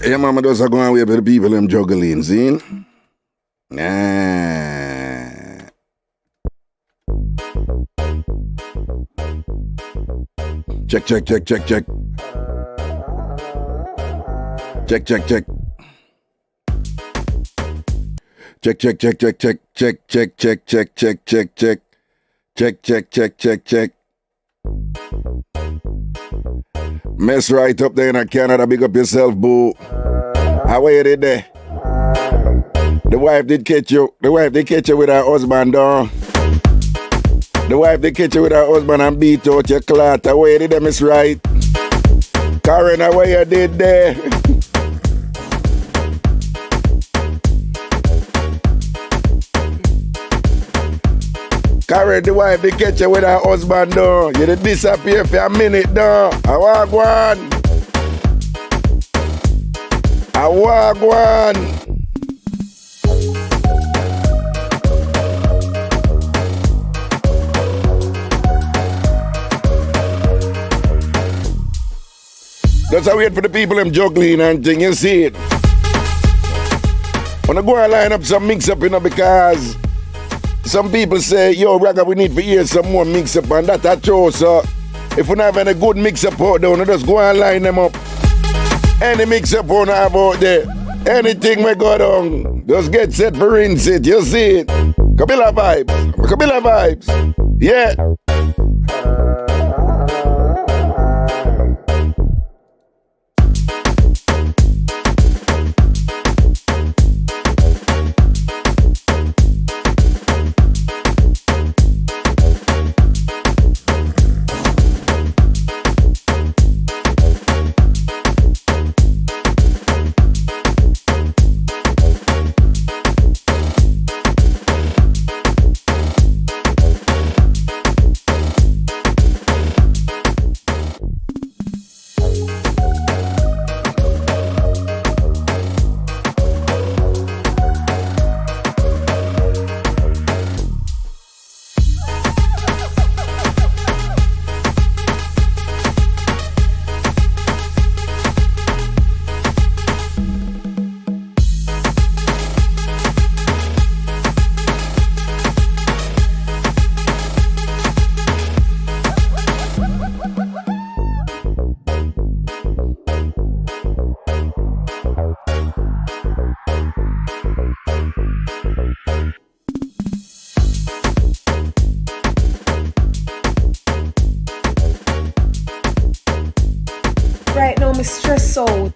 Yeah, mama does go away with the people them juggling, see? Check. Check. Check. Mess right up there in Canada, big up yourself, boo. How are you did there? The wife did catch you with her husband, though. The wife did catch you with her husband and beat out your clot. How are you did there, Miss Right? Karen, how are you did there? Karen, the wife did catch you with her husband, though. You did disappear for a minute, though. I walk one. Just wait for the people them juggling and thing, you see it. Wanna go and line up some mix-up, you know, because some people say, yo, Raga, we need to hear some more mix-up, and that's a true, so if we don't have any good mix-up out there, just go and line them up. Any mix-up we have out there, anything we go down, just get set for rinse it, you see it. Kabila vibes, yeah. Right now, I'm stressed out.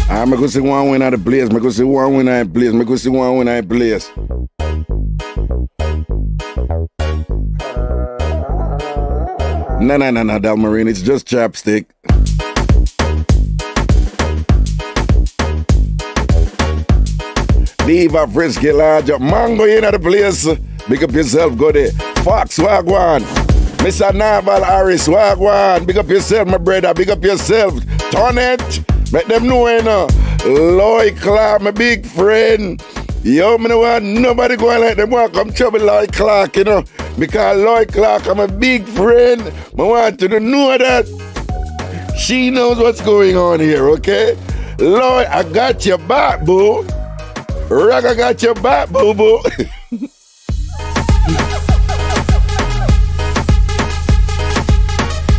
I'm going to see one win at the place. I'm going to see one win at the place. I'm going to see one win at the place. No, Tambourine. It's just chapstick. Diva Frisky Larger. Mango in at the place. Big up yourself, go there. Fox Wagwan. Mr. Naval Harris Wagwan. Big up yourself, my brother. Big up yourself. Turn it. Make them know, you know. Lloyd Clark, my big friend. Yo, me no want nobody going like them want come trouble Lloyd Clark, you know. Because Lloyd Clark, I'm a big friend. I want you to know that. She knows what's going on here, okay? Lloyd, I got your back, boo. Ragga got your back, boo-boo.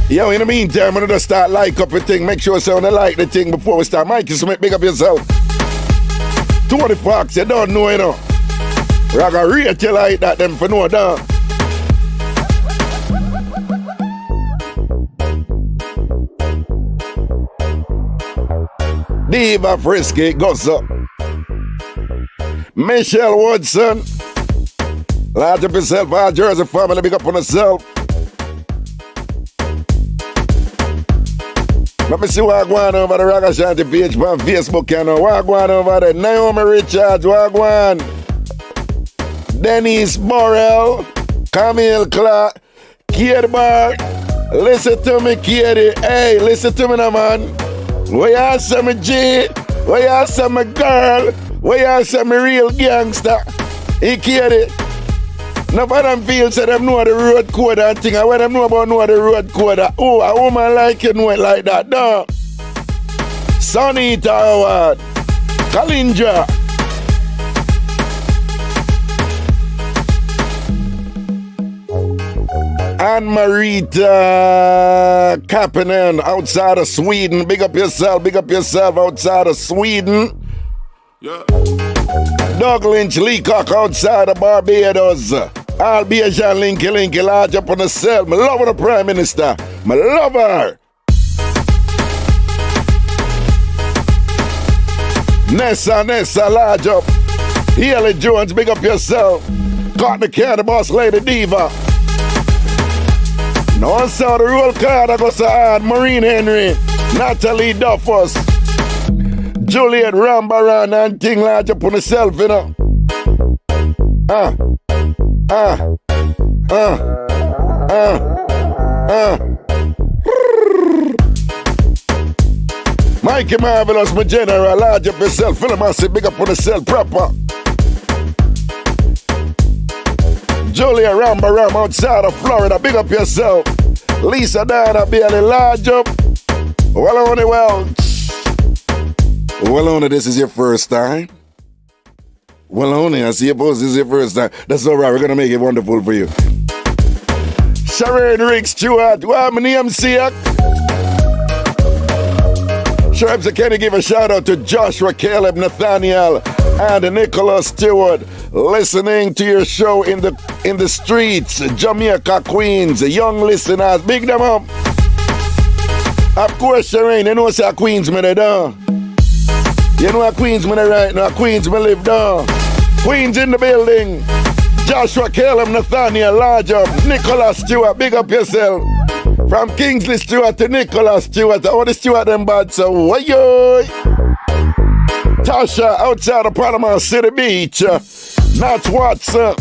Yo, in the meantime, I'm gonna just start like up the thing. Make sure someone like the thing before we start. Mikey Smith, big up yourself. 20 Fox, you don't know, you know. Ragga rate you like that, them for no dog. Diva Frisky, goes up. Michelle Woodson. Large up yourself, our Jersey family, big up on yourself. Let me see what going on over the Ragashanti page on Facebook, you know. What going on over there? Naomi Richards, what going on? Denise Morrell, Camille Clark, Katie Bar. Listen to me, Katie. Hey, listen to me now, man. Where you say me G? Where you say me girl? Where you say me real gangster? Hey, Katie. Nobody them feel say them know the road code and thing. And what them know about know the road code. Oh, a woman like you know it like that, no. Sonita Howard. Kalinja. Anne Marita Kapanen outside of Sweden. Big up yourself outside of Sweden. Yeah. Doug Lynch Leacock outside of Barbados. IrieJam Linky large up on the cell. Me love the Prime Minister. Me love her. Nessa large up. Haley Jones, big up yourself. Caught the Candy Boss Lady Diva. No one saw the roll card. I go to Maureen Henry, Natalie Duffus, Juliet Rambaran and thing large up on herself, you know. Mikey Marvelous, my general, large up yourself, feel massive, big up on herself, proper. Julia Rambaram outside of Florida, big up yourself. Lisa Dana Bailey, large up. Well, only this is your first time. Well, only I suppose this is your first time. That's all right, we're gonna make it wonderful for you. Sharon Rick Stewart, well, my name Siak. Shribs, can you give a shout out to Joshua, Caleb, Nathaniel, and Nicholas Stewart, listening to your show in the streets, Jamaica, Queens, young listeners, big them up. Of course, Shireen, you know say Queens me down. You know Queens me right now, Queens me live down. Queens in the building. Joshua, Caleb, Nathaniel, large up. Nicholas Stewart, big up yourself. From Kingsley Stewart to Nicholas Stewart, all the Stewart them bad, so why-yo. Tasha outside of Panama City Beach. Nat Watson.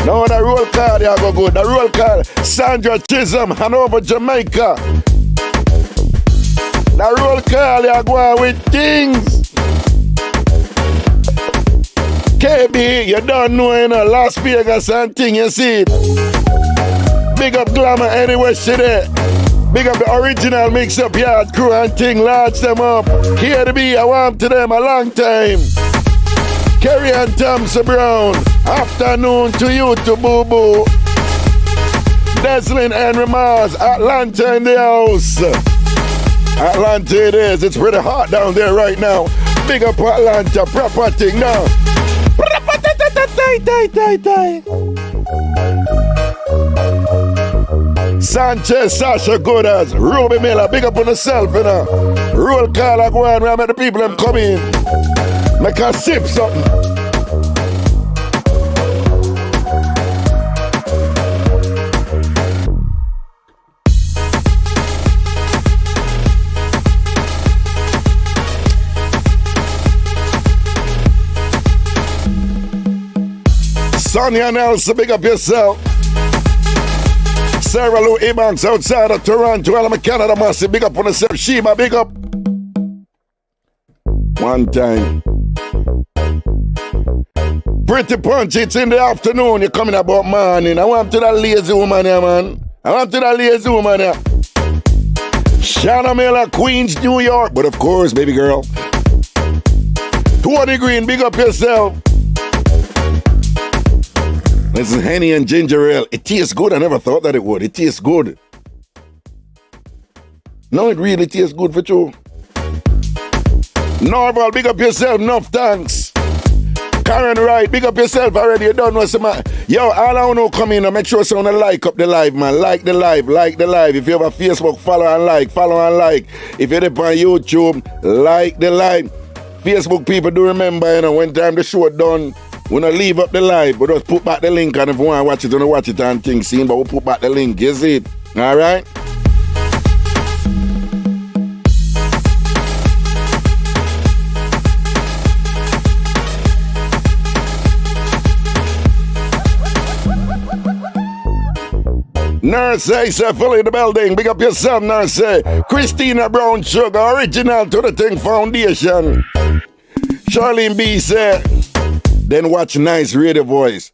No, the roll call, you go good. The roll call. Sandra Chisholm, Hanover, Jamaica. The roll call, you go on with things. KB, you don't know, you know, Las Vegas and thing, you see it. Big up Glamour anywhere she there. Big up the original Mixup yard crew and thing, large them up. Here to be, I want to them a long time. Kerry and Thompson Brown, afternoon to you to Boo Boo. Deslin Henry Mars, Atlanta in the house. Atlanta it is, it's pretty hot down there right now. Big up Atlanta, proper thing now. Sanchez, Sasha Goodas, Ruby Miller, big up on yourself, you know. Roll call, I go on, where I met the people them come in. Make a sip something. Sonia Nelson, big up yourself. Sarah Lou Ebanks outside of Toronto, well, I'm a Canada massive, big up on yourself. Sheba, big up. One time. Pretty Punch, it's in the afternoon, you're coming about morning. I want to that lazy woman here, man. I want to that lazy woman here. Shanna Miller, Queens, New York. But of course, baby girl. Tony Green, big up yourself. This is Henny and ginger ale. It tastes good. I never thought that it would. It tastes good. No, it really tastes good for you. Norval, big up yourself. Enough thanks. Karen Wright, big up yourself already. You don't know some. Yo, all I want to come in and make sure someone like up the live, man. Like the live, like the live. If you have a Facebook, follow and like, follow and like. If you're on YouTube, like the live. Facebook people do remember, you know, when time the show done, we don't leave up the live, but just put back the link, and if you want to watch it, don't watch it and things seen, but we'll put back the link, you see it? All right? Nurse, sir, fully in the building. Big up yourself, Nurse. Christina Brown Sugar, original to the thing foundation. Charlene B said, then watch Nice Radio Voice.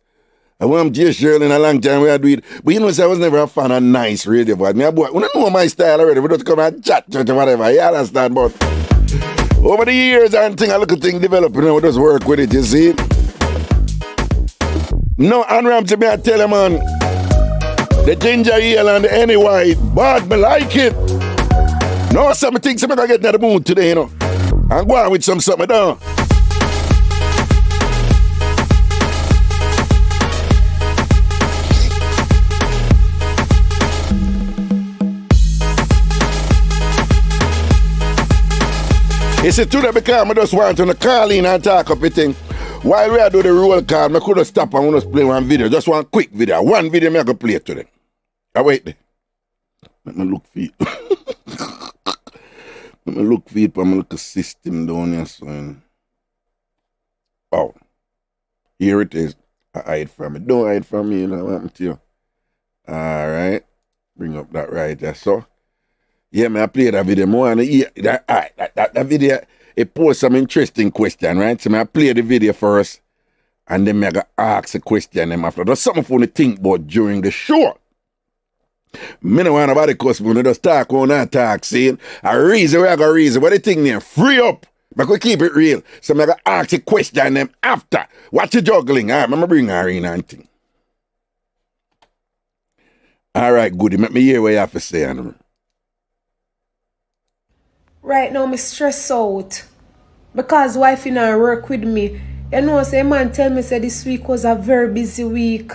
I want J. Shirley in a long time we had do it. But you know, I was never a fan of Nice Radio Voice. We don't know my style already. We don't come and chat or whatever. You understand? But over the years, I think a little thing developing, we just work with it, you see? No, and Ramsey, me I tell you, man. The ginger ale and the any white, but me like it. No, some things I'm gonna get in the mood today, you know. I'm going with some something down. It's a today because I just want to call in and talk up a thing. While we are doing the roll call, I could have stopped and just play one video. Just one quick video. One video I'm going to play today. Wait there. Let me look for it. Let me look for it for my little system down here. So, oh. Here it is. I hide from it. Don't hide from me, you know what happened to you. Alright. Bring up that right there. So, yeah, I play that video more. That video, it posed some interesting question, right? So I play the video first, and then I go ask a question them after. There's something for me to think about during the show. Me no want nobody cuss me, I just talk on and talk, saying a reason where I got reason. What the thing there? Free up. But we keep it real. So I go ask a question them after. Watch the juggling. All right, I'm going to bring her in and thing. All right, good. Let me hear what you have to say, Anna. Right now, I'm stressed out. Because wife in a work with me. You know, say man tell me say this week was a very busy week.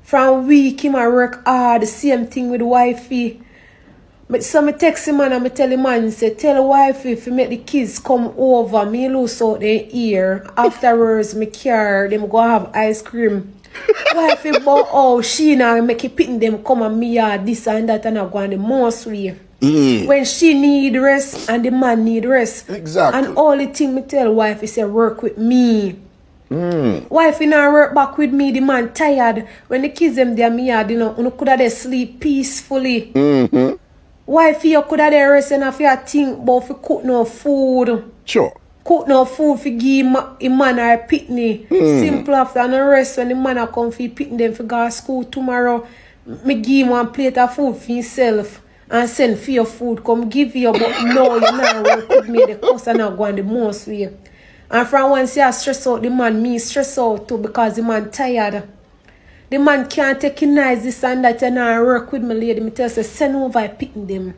From week, him I work hard, the same thing with wifey. But so I text him and I tell him man, say, tell the wifey if you make the kids come over, me lose out their ear. Afterwards, me care, them go have ice cream. Wifey, but oh, she now make it pitting them come and me yard, this and that, and I go on the most way. When she need rest and the man need rest. Exactly. And all the thing me tell wife is say work with me. Wife in her work back with me, the man tired. When the kids them there me yard, you know, you could have sleep peacefully. Wife you could have rest and if you think about if cook no food. Sure. Cook no food for give a man or a pitney. Simple after and the rest when the man a come for pitney them for go to school tomorrow. Me give him one plate of food for himself. And send for your food, come give you, but no, you're not work with me, the cost are not going the most way. And from once you stress out the man, me stress out too because the man tired. The man can't take nice this and that and I work with my lady. Me tell you, send over pitting them.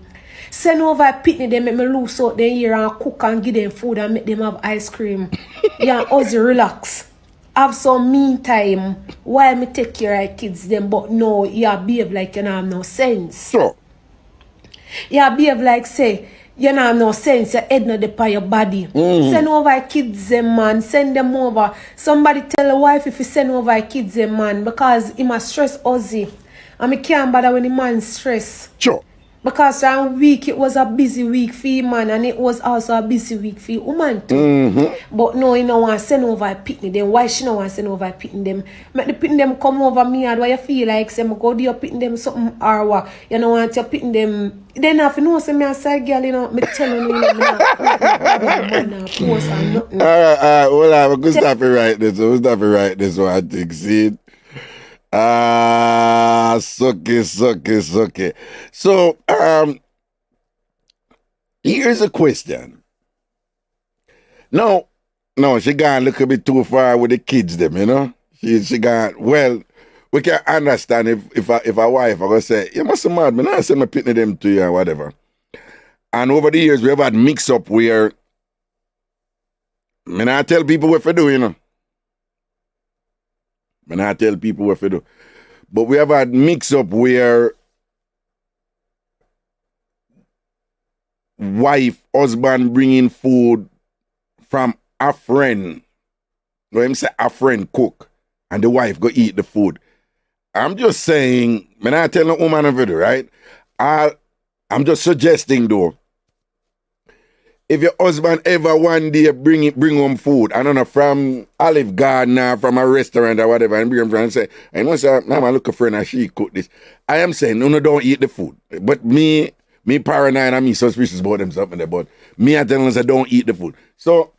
Send over pitting them, make me lose out their ear and cook and give them food and make them have ice cream. Yeah, Ozzy relax. Have some mean time while me take care of kids them, but no, you behave like you don't have no sense. Sure. You behave like say, you don't have no sense, your head not depend your body. Send over kids them man, send them over. Somebody tell a wife if you send over kids them man, because he must stress Ozzy. And I can't bother when the man stress. Sure. Because around week it was a busy week for him man and it was also a busy week for woman too. But no, you don't want to send over a pitney them. Why she don't want to send over a pitney them? Make the pitney them come over me and why you feel like say me go do your pitney them something or what? You don't want your pitney them. Then if you know say me a side girl, you know, me telling you know, me not post or nothing. Alright, hold on, we'll stop it right this. We'll stop it right this one thing, see? Sucky. So, here's a question. Now, No, she gone look a bit too far with the kids them, you know. She gone, well, we can understand if a wife I gonna say, you must be mad, man. I send my pitney them to you or whatever. And over the years we have had mix up where I tell people what to do, you know. I tell people what to do. But we have had mix up where wife, husband bringing food from a friend. Let him say a friend cook and the wife go eat the food. I'm just saying, I tell no woman of it, right? I'm just suggesting though, if your husband ever one day bring home food, I don't know, from Olive Garden or from a restaurant or whatever, and bring him and say, I know say, now I look a friend and she cook this. I am saying, no, don't eat the food. But me paranoid and me suspicious about them something there, but me I tell them say don't eat the food. So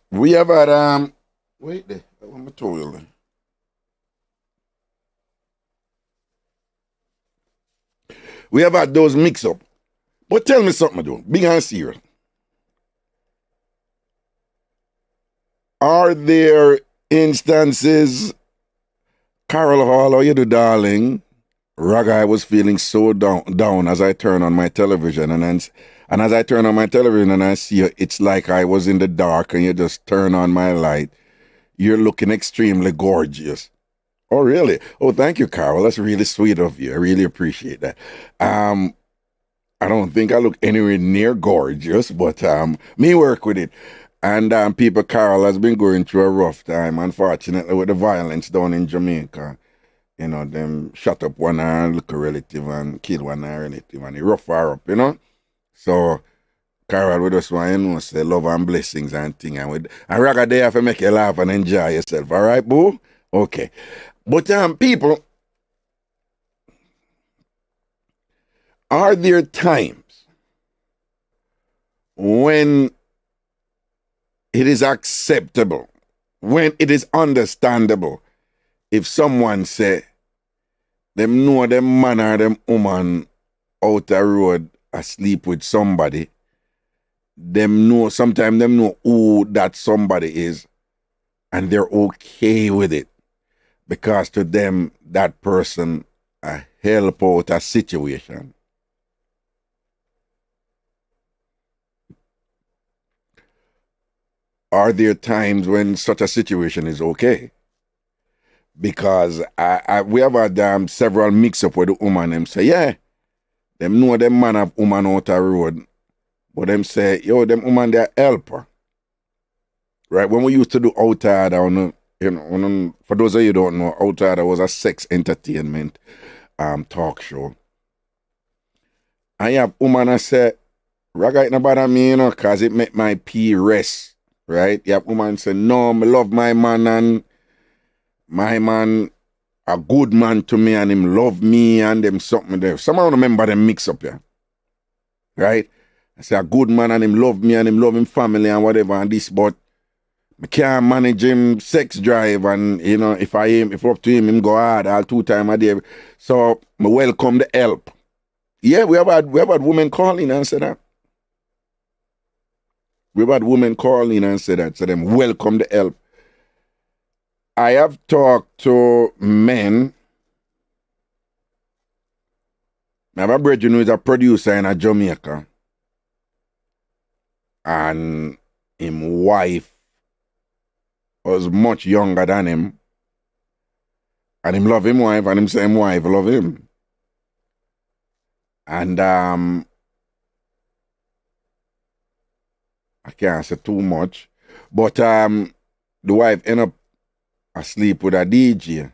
we have had wait there, what am I told you? We have had those mix up. But tell me something, though. Big and serious. Are there instances, Carol Hall, how you do, darling? Raga, I was feeling so down as I turn on my television. And as I turn on my television and I see you, it's like I was in the dark and you just turn on my light. You're looking extremely gorgeous. Oh, really? Oh, thank you, Carol. That's really sweet of you. I really appreciate that. I don't think I look anywhere near gorgeous, but me work with it. And people, Carol has been going through a rough time, unfortunately, with the violence down in Jamaica. You know, them shut up one look a relative and kill one relative and they rough her up, you know? So, Carol, we just want to say love and blessings and thing. And Raga there for make you laugh and enjoy yourself. All right, boo? Okay. But people, are there times when it is acceptable, when it is understandable, if someone say, them know them man or them woman out the road asleep with somebody, sometimes them know who that somebody is, and they're okay with it. Because to them, that person help out a situation. Are there times when such a situation is okay? Because we have had several mix-up with the woman. Them say, yeah, them know them man have woman out the road. But them say, yo, them woman, they're helper. Right? When we used to do outside, for those of you who don't know, outside was a sex entertainment talk show. I have woman that say, Raga it no bother me, because it make my pee rest. Right? You have woman say, no, I love my man and my man a good man to me and him love me and them something there. Someone remember them mix up here. Right? I say a good man and him love me and him love him family and whatever and this, but I can't manage him sex drive and if up to him go hard all 2 times a day. So I welcome the help. Yeah, we have had women calling and say that. We've had women call in and say that, so them welcome the help. I have talked to men. I have a brother who is a producer in Jamaica. And his wife was much younger than him. And him love him wife, and him say him wife love him. And I can't say too much. But the wife end up asleep with a DJ.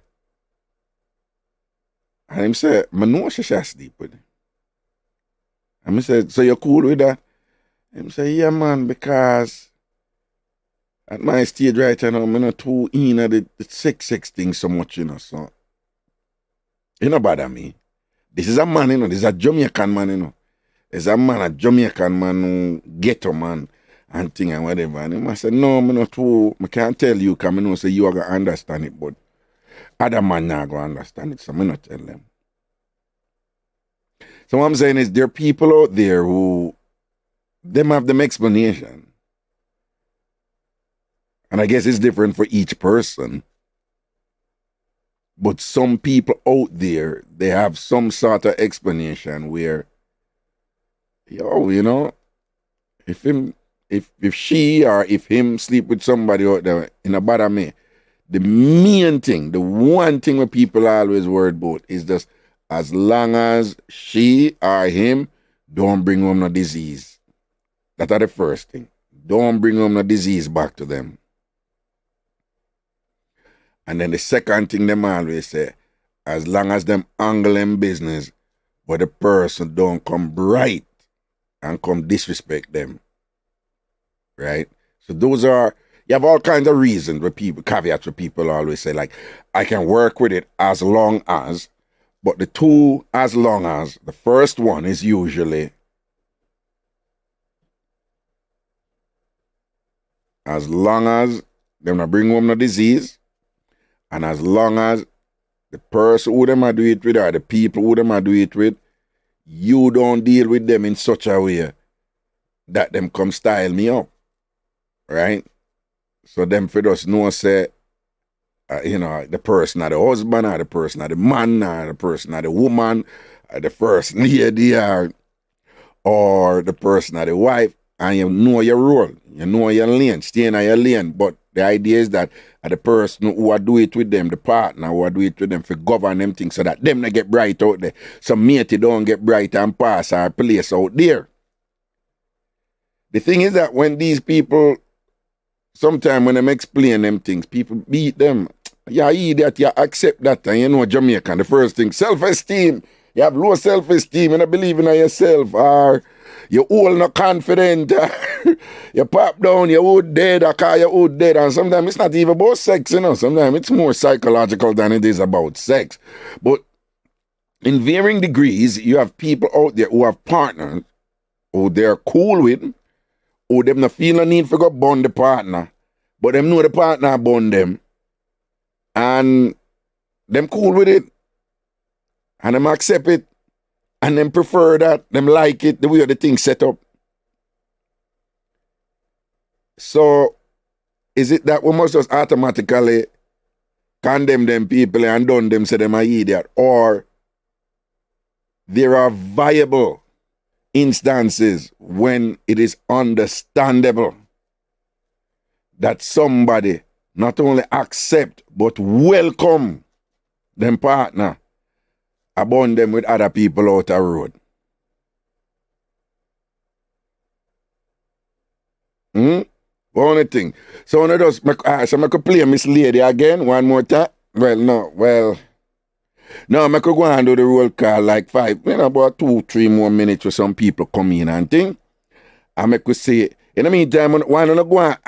And him say, I know she asleep with him. And I said, so you're cool with that? Him say, yeah man, because at my stage right now, I'm not too in the sex thing so much, so it don't bother me. This is a man, this is a Jamaican man, There's a man, a Jamaican man, ghetto man. And thing and whatever. And him I said, no, I can't tell you because I know say you are going to understand it, but other man not going to understand it, so I'm not tell them. So what I'm saying is there are people out there who them have them explanation. And I guess it's different for each person. But some people out there, they have some sort of explanation where, you know, if she or if him sleep with somebody out there in a bother me, the main thing, the one thing that people always worried about is just as long as she or him don't bring home no disease. That's the first thing. Don't bring home no disease back to them. And then the second thing them always say, as long as them angle them business, but the person don't come bright and come disrespect them. Right? So those are, you have all kinds of reasons where people, caveats where people always say, like, I can work with it as long as, but the two as long as, the first one is usually as long as them not bring home no disease, and as long as the person who them are do it with or the people who them are do it with, you don't deal with them in such a way that them come style me up. Right? So them for us know say, you know, the person or the husband or the person or the man or the person or the woman or the first lady or the person or the wife, and you know your role, you know your lane, stay in your lane. But the idea is that the person who are do it with them, the partner who are do it with them, for govern them things so that them not get bright out there. So matey don't get bright and pass our place out there. The thing is that when these people, sometimes when them explain them things, people beat them. Yeah, idiot, you accept that, and you know Jamaican, the first thing, self-esteem. You have low self-esteem and not believe in yourself, or you all not confident, you pop down, you wood dead, or call you wood dead, and sometimes it's not even about sex, you know, sometimes it's more psychological than it is about sex. But in varying degrees, you have people out there who have partners, who they're cool with, who them not feel no need for go bond the partner, but them know the partner bond them, and them cool with it, and them accept it, and them prefer that, them like it, the way the thing set up. So, is it that we must just automatically condemn them people and done them, say them are idiot, or there are viable instances when it is understandable that somebody not only accept but welcome them partner abound them with other people out the road. Only thing. So I just so I could play Miss Lady again one more time. No, I could go and do the roll call like 5, about 2-3 more minutes for some people come in and thing. And I could say, in the meantime, why don't I go and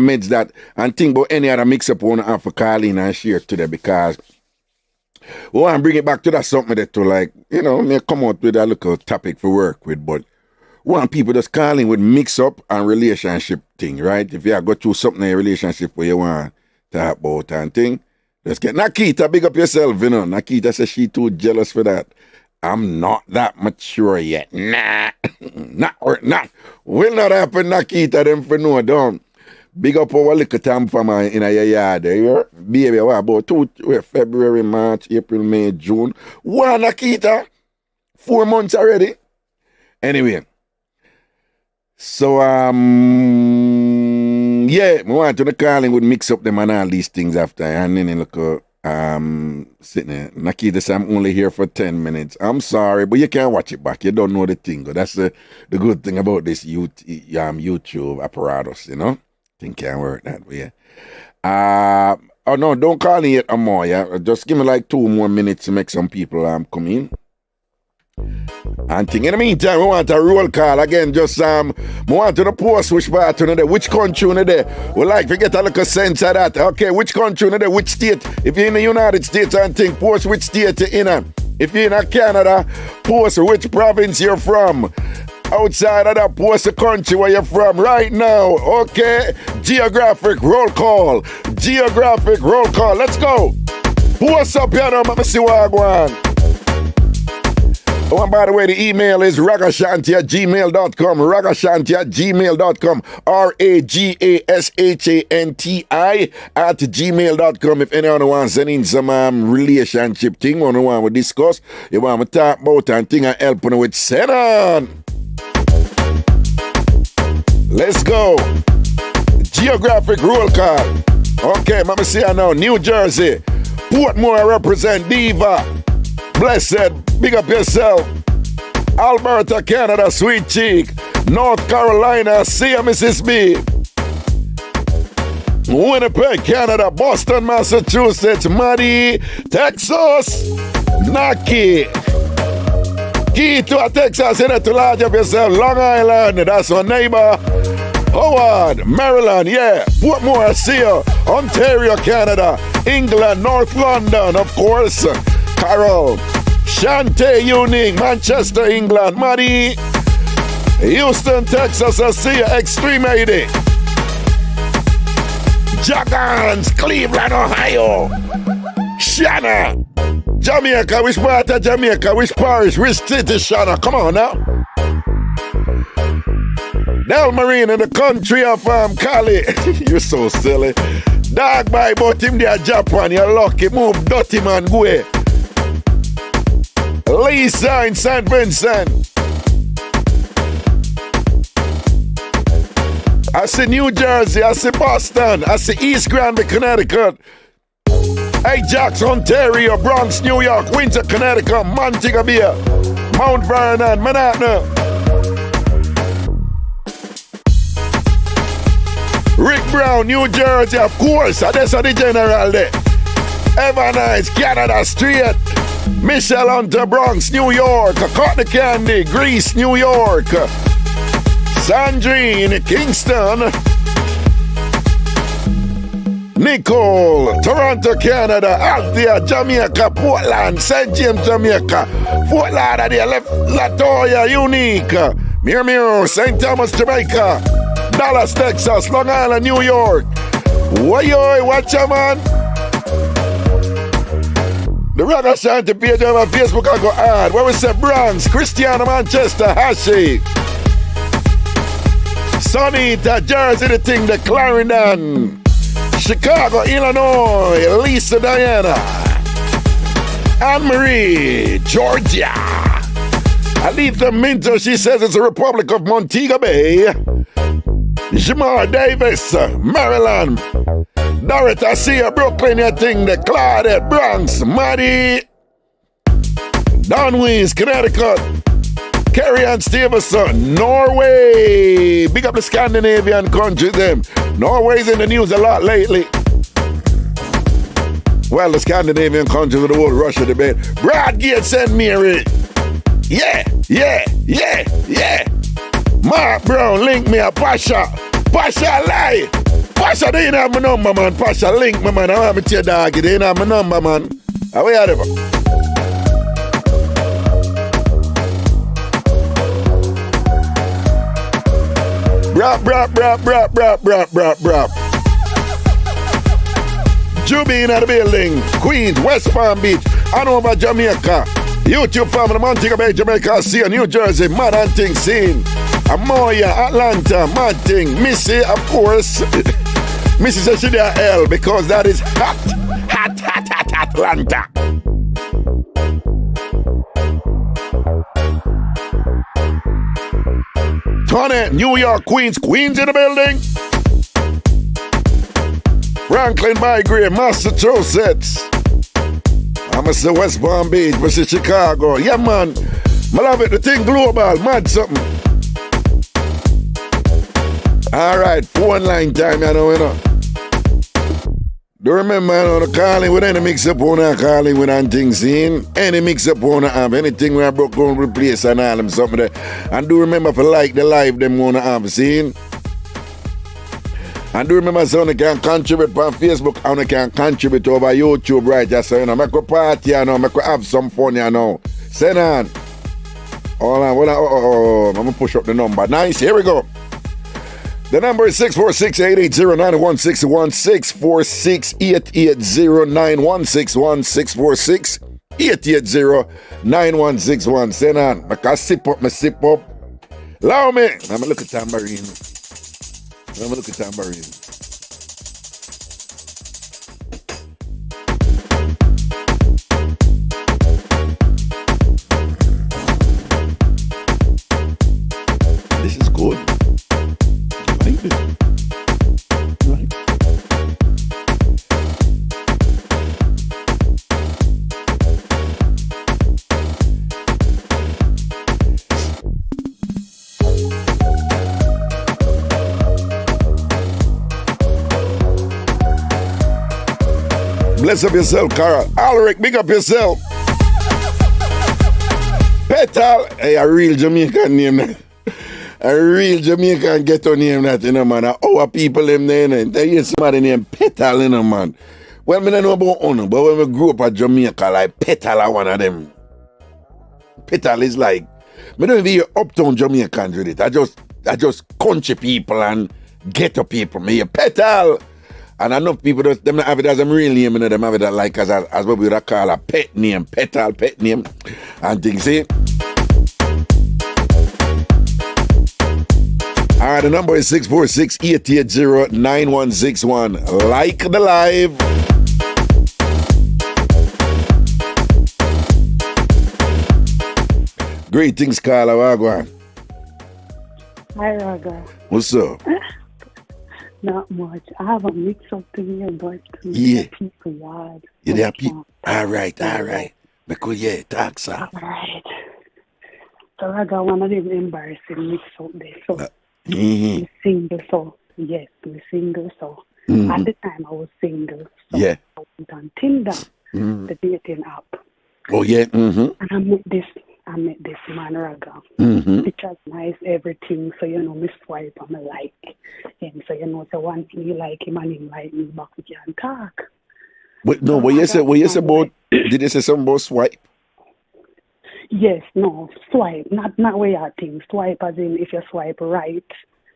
meds that and think about any other mix-up we want to have for call in and share today, because we want to bring it back to that something that to, like, may come out with a little topic for work with, but we want people just calling with mix-up and relationship thing, right? If you go through something in your relationship where you want to talk about and thing, just get Nakita, big up yourself, Nakita says she too jealous for that. I'm not that mature yet. Nah. Will not happen, Nakita, them for no down. Big up our little TamFam in your yard there. Baby, what about February, March, April, May, June? What, Nakita? 4 months already? Anyway. So, yeah, we want to the calling would mix up them and all these things after. And then look, sitting there. Nakita said, I'm only here for 10 minutes. I'm sorry, but you can't watch it back. You don't know the thing. That's the good thing about this YouTube apparatus, Thing can't work that way. Oh no, don't call me yet more, yeah. Just give me like 2 more minutes to make some people come in. And thing. In the meantime, we want a roll call again. Just we want to the post which part there, which country there. We like to get a little sense of that. Okay, which country there, which state? If you're in the United States and think, post which state you're in. If you're in Canada, post which province you're from. Outside of that, post the country where you're from right now. Okay, geographic roll call. Geographic roll call. Let's go. Post up here now, let me see what I want. Oh, and by the way, the email is ragashanti@gmail.com. Ragashanti@gmail.com. RAGASHANTI@gmail.com. If anyone wants to send in some relationship thing, or want to discuss, you want to talk about and thing and help with, send on. Let's go. Geographic roll call. Okay, let me see now. New Jersey. Portmore represent Diva. Blessed. Big up yourself. Alberta, Canada, Sweet Cheek. North Carolina, see ya, Mrs. B. Winnipeg, Canada. Boston, Massachusetts. Muddy, Texas. Naki. Key to a Texas, you need to large up yourself. Long Island, that's our neighbor. Howard, Maryland, yeah. Portmore, I see you. Ontario, Canada. England, North London, of course. Carol. Shante, Unique, Manchester, England. Maddie. Houston, Texas, I see you. Extreme 80. Jagans, Cleveland, Ohio. Shanna. Jamaica, which part of Jamaica? Which parish? Which city, Shanna? Come on now. Delmarine in the country of Cali. You're so silly. Dog by but him there Japan. You're lucky. Move dirty man. Go away. Lisa in St. Vincent. I see New Jersey. I see Boston. I see East Granby, Connecticut. Ajax, Ontario, Bronx, New York, Windsor, Connecticut, Montego Bay, Mount Vernon, Manhattan. Rick Brown, New Jersey, of course. That's the general there. Evanice, Canada, straight. Michelle Hunter, Bronx, New York. Courtney Candy, Greece, New York. Sandrine, Kingston. Nicole, Toronto, Canada. Althea, Jamaica. Portland, St. James, Jamaica. Fort Lauderdale, Latoya, Unique. Mir, St. Thomas, Jamaica. Dallas, Texas. Long Island, New York. Woy, watch ya, man. The Ragashanti page on my Facebook I go add. Where we say Bronx, Christiana, Manchester, Hashi. Sonita, Jersey, the thing, the Clarendon. Chicago, Illinois, Lisa Diana. Anne-Marie, Georgia. Alita Minto, she says it's the Republic of Montego Bay. Jamar Davis, Maryland. Dorothy, I see you, Brooklyn, you thing, the Claudette, Bronx, Maddie. Don Wees, Connecticut. Kerry Ann Stevenson, Norway. Big up the Scandinavian countries, them. Norway's in the news a lot lately. Well, the Scandinavian countries of the whole Russia debate. Brad Gates and Mary. Yeah. Mark Brown, link me a Pasha. Pasha lie. Pasha, they ain't have my number, man. Pasha, link me, man. I want me to your dog. They ain't have my number, man. How are you? Brap. Juby in the building. Queens, West Palm Beach, Hanover, Jamaica. YouTube family, Montego Bay, Jamaica, see New Jersey, Mad Hunting scene. Amoya, Atlanta, Mad Thing, Missy, of course. Missy says she there L because that is hot Atlanta. Tony, New York, Queens in the building. Franklin by Gray, Massachusetts. I'm say West Palm Beach, I say Chicago. Yeah, man. I love it. The thing global, mad something. All right, phone line time, you know. Do remember, the calling with any mix-up on calling with anything seen. Any mix-up on have anything we broke on replace and all them something there. And do remember for like the live them wanna have seen. And do remember so you can contribute on Facebook and you can contribute over YouTube, right? Just so you know, make a party, you know, make a have some fun, you know. Send on. Hold on, I'm gonna push up the number. Nice, here we go. The number is 646-880-9161, 646-880-9161, 646 880-9161. Send on. I sip up. Allow me. I'm look at Tambourine. This is good. I like this. Right. Bless up yourself, Carl. Alric, big up yourself. Petal, hey, a real Jamaican name. A real Jamaican ghetto name that, you know, man. Our people them there, and they hear somebody named Petal, you know, man. Well, I don't know about honor, but when we grew up at Jamaica, like Petal are one of them. Petal is like, I don't even hear uptown Jamaicans with it. I just country people and ghetto people. Me hear Petal. And enough people them not have it as a real name, you know, them have it like as what we would call a pet name, Petal, pet name, and things, see? Alright, the number is 646-880-9161. Like the live. Greetings, Carla. Wagwan. Hi, Raga. What's up? Not much. I have a mix-up thing here, but yeah. People yard. Yeah, there are people. All right. Because, yeah, talk, sir. All right. So, Raga, one of them embarrassing mix-up there. So, I'm single, so, yes, I'm single, so. At the time, I was single. So yeah. I went on Tinder, the dating app. Oh, yeah. And I met this man, Raga. Pictures nice, everything. So, you know, me swipe and I like him. So, you know, so one thing you like him and him like me back, we can talk. But no, what you say about, did you say something about swipe? Yes, no, swipe. Not where you think. Swipe as in if you swipe right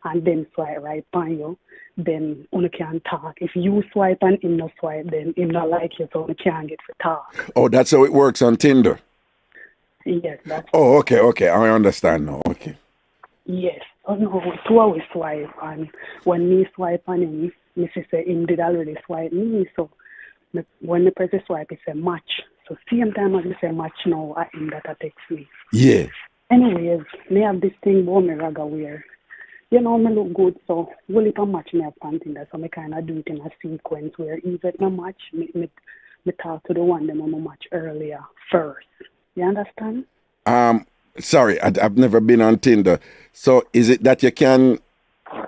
and then swipe right on you, then you can talk. If you swipe and him no swipe, then him not like you, so you can't get to talk. Oh, that's how it works on Tinder? Yes, that's. Oh, okay. I understand now. Okay. Yes. Oh no, two always swipe, and when me swipe on him, me say him did already swipe me. So when the person swipe, it's a match. So same time as me say match now, at him that text me. Yeah. Anyways, me have this thing about me, Raga, where you know me look good, so will it a match me have something that so me kind of do it in a sequence where even no match, me talk to the one them on my match earlier first. You understand? Sorry, I've never been on Tinder. So is it that you can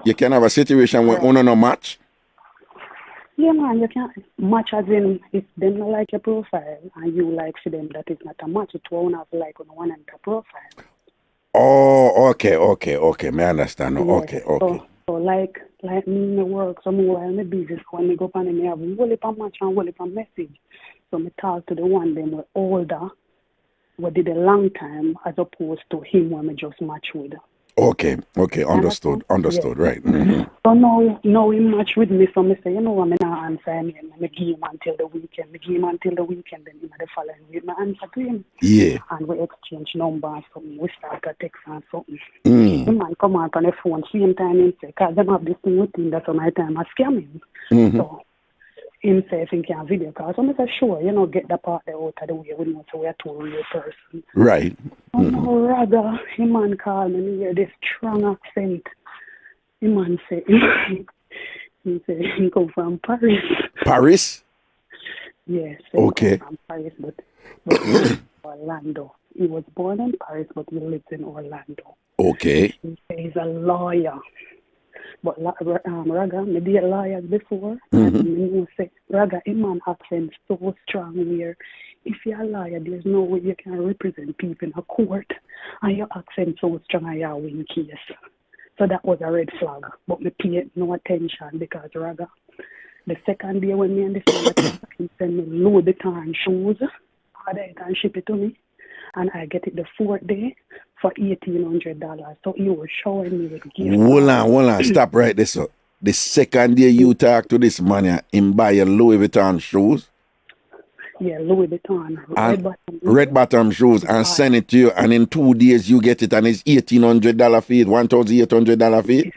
have a situation where one no match? Yeah, man, you can match as in if them not like your profile and you like for them that is not a match. It won't have like on one and the profile. Oh, okay. Me understand. No, yes. Okay. So like me in the work, some while me busy, so when me go up and me have whole heap of match and whole heap of message. So me talk to the one them were older. We did a long time as opposed to him when we just match with. Okay, understood, yes. Right. So now he match with me, so me say, you know what, me not answer him, me give him until the weekend, then him the following week, me answer to him. Yeah. And we exchange numbers and something, we start a text and something. The man come out on the phone, same time him say, because them have this thing with him, that's on my time I scam him. So him say, if he can video call. So I say, sure, you know, get that part out of the way. We know so we are two real person. Right. Oh, no, Raga, him man call me, and hear this strong accent. Him man say, he come from Paris. Paris? Yes. Okay. From Paris, but Orlando. He was born in Paris, but he lives in Orlando. Okay. He's a lawyer. But Raga, maybe a lawyer before, and you say, Raga, a man accent so strong where if you're a lawyer, there's no way you can represent people in a court, and your accent so strong and you win case. So that was a red flag, but me paid no attention because Raga, the second day when me and the friend he send me load the tarn shoes, order it and ship it to me, and I get it the fourth day for $1,800. So he was showing me with gift. Hold on, stop right there, so. The second day you talk to this man, him buy your Louis Vuitton shoes? Yeah, Louis Vuitton. Red bottom shoes and send it to you, and in 2 days you get it, and it's $1,800 fee, $1,800 fee.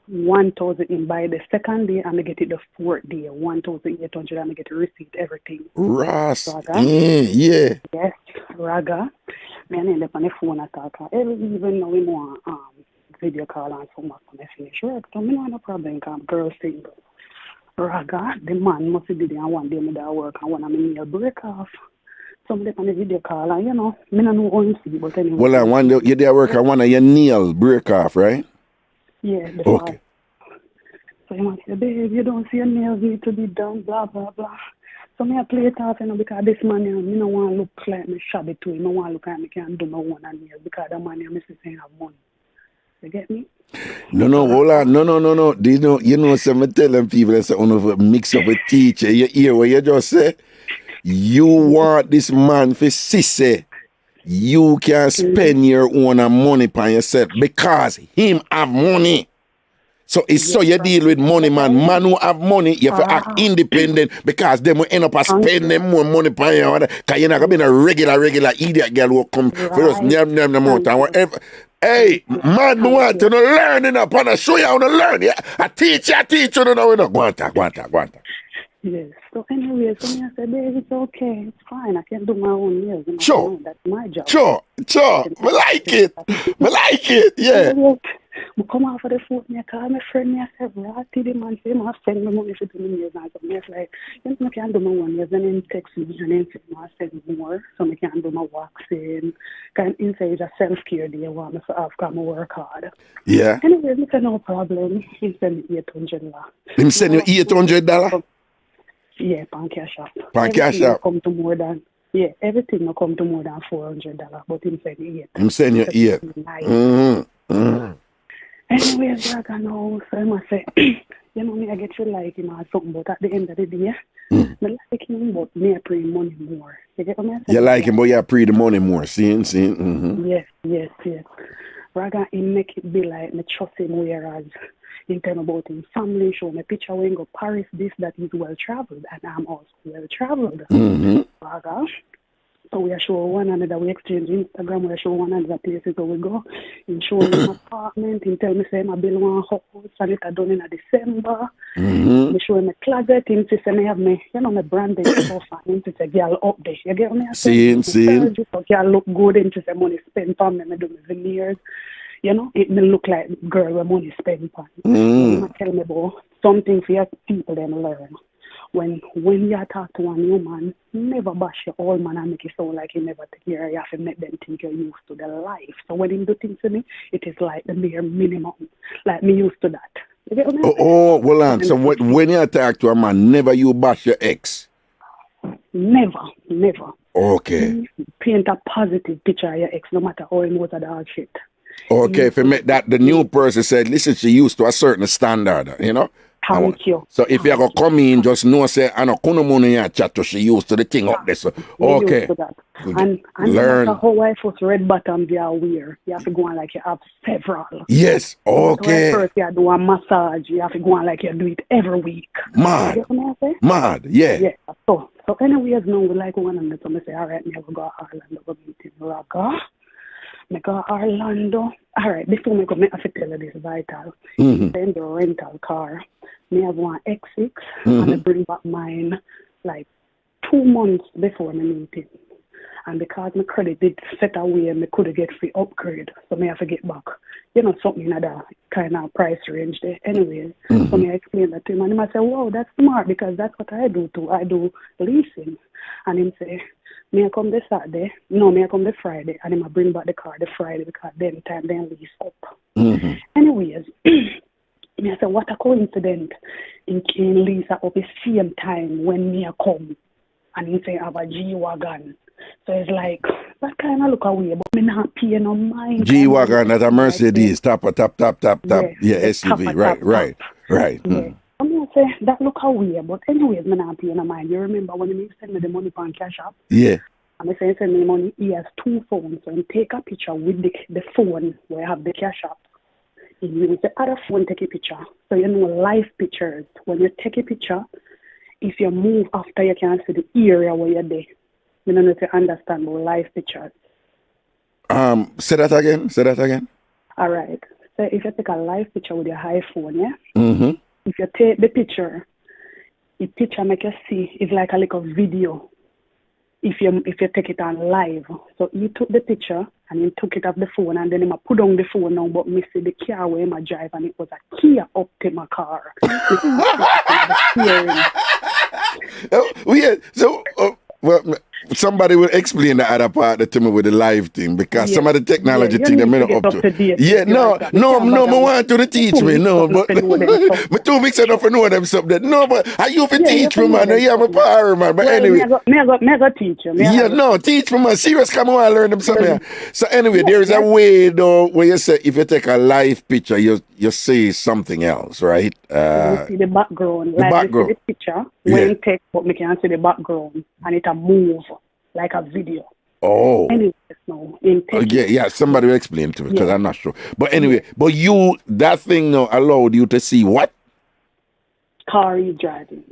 1,000 in by the second day, and I get it the fourth day, 1,800, and I get the receipt, everything. Ross, Raga. Yeah. Yes, Raga. Me and end up on the phone attack. Even though we want video call and so much when I finish work, so me no problem because girl single. Raga, the man must be there and one day me there work and one of my nail break off. So me on the video call and me no know how him see, but anyway. Well, one day you there work and one of your nail break off, right? Yeah, okay. So you might say, babe, you don't see your nails need to be done, blah, blah, blah. So me I play it off, because this man, me don't want to look like me shabby to him. I want to look like me can do my own nails because the man, me say have money. You get me? No, hold on. No. Some telling people that say, mix up with teacher. You hear what you just say? You want this man for sissy. You can spend your own money on yourself because him have money. So it's so you deal with money, man. Man who have money, you have to act independent because them will end up spending more money on you. Because you're not going to be a regular idiot girl who come for us. Whatever. Hey, man, want to learn enough and I show you how to learn. Yeah? I teach you, no. Go on. Yes. So anyway, so I said, babe, it's okay. It's fine. I can do my own nails. Sure. That's my job. Sure. I like it. Yeah. I come out for the food, I call my friend, I said, Ratty, the man say, I send me money for the nails. And so I like, I can do my own nails. And then text me, and then I send more, so I can do my waxing. Kind inside a self-care day, I want me to have come work hard. Yeah. Anyway, I said, no problem. He sent me $800. Him send you $800? Yeah, pan cash up. Pan cash up. Come to more than, everything will come to more than $400, but him send you 8. Him send you 8. Anyways, I know, so I must say, me, I get to like him or something, but at the end of the day, I like him, but me I pray money more. You get what I'm saying? You like him, but you pray the money more. See? Yes. Raga, he make it be like me trust him, whereas in terms about his family, show me picture when go Paris, this, that he's well-traveled, and I'm also well-traveled. Raga. So we are showing one another, we exchange Instagram, we are showing one another places where we go. In showing my apartment, in tell me say I build one house, and it done in December. We show my closet, in say I have me, my branded stuff, and in say girl up there. You get me? Seeing. So girl look good, in say money spent on me, I do my veneers. It may look like girl with money spent on. You tell me about something for your people them learn. When you talk to one new man, never bash your old man and make it sound like you never take care of you. Have to make them think you're used to the life. So when he do things to me, it is like the bare minimum. Like me used to that. You get what I mean? Well on. So when you talk to a man, never you bash your ex? Never. Okay. Paint a positive picture of your ex, no matter how he knows the dog shit. Okay, if you make that, the new person said, listen, she used to a certain standard, Thank you. So if you go come in, just know, say, I know, kuno money ya chat to she used to the thing up there. So, okay. And learn. No matter how I first red bottom you are wear, you have to go on like you have several. Yes, okay. First you do a massage, you have to go on like you do it every week. Mad, yeah. Yeah, so anyways, now we like one and so I say, all right, me will go to Orlando, go meet in Raga. I go Orlando. All right, before I go, I have to tell you this vital. Then the rental car. Me have one X6 and I bring back mine like 2 months before my meeting. And because my credit did set away and I could get free upgrade, so I have to get back. Something in that kind of price range there. Anyway, so I explain that to him and he might say, wow, that's smart because that's what I do too. I do leasing. And him say, may I come this Saturday? No, may I come this Friday? And I bring back the car the Friday because then time then lease up. Anyways, me I said, what a coincidence in Lisa up the same time when me I come and he say I have a G-Wagon. So it's like, that kind of look away, but me not paying no mind. G-Wagon, that's a Mercedes, top. Yeah, SUV, right. Yeah. I'm going to say, that look away, but anyways, me not paying no mind. You remember when he send me the money on Cash App? Yeah. And I say, send me the money, he has 2 phones, so he take a picture with the phone where I have the Cash App. He use the other phone take a picture. So live pictures. When you take a picture, if you move after you can see the area where you're there. I don't know if you understand about live pictures. Say that again. All right. So if you take a live picture with your iPhone, yeah? Mm-hmm. If you take the picture make you see, it's like a little video. If you take it on live. So he took the picture and he took it off the phone and then he put on the phone now, but me see the car where he drive and it was a Kia Optima car. Somebody will explain the other part to me with the live thing because some of the technology thing that me not up to. No, I want you to teach me. No, but me too mixed enough to know them something. No, but are you for teach me, man? Yeah, I'm a power, man. But anyway. Me I go teach you. Teach me, man. Serious, come on, learn them something. So anyway, there is a way though where you say if you take a live picture, you say something else, right? You see the background. You see the picture when you take, but me can see the background and it a move like a video. Oh. Anyways, no. Somebody will explain to me because I'm not sure. But anyway, that thing now allowed you to see what? Car you driving.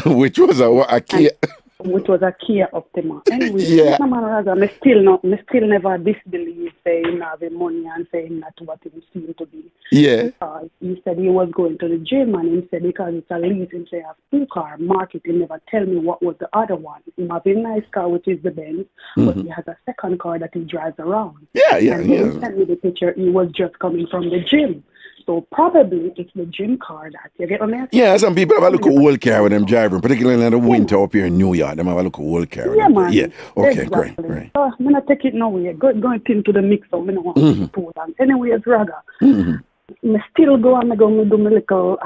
Which was a Kia. Which was a Kia Optima. Anyway, me still never disbelieve saying having money and saying that what it seemed to be. Yeah. He said he was going to the gym and he said because it's a lease and say I have 2 car market, he never tell me what was the other one. He have a nice car which is the Benz, but he has a second car that he drives around. And when he sent me the picture, he was just coming from the gym. So probably it's the gym car that you get what I mean? Yeah, some people have a look at old car when them driving, particularly in the winter up here in New York. Them have a look at old car. Yeah, man. Yeah. Okay, exactly. Great. So I'm gonna take it nowhere. Going into the mix up. I don't want to put on. Anyway, it's Raga. I still go and I do my little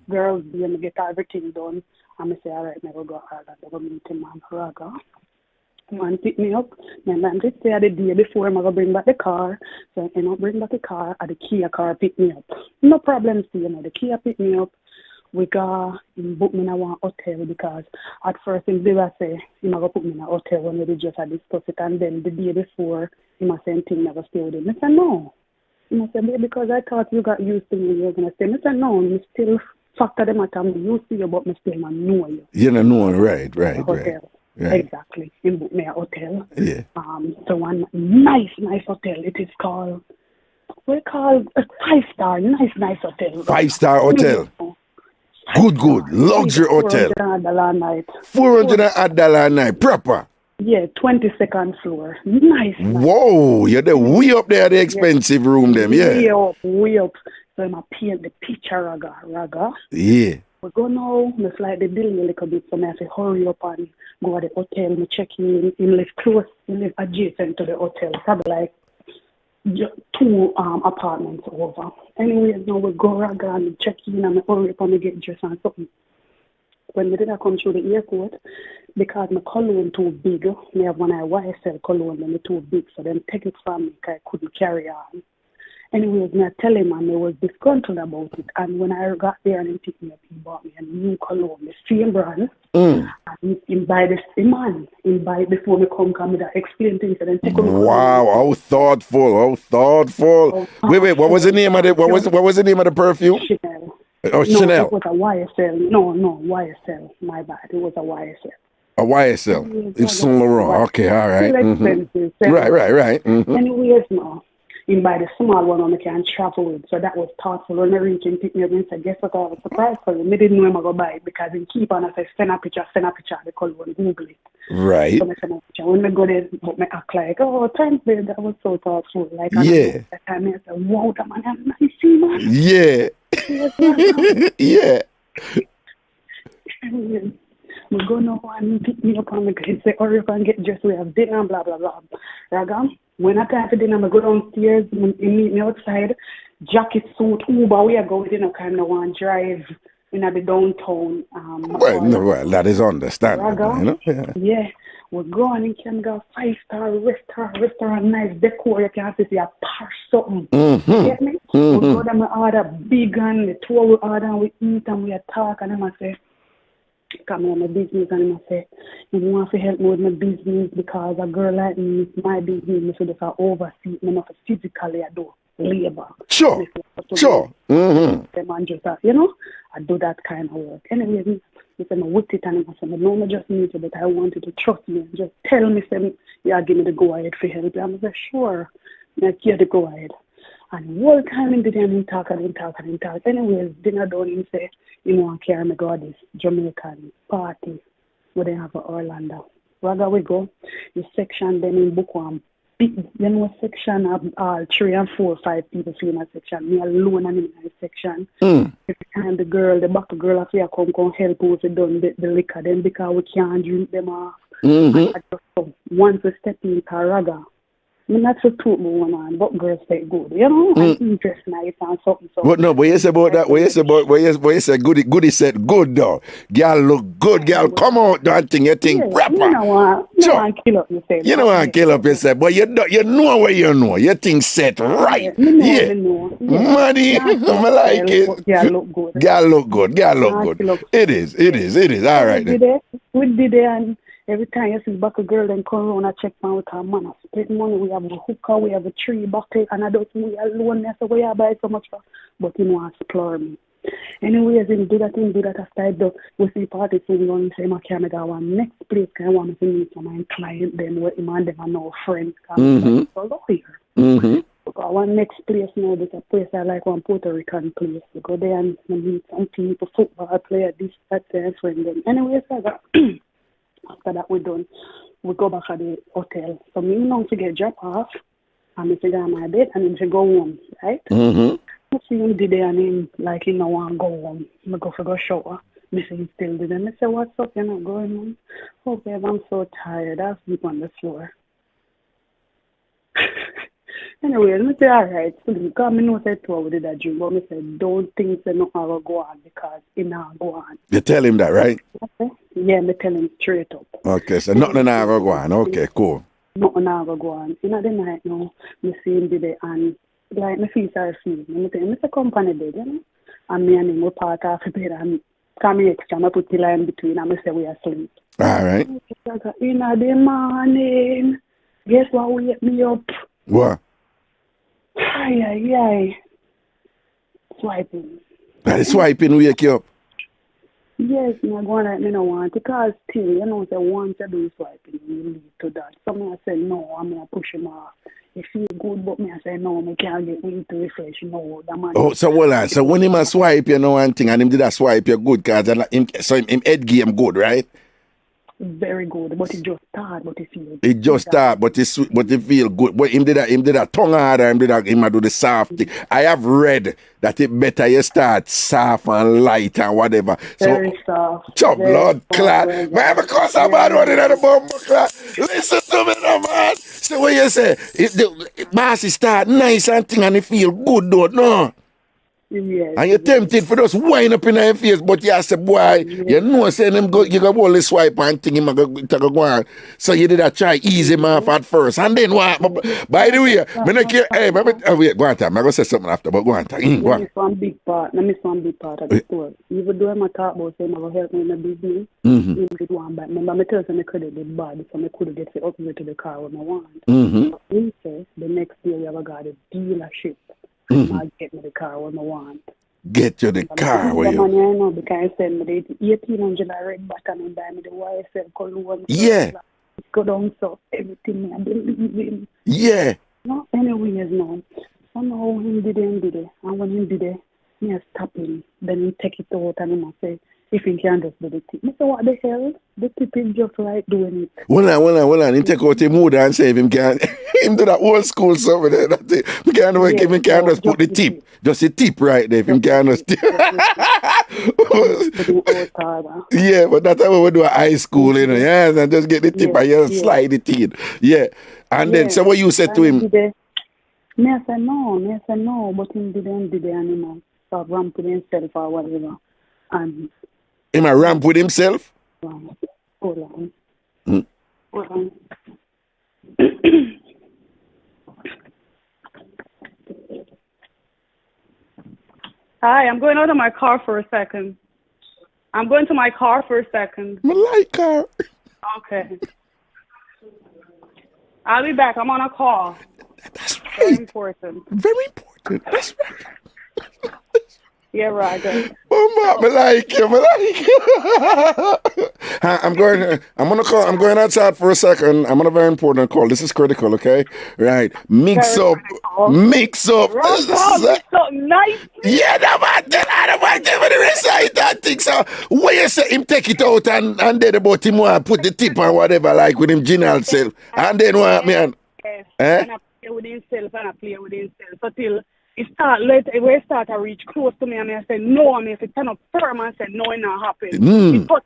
girls day and I get everything done. And I say, all right, I go Raga. I go meet him and Raga. Man pick me up. My man just say the day before I'm gonna bring back the car. So I bring back the car and the Kia car pick me up. No problem, see, the Kia pick me up. We go book me in one hotel because at first he did say he gonna put me in a hotel when we just discuss it, and then the day before he must say thing never stay with him. I said no. He must say because I thought you got used to me, you were gonna stay. I said no, me still factor them at I'm used to you, but me still not know you. You don't know, right. Right. Exactly. He booked me a hotel. Yeah. So one nice hotel. It is called a 5-star, nice hotel. 5-star hotel. Good. Luxury hotel. $400 a night. Proper. Yeah, 22nd floor. Nice. Whoa, you're the way up there, the expensive room them, yeah. Way up. So I'm paint the picture, Raga. Yeah. We go now, I slide the building a little bit, so I have to hurry up and go to the hotel. I check in, live close, live adjacent to the hotel, probably like 2 apartments over. Anyways, now we go Raga and check in and I hurry up and I get dressed and something. When we did come through the airport, because my cologne too big, I have one YSL cologne and it's too big, so then take it from me because I couldn't carry on. Anyways, I tell him and I was disgruntled about it. And when I got there and he picked me up, he bought me a new cologne, the same brand. And he buy the same man. He buy it before me come with that explain things and then take wow, how thoughtful. Wait, what was the name of the perfume? Chanel. Oh, Chanel. It was a YSL. No, YSL. My bad. It was a YSL. A YSL. It's Saint Laurent. Okay, all right. Expensive. Right. Anyways, no. In by the small one I can travel with. So that was thoughtful. When I reached and picked me up and said, guess what, I was surprised for you. I didn't know him go buy it because he keep on I say, send a picture, they call you and Google it. Right. So I send a picture. When I go there, I act like, oh, thanks, babe. That was so thoughtful. Like, yeah. That time I said, wow, that man has nice, man. Yeah. Yeah. We go now and pick me up and we say, or you can get dressed, we have dinner, blah, blah, blah. Raga, when I time for dinner, I go downstairs, he meet me outside, jacket, suit, Uber, we are going, kind of want to drive in the downtown. Well, that is understandable, Raga, yeah. We go and you can go 5-star restaurant, nice decor, you can see a par something. You get me? We go there, we order big and the 2 we order and we eat and we talk and I say, come on my business and I say, you want to help me with my business because a girl like me, my business, so just oversee me, not physically I do labor. Sure. The man just, I do that kind of work. Anyway, He said, I whip it and I said, no, I just need you, but I want you to trust me. Just tell me, say, yeah, give me the go ahead for help. I said, sure. I give the go ahead. And all time in the day, he talk. Anyways, dinner done, he say, you know, I carry me go to this Jamaican party where they have in Orlando. Rather we go, the section, then in book one, then one section of 3 and 4 or 5 people in a section. Me alone and in a section. Every time the back girl have to come help us to done the liquor, then because we can't drink them off. And I just, once we step in Raga, I'm not so too going on, but girls say good. You know, I'm interested nice and something. But no, what you say about that? What you say goody said good though. Girl look good, girl. Come out, don't think you think proper. You know what? You want to kill up yourself. You know what to kill up yourself, but you know what you know. You think set right. You know. Money, I like it. Girl look good. Girl look good. It is. All right. We did it and every time you see back a girl then come around and check man with her man. I spend money, we have a hookah, we have a 3 bucket, and I don't think we alone, so we have buy so much for. But he want to explore me. Anyways, he do that after I do. We see parties, so we want to say, I can't make one next place, because I want to meet some of my client, then where him and them are no friends, because so here. Because one next place now, there's a place I like, one Puerto Rican place. We go there and meet some people, football player, this, that, and friend them. Anyways, after that we're done, we go back at the hotel. So me now to get drop off, and me to go on my bed, and then to go home, right? I see him did there, and him like he don't want to go home. I go for go shower. Me see him still did, and I say, what's up? You're not going home? Oh babe, I'm so tired. I'll sleep on the floor. Anyway, I say, all right, so because I know say 2 we did that dream, but I said, don't think that no will go on because it not go on. You tell him that, right? Okay. Yeah, me tell him straight up. Okay, so nothing not go on. Okay, cool. Nothing not go on. In the night now, me see him did it and like me feel sorry for him. Me tell him, it's a company bed, you know? And me and him we part off the bed and come extra, I put the line between and me say we asleep. All right. In the morning, guess what wake me up? What? Ay. Swiping. That is swiping wake you up. Yes, I'm going like me no want because still, you know, say once you do swiping, you lead to that. Some I say no, I'm gonna push him off. It feel good, but me I say no, me can't get me to refresh. No, that man. Oh, so hold on. So when him a swipe, you know one thing, and him did a swipe, you good, cause him head game good, right? Very good, but it just start, but it feel. It just start, but it feel good. But him did a tongue harder, him a do the soft thing. I have read that it better you start soft and light and whatever. Very soft. Chop blood clot. Man, because I'm bad one in the bumper clot. Listen to me now, man. So what you say? The bossy start nice and thing and it feel good though, no? Yes. And you're tempted for just wind up in your face, but you say, boy, you know, saying him go, you go only swipe and think him go on. So you did a try ease him off at first. And then what? By the way, I don't care. Hey, wait, go on time. I'm going to say something after, but go on time. Go on. Let me miss one big part of the story. Even though I'm a talk about saying I will help me in the business, he did one back. Remember, I tell him I could have did bad, so I could have get up to the car when I want. He said, the next day we have got a dealership. I'll get me the car when I want. Get you the car where you... money I know because I send me the 1800 red button and buy me the YSL cologne. Yeah. Go down so everything I believe in. Yeah. No, anyways no. So now him did it. And when he did it, me I stop him. Then he take it out and him say, if he can just do the tip. I say, what the hell? The tip is just like doing it. Hold on. He take out his mood and say if him can him do that old school stuff with it. That's it. We can't do it if he can just put the tip. Just the tip right there. If him can just yeah, but that's how we do at high school, you know. Yeah, and just get the tip and you slide it in. Yeah. And then so what you said to him? Me I said no, but he didn't do the animal. So ramp with himself or whatever. And him a ramp with himself? Hold on. Hi, I'm going out of my car for a second. I'm going to my car for a second. I like car. Okay. I'll be back. I'm on a call. That's right. Very important. Very important. That's right. Yeah, Raga. Oh, man, I like you. I'm going outside for a second. I'm on a very important call. This is critical, okay? Right. Mix Very up. critical. Mix up. Raga, it's so nice. Yeah, no man, tell her about him when he recite that thing. So, when you say him take it out and then about him want put the tip and whatever, like with him general self, and then what, man? Yes. Eh? And I play with himself and I play with himself until it start later when it start to reach close to me and I say no, and if it turn up firm and say no, it not happen. It touch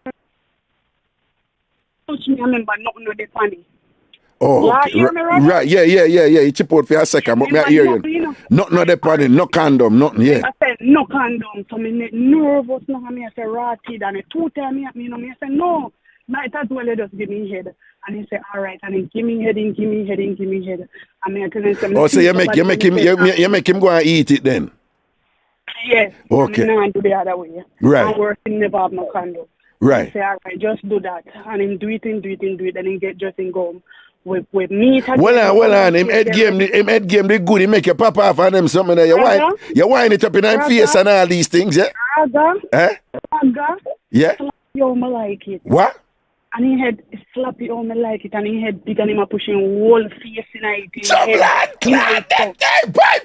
me, I remember nothing with the funny. Oh, okay. Right, yeah. You chip out for a second, but me I hear you. Nothing on the panel, no condom, nothing, yeah. I said no condom, so me nervous now, and I say rotted, and 2 times me I say no. Might as well just give me head. And he said, all right, and then give me head. And me I tell him, oh, so you make him go and eat it then? Yes. Okay. And do the other way. Right. And work in never have no condom. Right. I say, all right, just do that. And him do it, and then get just in go with meat. Well on, him head game the good, he make you pop off on them something there. You wind it up in his face and all these things, yeah? Raga. Eh? Raga. Yeah. Yo, me like it. What? And he had slappy on me like it, and he had big and him a pushing whole face in it. So blood clot that guy. Bye.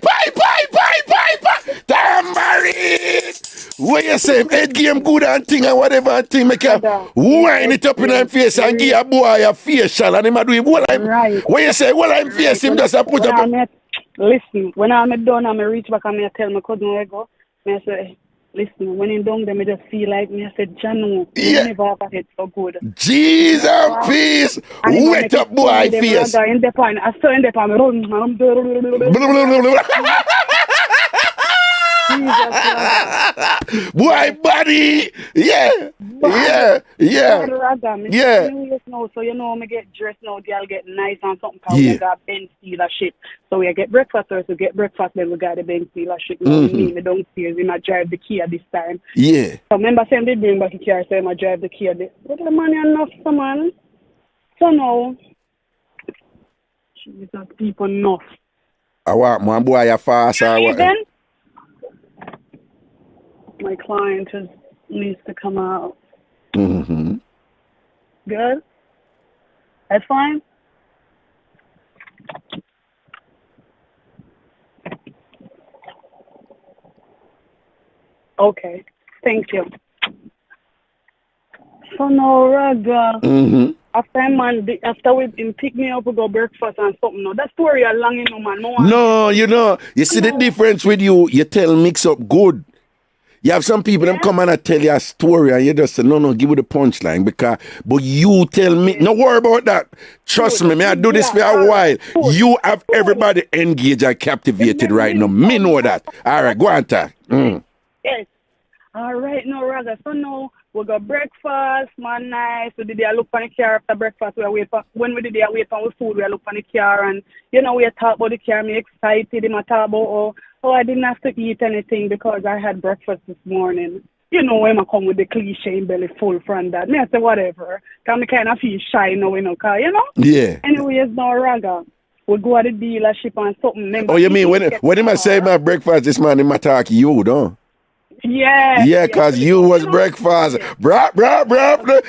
Tambourine. What you say? Head game good and thing and whatever and thing make you wind it up in his face and give a boy a facial and him a do him. Right. What you say? Well, I'm face him just a put up. Listen, when I'm done, I'm reach back and I tell my cousin where I go. I say, listen, when I'm done, I just feel like me. I said, Janu, you never have it so good. Jesus, peace. Wet up boy face. In the pan, I saw in the pan. Boy, buddy. Yeah. So you know, me get dressed now, girl get nice and something. We got Ben Steeler shit. So we get breakfast first. We get breakfast, then we got the Ben Steeler shit. Me downstairs. We might drive the Kia this time. Yeah. So remember, saying they bring back the car, so I might drive the Kia. But the money enough, man. So now, Jesus, people enough. I want my boy a fast. My client needs to come out. Mm-hmm. Good? That's fine? Okay. Thank you. So no, Raga. Mm-hmm. After we pick me up, we go breakfast and something. No, that story is long enough, man. No, you see the difference with you tell mix up good. You have some people them come and tell you a story and you just say, no, give it the punchline but you tell me, no worry about that. Trust me, I do this for a while. You have everybody engaged and captivated right now. Me know that. All right, go on, talk. Yes. All right, no, Raga. So now we got breakfast, man, nice. We did look on the car after breakfast. When we did wait for food, we look on the car and, we talk about the car. Me excited. I talk about, I didn't have to eat anything because I had breakfast this morning. When I come with the cliche belly full from that. Me, I say, whatever. Because I kind of feel shy now, Yeah. Anyways, no, Raga. We go at the dealership and something. Oh, you mean when I say my breakfast this morning, I talk you, don't? Yeah. Yeah, because you was breakfast. Bruh.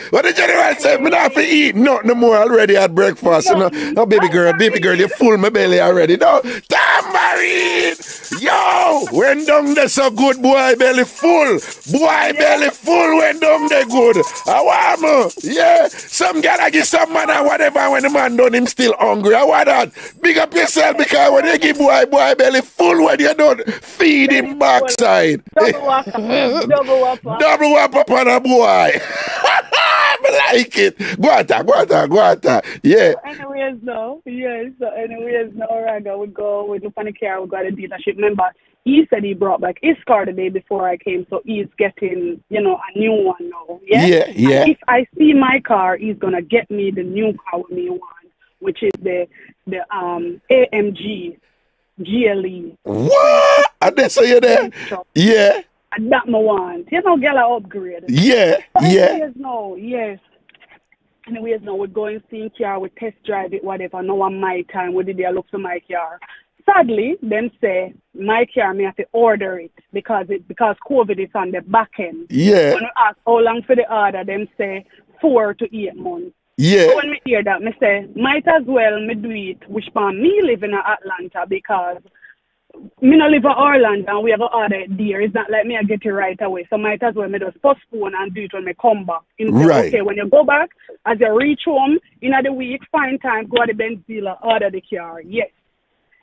What did you say? Me not to eat nothing more already at breakfast. No, baby girl, you full my belly already. No, Tambourine! Yo, when down there so good, boy belly full. Boy belly full when down there good. I want yeah. Some gotta give some man or whatever when the man done him still hungry. I want that. Big up yourself because when you give boy belly full when you don't feed him backside. Double up on a boy. I like it. Go on. Yeah. Anyways, Raga, we look on the car, we got a dealership. Remember, he said he brought back his car the day before I came, so he's getting, a new one now. Yeah. And if I see my car, he's gonna get me the new car with me one, which is the AMG GLE. What? And they say you there? Yeah. And that my want. Girl, upgrade. Yeah. Anyways, we're going to see car, we test drive it, whatever. Now on my time, we did look for my car. Sadly, them say, my car, me have to order it. because COVID is on the back end. Yeah. When we ask how long for the order, them say 4 to 8 months. Yeah. So when me hear that, me say, might as well me do it, which part me live in Atlanta, because me no live in Orlando and we have an order there. It's not like me I get it right away. So might as well me just postpone and do it when me come back. Right. Okay, when you go back, as you reach home, in the week, find time, go to the Benz dealer, order the car. Yes.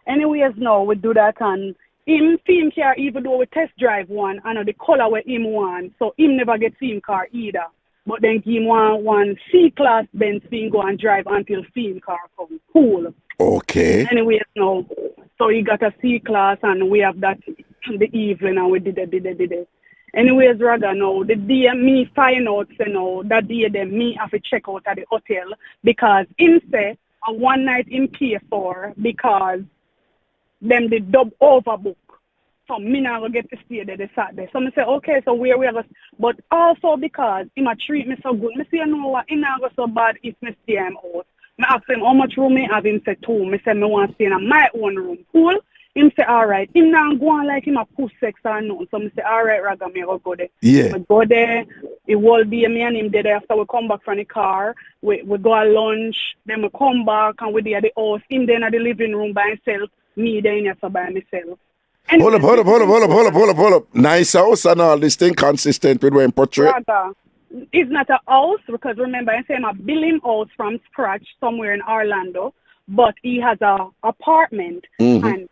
Anyways, now we do that, and him film car, even though we test drive one, I know the color where him want, so him never get film car either. But then give him one C-class Benz thing go and drive until film car come. Cool. Okay. Anyways, no. So he got a C-class and we have that the evening and we did it. Anyways, Raga, now, the day me find out, that day then me have to check out at the hotel because him say a one night him pay for because them the dub overbook. So me now go get to stay there the Saturday. So me say, okay, so where we have but also because him a treat me so good. Me say, you know what, he not go so bad if me stay him out. Me ask him how much room me have, him say 2. Me say me want to stay in my own room. Cool? Him say, all right. Him not go on like him a push sex or nothing. So me say, all right, Raga, me go there. Yeah. We go there. It will be me and him there after we come back from the car. We go at lunch. Then we come back and we there at the house. Him there in the living room by himself. Me there in here by myself. Hold up. Nice house and all this thing consistent with when portrait. Raga, it's not a house because remember I say I'm a building house from scratch somewhere in Orlando, but he has a apartment and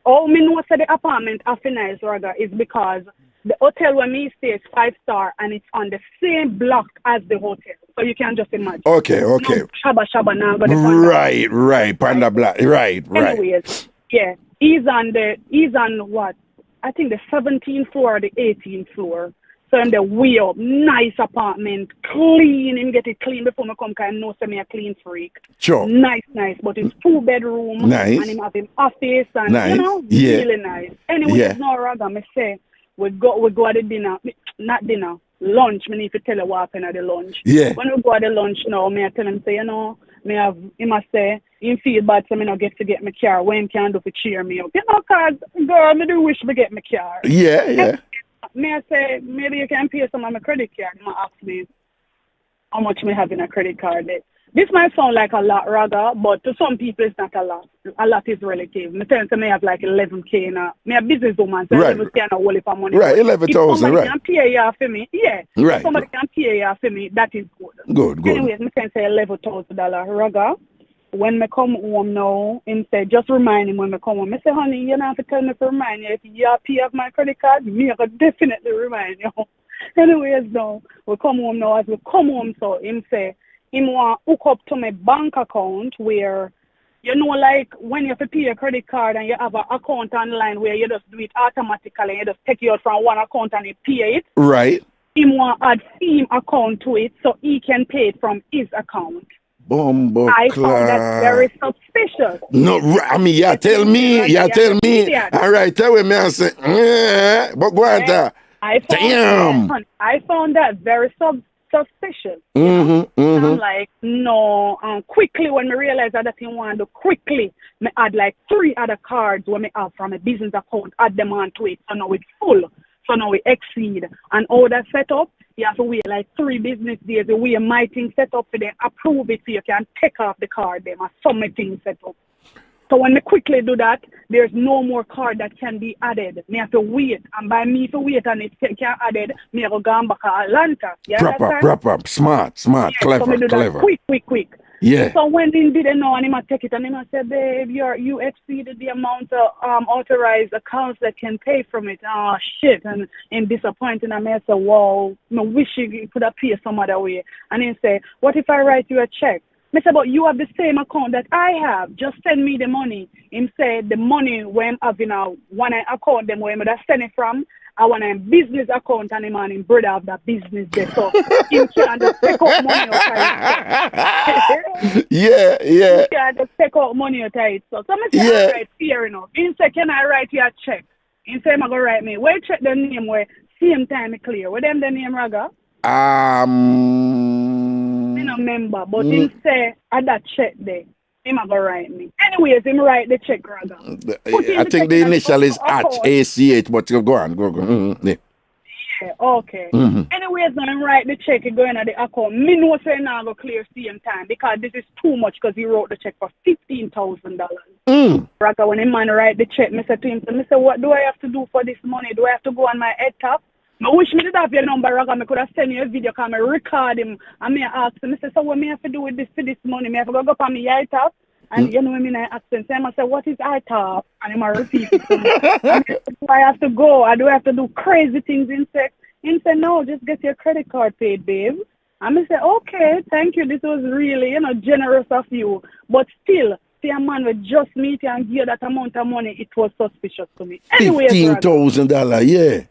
all me know say the apartment after nice, Raga, is because the hotel where me stay is 5-star and it's on the same block as the hotel. So you can just imagine. Okay. No, Shabba now, but Right. Panda Black. Right. Anyways, yeah. He's on what? I think the 17th floor or the 18th floor. So I'm the way up. Nice apartment. Clean. Him get it clean before me come because I know me a clean freak. Sure. Nice. But it's 2-bedroom. Nice. And him have him office and nice. Really nice. Anyway, no Raga, me say we go at the dinner. Not dinner. Lunch. Me need to tell you what happened at the lunch. Yeah. When we go at the lunch now, me I tell him say, me have him a say him feel bad so me not get my car. When can do to cheer me up? Cause girl, me do wish me get my car. Yeah. Me I say maybe you can pay some of my credit card. Me ask me how much me have in a credit card. This might sound like a lot, Raga, but to some people it's not a lot. A lot is relative. Me tell me have like 11K in me a business woman, so I never stand a whole for money. Right, 11,000, right. If somebody can pay you for me, yeah. Right. If somebody can pay you for me, that is good. Good. Anyways, me can say $11,000, Raga. When me come home now, him say, just remind him when me come home. I say, honey, you don't have to tell me to remind you. If you pay off my credit card, me I could definitely remind you. Anyways, now, we come home now. As we come home, so him say, him want hook up to my bank account where, like when you have to pay your credit card and you have an account online where you just do it automatically, you just take it out from one account and you pay it. Right. Him want add theme account to it so he can pay it from his account. I found that very suspicious. No, I mean, tell me. All right, tell me, man. Say, but go on. I found that very suspicious. I'm like, no. Quickly, when I realized that he wanted to quickly, me add like 3 other cards when I have from a business account, add them onto it. So now it's full. So now we exceed. And all that set up, you have to wait like 3 business days. The way my thing set up for them, approve it so you can take off the card them and some things set up. So when we quickly do that, there's no more card that can be added. Me have to wait. And by me to wait and it can added, me have to go back to Atlanta. Proper. Smart, clever. So me do that quick. Yeah. So when he didn't know and he take it and he said, babe, you exceeded the amount of authorized accounts that can pay from it. Oh shit, and disappointing. And I said, wow, I wish you could have paid some other way. And he said, what if I write you a check? I said, but you have the same account that I have. Just send me the money. Him said the money when I'm having one account them where I'm send it from. I want a business account and him and him brother have that business there. So you can just take out money out of it. Yeah. You can just take out money out of it. So I say, all right, fair enough. He said, can I write you a check? He said, I'm going to write me. Where check the name where same time clear? Where them the name, Raga? I don't remember, but he say, I that check there. Him a go write me. Anyways, him write the check, Raga. I think the initial is at ACH, but go on. Yeah. Yeah, okay. Anyways, now him write the check, he go in at the account. Me know say now go clear same time because this is too much because he wrote the check for $15,000. Raga, when him man write the check, me say to him, what do I have to do for this money? Do I have to go on my head top? I wish me did have your number, Raga. I could have sent you a video, because I record him. And me ask him, I say, so what me have to do with this for this money? Me have to go up on my eye top? And you know what I mean? I ask him, I say, what is eye top? And he might repeat it to me. Do I have to go? Or do I have to do crazy things in sex? He said, no, just get your credit card paid, babe. And I said, okay, thank you. This was really, generous of you. But still, see a man with just meet you and give you that amount of money, it was suspicious to me. Anyways, $15,000, yeah.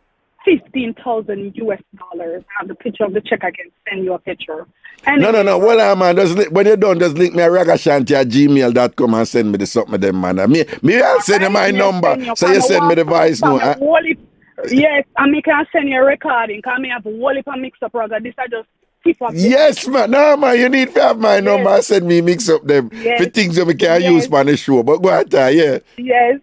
$15,000 US. I have the picture of the check. I can send you a picture. Anyway, No. Well, man, when you're done, just link me at Ragashanti@gmail.com and send me the something them, man. I'll send you my number. So you send me the voice note. Yes, and me can send you a recording. Because I have a whole heap of Mixup, Raga. This I just keep up. Yes, man. No, man, you need to have my number and send me Mixup them. For things that we can use for the show. But go ahead, yeah. Yes.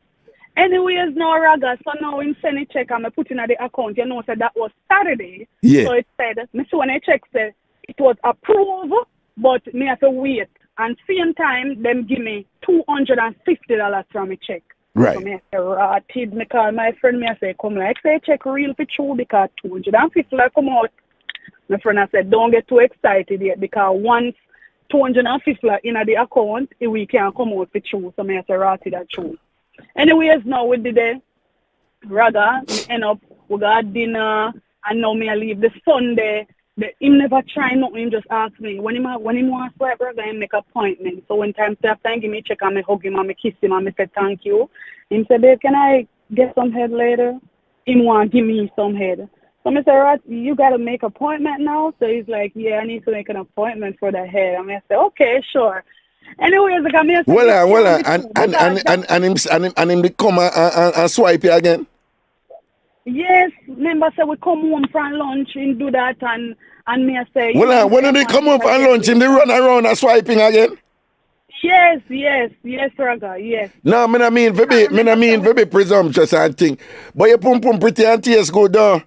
Anyways, now, Raga, so now him send a check and I put in at the account. You know, so that was Saturday. Yeah. So it said, when I check said it was approved, but me have to wait. And same time, them give me $250 from a check. Right. So me have to me call my friend, me I say, come like, say check real for true because $250 come out. My friend I said, don't get too excited yet because once $250 in the account, we can come out for true. So me have to write that true. Anyways, now we did it. Raga, we end up, we got dinner, and now me I leave the Sunday. Him never try nothing, him just ask me. When him want to swipe, Raga, him make appointment. So when time after I give me check and me hug him and me kiss him and me say thank you. Him say, babe, can I get some head later? Him want to give me some head. So I say, right, you got to make appointment now? So he's like, yeah, I need to make an appointment for the head. And I say, okay, sure. Anyways, like I'm here. And him come and swipe you again. Yes, remember say we come home from lunch and do that and me I say. When they come home from lunch and they run around and swiping again. Yes, Raga, yes. No, I mean very presumptuous and thing, but your pum pretty and tears go down.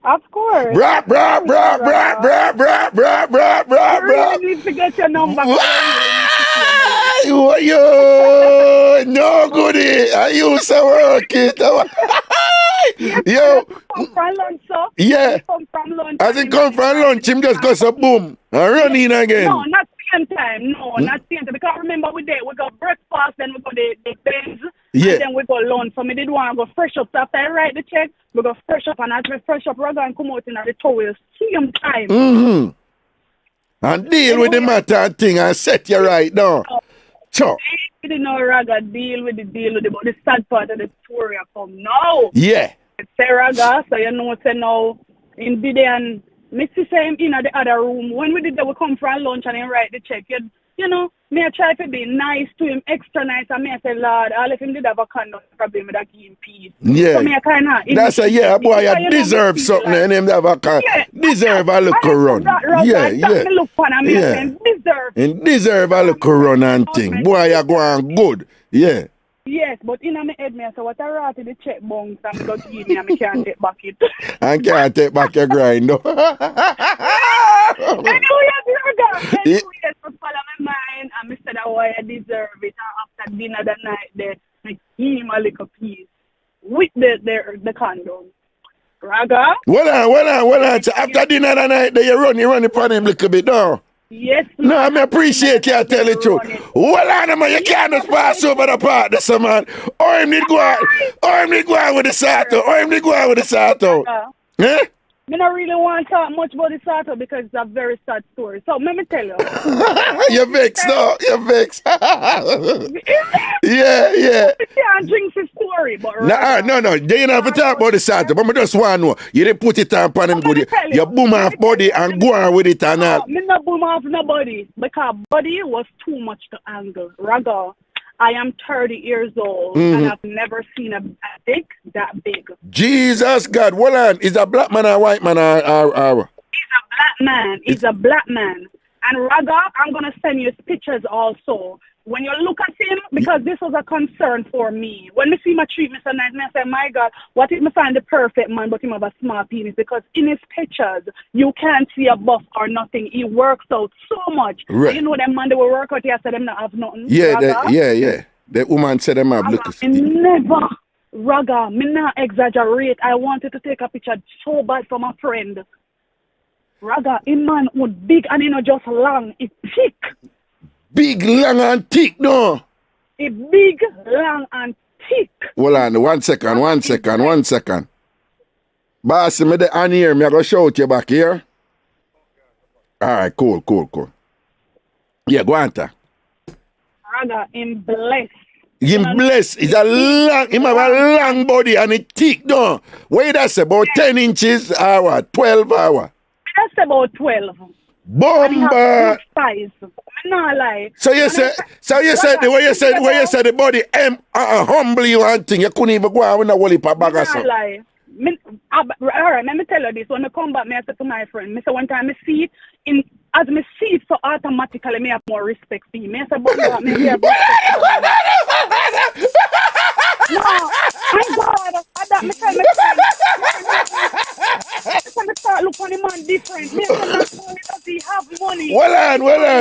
Of course. Bra. You need to get your number. Yo, no goodie. I used to work it. Yo. Come from lunch, sir. Yeah. Come from lunch. As he come from lunch, him just goes a boom and run in again. No, not same time. No, not same time. Because remember we got breakfast, then we got the beds, and then we got lunch. So me did want to go fresh up. So after I write the check, we go fresh up, and as we fresh up, Raga and come out in the towel. Same time. And deal with the matter and thing and set you right now. So. We didn't know Raga deal with it, but the sad part of the story come now. Yeah. Say Raga, so you know, say now, in the and Missy say him in the other room. When we did that, we come for lunch and then write the check. You know, me I try to be nice to him, extra nice, and me I say, Lord, all if him did have a kind of problem with that give him peace. Yeah. So me I kind of. That's a boy, I deserve something, like, and him have a kind. Deserve a look around. Yeah. Look on and me I deserve. And deserve a look around and thing. Boy, you go on good. Yeah. Yes, but in my head, me I say, what I write in the check bounce and go give me and I can't take back it. And can't take back your grind, no. Anyways, to follow my mind, and I said, oh, I deserve it. And after dinner that night, I give him a little piece with the condom. Raga? Well on. So after dinner that night, you run upon him a little bit, no? Yes. No, I appreciate you, I tell the truth. Well on, man, you can't just pass over the part, this man. Or him need go out with the Sato. Eh? I don't really want to talk much about the Sato because it's a very sad story. So let me tell you. You're vexed, no? You're vexed. Yeah. I can't drink the story, but no. You don't have to talk about the Sato, but I just want to know. You didn't put it on him good. You boom off body and go on with it and all. I not boom off nobody because body was too much to handle. Raga, I am 30 years old and I've never seen a dick that big. Jesus God, hold on. Is a black man or white man or? He's a black man. And Raga, I'm going to send you pictures also. when you look at him, because this was a concern for me. When me see my treatment so nice, I say, my God, what if me find the perfect man, but him have a small penis? Because in his pictures, you can't see a buff or nothing. He works out so much. Right. You know, them man, they will work out here, so them not have nothing. Yeah, Raga. yeah. The woman said them have look. Never. Raga, me not exaggerate. I wanted to take a picture so bad for my friend. Raga, him man was big and he not just long, it's thick. Big, long, and thick, no. It's big, long, and thick. Hold on, one second. Boss, me the on here, me I go shout you back here. Alright, cool. Yeah, go on, ta. Raga, him blessed. Him blessed. Him have a long body and it thick, no. What that's about 10 inches hour, 12 hour. That's about 12. Bomba. And he have good size. I'm not lie. So you said the way you said the body humble you and thing. You couldn't even go out with a whole heap of bag or something. Lie. Alright, let me tell you this. When I come back, I said to my friend, I said one time I see it, as I see it, so automatically I have more respect for him. I said, but I have respect. No, my God, I tell me I start look on the man different. Me does he have money? Well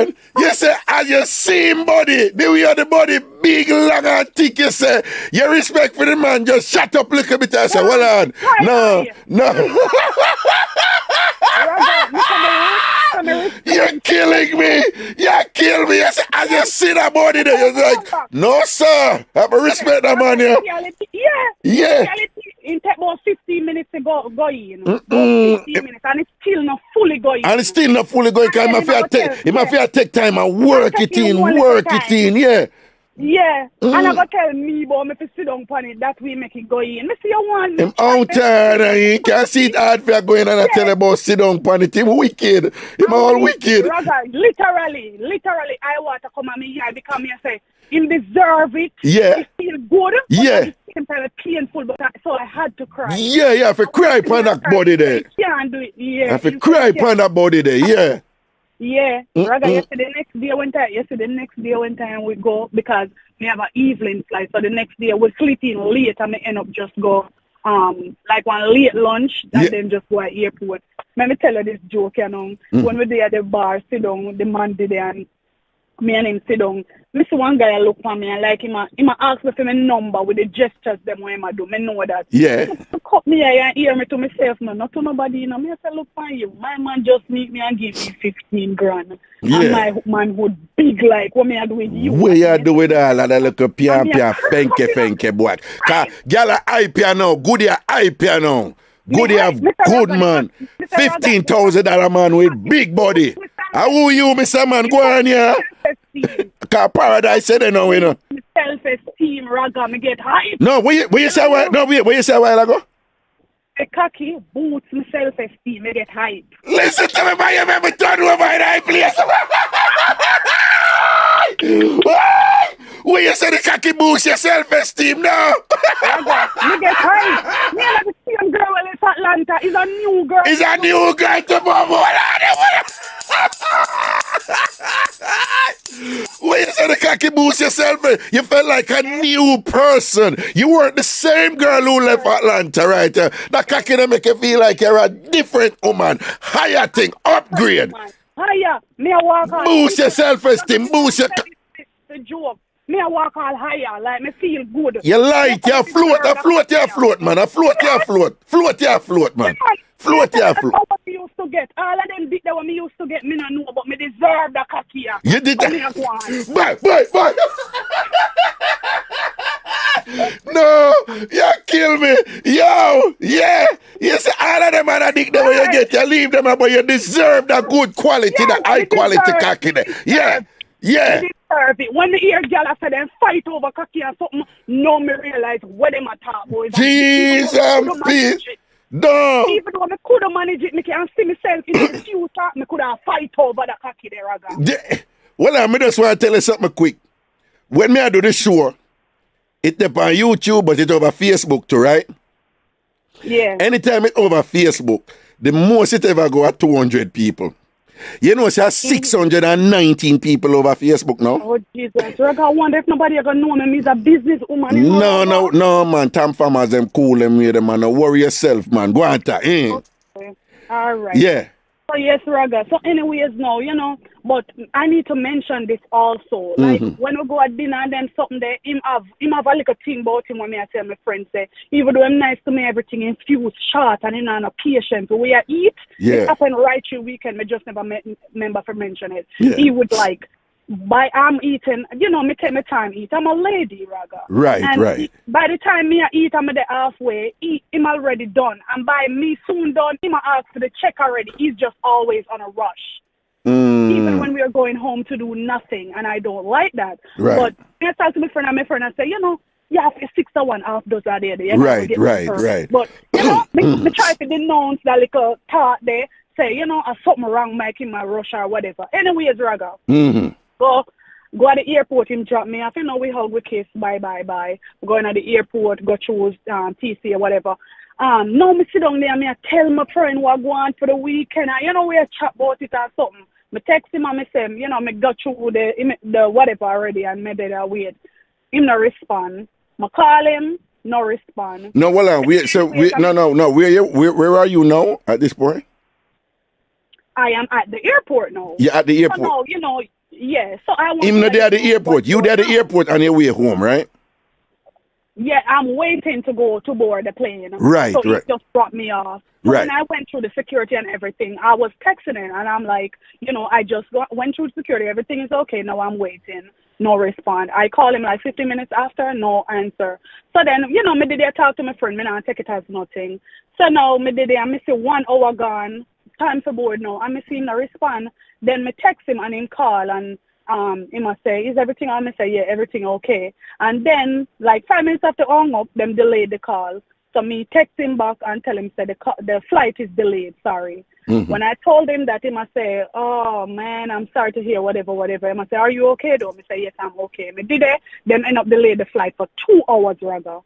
on. You say, as you see him body, the way of the body big, long and thick, you say, your respect for the man just shut up a little bit and say, well on. No. You're killing me. You kill me. You say, as you see that body there, you're like, no sir, I have a respect that man here. Yeah. It take about 15 minutes to go in. 15 minutes, and it's still not fully going. And it's still not fully going because it might take time and work it in, yeah. Yeah, and I go tell me, but me to sit down on it, that we make it go in. Me see you want. Him out there, and he can't see it hard for you going and I tell you about sit down on it. Him wicked. Him all wicked. Literally, I want to come at me here because me say, him deserve it. Yeah. He feel good. Yeah. It's painful, but so I had to cry. Yeah, if you cry upon that body there. You can't do it, yeah. If you cry upon that body there, yeah. Yeah, Raga, yesterday next day when time we go because we have an evening flight. So the next day we sleep in late and we end up just go like one late lunch and then just go at airport. Let me tell you this joke, you know. When we there at the bar, sit down, the man did there and me and him sit down. Me see one guy look for me and like him ask me for my number with the gestures them what him do. Me know that. Yeah. So cut me here and hear me to myself, no, not to nobody, you know. Me I say look for you. My man just meet me and give me 15 grand. Yeah. And my manhood big like what me I do with you. What you do with all of that little fenke boy? Cause girl hype you now, good you hype you now. Good you have good man. $15,000 man with big body. How who you, Mr. Man? Go on here. Cause Paradise said it now, you know. Self-esteem, Raga, me get hype. No, what you say a while ago? A cocky boots me self-esteem, me get hype. Listen to me, man, you ever turn over in that place. When you say the cocky boost your self-esteem now? Me get hype. Me and the same girl in Atlanta is a new girl. Is a new girl to move. When you say the cocky boost yourself, you felt like a new person. You weren't the same girl who left Atlanta, right? That cocky to make you feel like you're a different woman. Higher thing, upgrade. Higher. Me a walk on. Boost your self-esteem, boost your... The joke. Me a walk all higher, like me feel good. You light, you float, man. Float, man. Float. What me used to get. All of them big that what me used to get, me not know, but me deserve the cocky. You did that. Bye. No, you kill me. Yo, yeah. You see, all of them are addicted when you get. You leave them, but you deserve the good quality, the high quality cocky. Yeah. Deserve it. When the ear girl I said them fight over cocky and something, no me realize what them attack, boys. Jesus, peace. No. Even though I could have managed it, I can see myself in the future, I could have fight over the cocky there, Raga. Well, I just want to tell you something quick. When I do the show, it's up on YouTube, but it's over Facebook too, right? Yeah. Anytime it's over Facebook, the most it ever go at 200 people. You know, there's 619 people over Facebook now. Oh, Jesus. Raga, I wonder if nobody ever know me. He's a businesswoman. You know No, man. TamFam has them cool them with them, man. Don't worry yourself, man. Go on, Okay. All right. Yeah. So, yes, Raga. So, anyways, now, you know, but I need to mention this also. Like, when we go at dinner and then something there, him have a little thing about him when me I tell my friends, say, even though I'm nice to me, everything infused short and in a patient. The way I eat, it happened right through weekend. I just never remember to mention it. Yeah. He would like, I'm eating, you know, me take my time eat. I'm a lady, Raga. Right, and right. By the time me I eat, I'm there halfway. Him already done. And by me soon done, him I ask for the check already. He's just always on a rush. Even when we are going home to do nothing, and I don't like that. Right. But I talk to my friend and say, you know, you have 6 or 1 half those are there. Right. But, you know, me try to denounce that little thought there, say, you know, something wrong, making my rush or whatever. Anyways, Raga. Go at the airport, him drop me off. You know, we hug, we kiss, bye. We're going at the airport, go choose TC or whatever. No, me sit down there, me I tell my friend what I go on for the weekend. And, you know, we chat about it or something. Me text him and me say, you know, me got through the whatever already and me there wait. Him no respond. Me call him, no respond. No, well, no. Where are you now at this point? I am at the airport now. You're at the airport? So now, you know, yeah. So I want him not there at the airport. You there at the airport on your way home, right? Yeah, I'm waiting to go to board the plane. Right, so right. he just dropped me off. So right. When I went through the security and everything, I was texting him, and I'm like, you know, I just went through security. Everything is okay. Now I'm waiting. No response. I call him like 15 minutes after, no answer. So then, you know, me did I talk to my friend. Me not take it as nothing. So now me did I miss 1 hour gone. Time for board now. I miss him no respond. Then me text him and him call and he must say, is everything on? Me say, yeah, everything okay. And then, like 5 minutes after hung up, them delayed the call. So me text him back and tell him, say, the flight is delayed, sorry. When I told him that, he must say, oh, man, I'm sorry to hear whatever. He must say, are you okay, though? Me say, yes, I'm okay. Me did it, then end up delayed the flight for 2 hours, rather.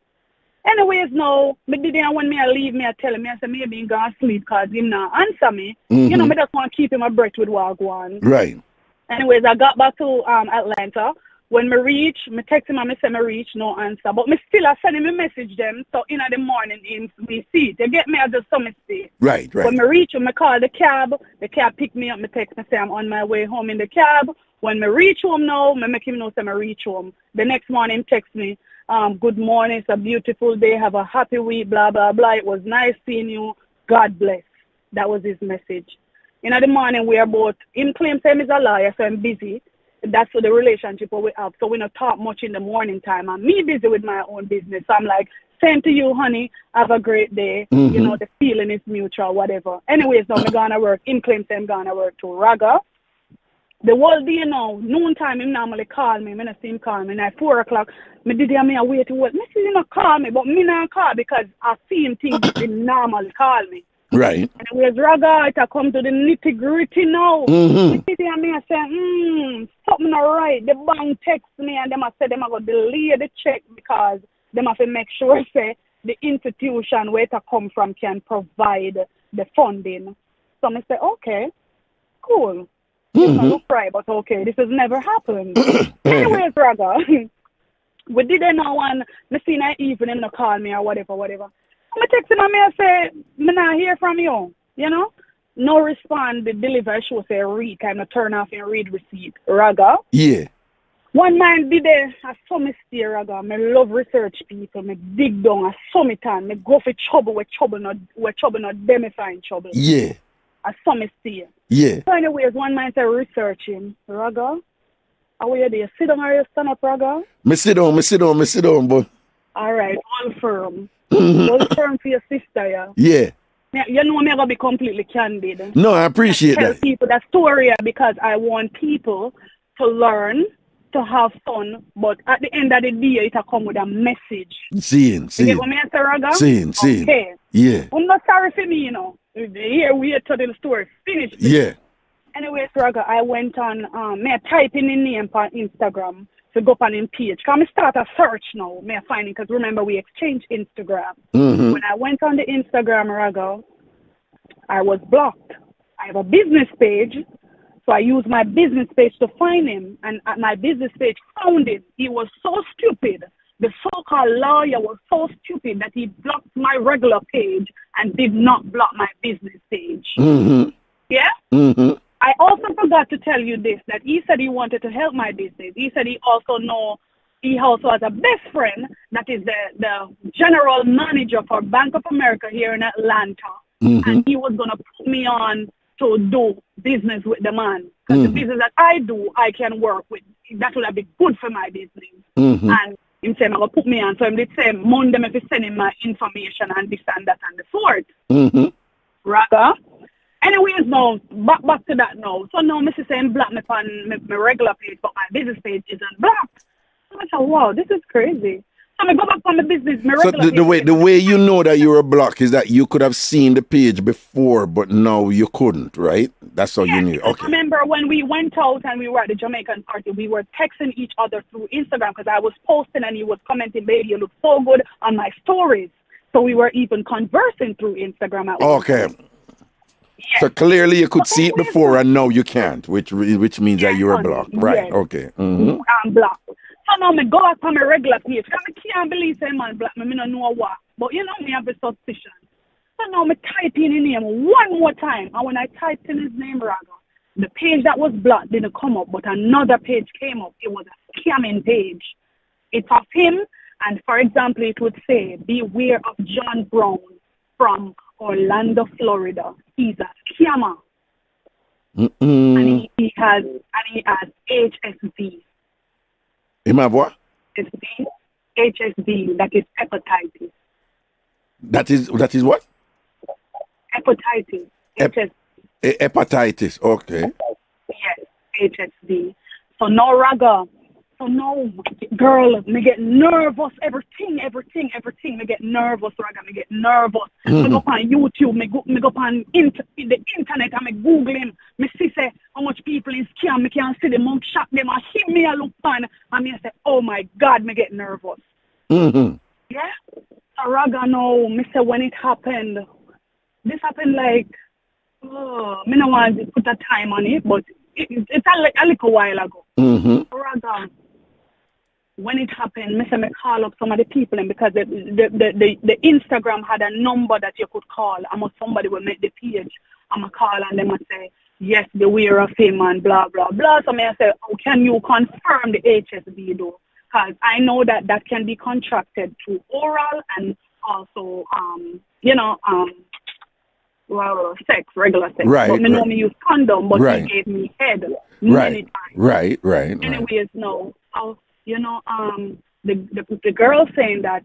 Anyways, no, me did it, and when I leave, I tell him, I say, maybe he gonna sleep because he not answer me. You know, me just want to keep him a breath with what I go on. Right. Anyways, I got back to Atlanta. When me reach, me text him and me say me reach, no answer. But me still I send him a message them. So in the morning, we see it. You get me? I just so me see. Right. When me reach, me call the cab. The cab pick me up. Me text me say I'm on my way home in the cab. When me reach home now, me make him know say me reach home. The next morning, text me, good morning. It's a beautiful day. Have a happy week. Blah blah blah. It was nice seeing you. God bless. That was his message. In the morning, we are both. Him claims him is a liar, so I'm busy. That's the relationship we have. So we don't talk much in the morning time. I'm me busy with my own business. So I'm like, same to you, honey. Have a great day. You know, the feeling is mutual, whatever. Anyways, now I'm going to work. Him claims I'm going to work too. Raga, the whole day, you know, noon time, him normally call me. I don't see him call me. And at 4 o'clock, me did me wait to work. Me see him not call me, but me not call because I see him think he normally call me. Right. And with Raga, it come to the nitty gritty now. Me sit there and me say, something alright. The bank text me and them I say them I go delay the check because them have to make sure say the institution where it come from can provide the funding. So I say, okay, cool. It's not look right, but okay, this has never happened. Anyways, Raga, we didn't know one. Me see that evening they call me or whatever. I text him and I say, me not hear from you, you know? No respond, the delivery show say read, kind of turn off and read receipt. Raga? Yeah. One man did it, I saw me stay, Raga. I love research people, me dig down, I saw me time, me go for trouble where trouble not them if find trouble. Yeah. I saw me stay. Yeah. So anyways, one man say researching. Raga? How are you there? Sit down or you stand up, Raga? Me sit down, boy. All right, all firm. All firm for your sister, yeah? Yeah. You know me going to be completely candid. No, I appreciate tell that. People that story because I want people to learn, to have fun, but at the end of the day, it'll come with a message. Seeing. You get what I say, Raga? Seeing. Okay. Yeah. I'm not sorry for me, you know. Here we are telling the story. Finish. Yeah. Anyways, Raga, I went on, me type in the name on Instagram. To go up on him page. Because I start a search now, me finding, because remember we exchanged Instagram. When I went on the Instagram, Raga, I was blocked. I have a business page, So I used my business page to find him, and at my business page found him. He was so stupid. The so-called lawyer was so stupid that he blocked my regular page and did not block my business page. Mm-hmm. Yeah? Mm-hmm. I also forgot to tell you this, that he said he wanted to help my business. He said he also has a best friend that is the general manager for Bank of America here in Atlanta. Mm-hmm. And he was going to put me on to do business with the man. Because the business that I do, I can work with. That would have been good for my business. Mm-hmm. And him said, I'm going to put me on. So him did say, Monday, if he send him my information and this and that and the sort. Mm-hmm. Raga. Anyways, now, back to that now. So now, Mrs. saying block me on my regular page, but my business page isn't blocked. So I said, wow, this is crazy. So I go back on my business, my So regular page. the way you know that you were blocked is that you could have seen the page before, but now you couldn't, right? That's how you knew. Okay. I remember when we went out and we were at the Jamaican party, we were texting each other through Instagram because I was posting and he was commenting, baby, you look so good on my stories. So we were even conversing through Instagram at one Okay. point. Yes. So clearly you could see it before and now you can't, which means that you were blocked. Right. Yes. Okay. Mm-hmm. I'm blocked. So now I go back on my regular page. I can't believe that man blocked me. I don't know what. But you know me have a suspicion. So now I type in his name one more time. And when I typed in his name, Raga, the page that was blocked didn't come up, but another page came up. It was a scamming page. It's of him. And for example, it would say, beware of John Brown from Orlando, Florida. He's a scammer. And he has HSV. Him have what? HSV, that is hepatitis. That is what? Hepatitis. Hepatitis. Okay. Yes, HSV. So no Raga. So no, girl, me get nervous. Everything. Me get nervous, Raga. Me get nervous. Me go on YouTube. Me go on the internet and me Google him. Me see say how much people is scam. Me can see the mug shot them and him me a look on. And me say, oh my God, me get nervous. Mm-hmm. Yeah. So Raga, no, me say when it happened, this happened like, me no want to put a time on it, but it's a little while ago. Mm-hmm. Raga, when it happened, me call up some of the people, and because the Instagram had a number that you could call, somebody will make the page. I'm a call and them and say, yes, beware of him and blah blah blah. So I say, oh, can you confirm the HSV though? Because I know that can be contracted through oral and also sex, regular sex. Right. But me know me use condom, but he gave me head many times. Right. Anyways, no. So the girl saying that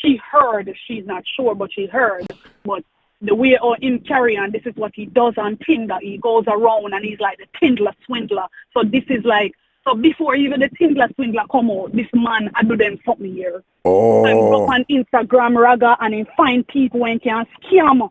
she heard, she's not sure, but she heard. But the way him carry on, this is what he does on Tinder. He goes around and he's like the Tinder swindler. So this is like, so before even the Tinder swindler come out, this man I do them something here. Oh. So he go on Instagram, Raga, and he find people when can scam.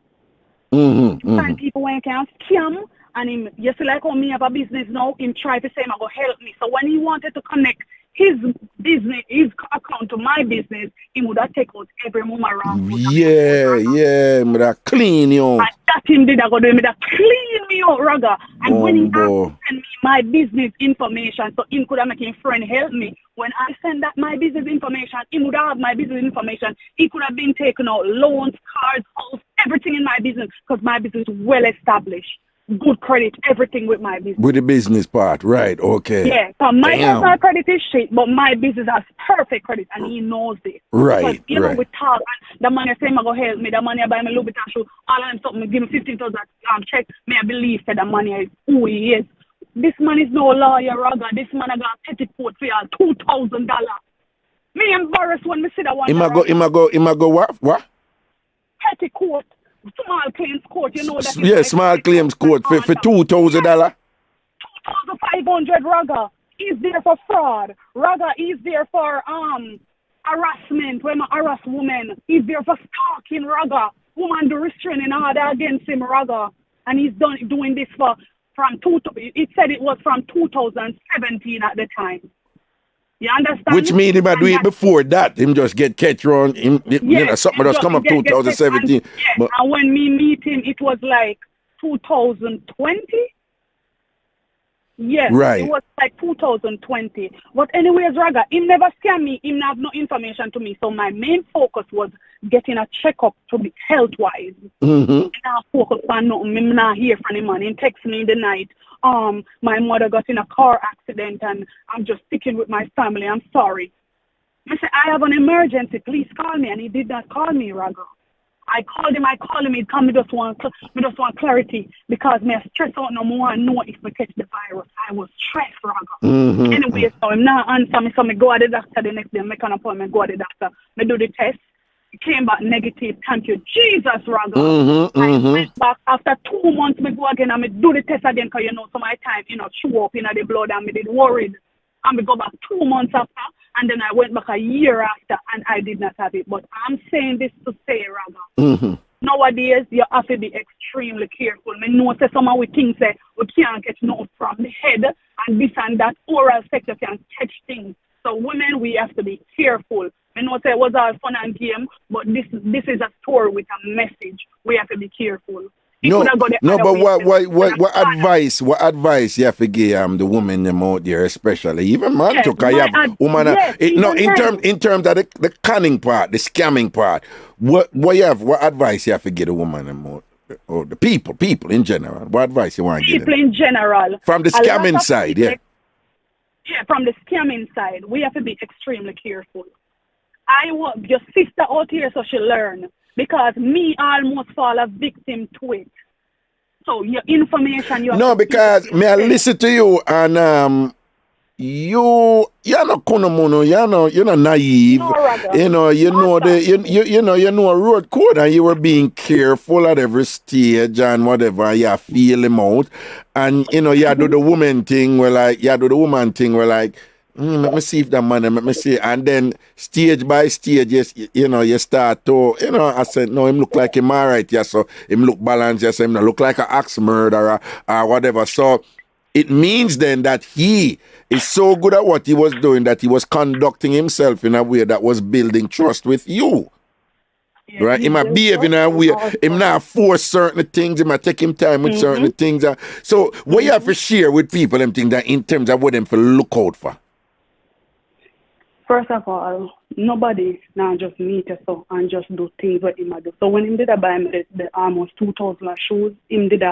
Find people when can scam. And him, you see like how me have a business now, him try to say him go help me. So when he wanted to connect his business, his account to my business, he would have take out every move around. Yeah, me that clean you. And that him did I go do me that clean me out, Raga. And when he asked to send me my business information, so him could have make his friend help me. When I send that my business information, he would have my business information. He could have been taking out loans, cards, house, everything in my business, because my business is well established. Good credit, everything with my business. With the business part, right, okay. Yeah, so my personal credit is shit, but my business has perfect credit, and he knows this. Right, because, know, we talk, and the man say, go help me, the money buy me Louis Vuitton shoe, all of them something, give me 15,000 check, may I believe that the money is who he is. This man is no lawyer, Raga. This man I got a petticoat for you, $2,000. Me embarrassed when me see that one. Ima go what? Petticoat. Small claims court, you know that. Yeah, small claims court for $2,000. $2,500, Raga. He's there for fraud. Raga, he's there for harassment. When I harass women, he's there for stalking. Raga, woman do restraining order against him. Raga, and he's doing this it said it was from 2017 at the time. You understand? Which means him do it before that. Him just get catch on him. Something just come up 2017. And when me meet him, it was like 2020. Yes, Right. it was like 2020. But anyways, Raga, him never scam me. Him have no information to me. So my main focus was getting a checkup to be health-wise. Mm-hmm. Now focus on nothing. I'm not hear from him, man. He text me in the night. My mother got in a car accident and I'm just sticking with my family. I'm sorry. I said, I have an emergency. Please call me. And he did not call me, Raga. I called him. He told me just want clarity because me stress out no more and know if I catch the virus. I was stressed, Raga. Mm-hmm. Anyway, so I'm not answer me. So me go to the doctor the next day. Make an appointment. Go to the doctor. Me do the test. It came back negative. Thank you, Jesus, Raga. I went back after 2 months. Me go again and me do the test again because so my time show up in the blood and me did worried. And we go back 2 months after. And then I went back a year after and I did not have it. But I'm saying this to say, Raga, nowadays you have to be extremely careful. I know someone with things say we can't catch nothing from the head and this and that. Oral sex you can catch things. So women, we have to be careful. I know it was all fun and game, but this is a story with a message. We have to be careful. But what advice you have to give the women them out there, especially even man Yes, too, 'cause you have woman in terms of the conning part, the scamming part, what advice you have to give the woman them out, or the people in general? What advice you want to give them? People in general. From the scamming side, yeah. Yeah, from the scamming side, we have to be extremely careful. I want your sister out here so she learn. Because me almost fall a victim to it. So your information because me I listen to you and you're not kunomono, you're not naive. No, you know a road code and you were being careful at every stage and whatever, you feel them out. And you do the woman thing where like let me see if that man, let me see. And then stage by stage, yes, you start to, I said, no, him look like him all right, yeah, so him look balanced, yes, him look like an axe murderer or whatever. So it means then that he is so good at what he was doing that he was conducting himself in a way that was building trust with you. Yeah, right? He might behave in a way, he might force certain things, he might take him time with certain things. So what you have to share with people, them things that in terms of what them to look out for? First of all, nobody now just meet us so and just do things what him do. So when him did buy me the almost 2,000 shoes, him did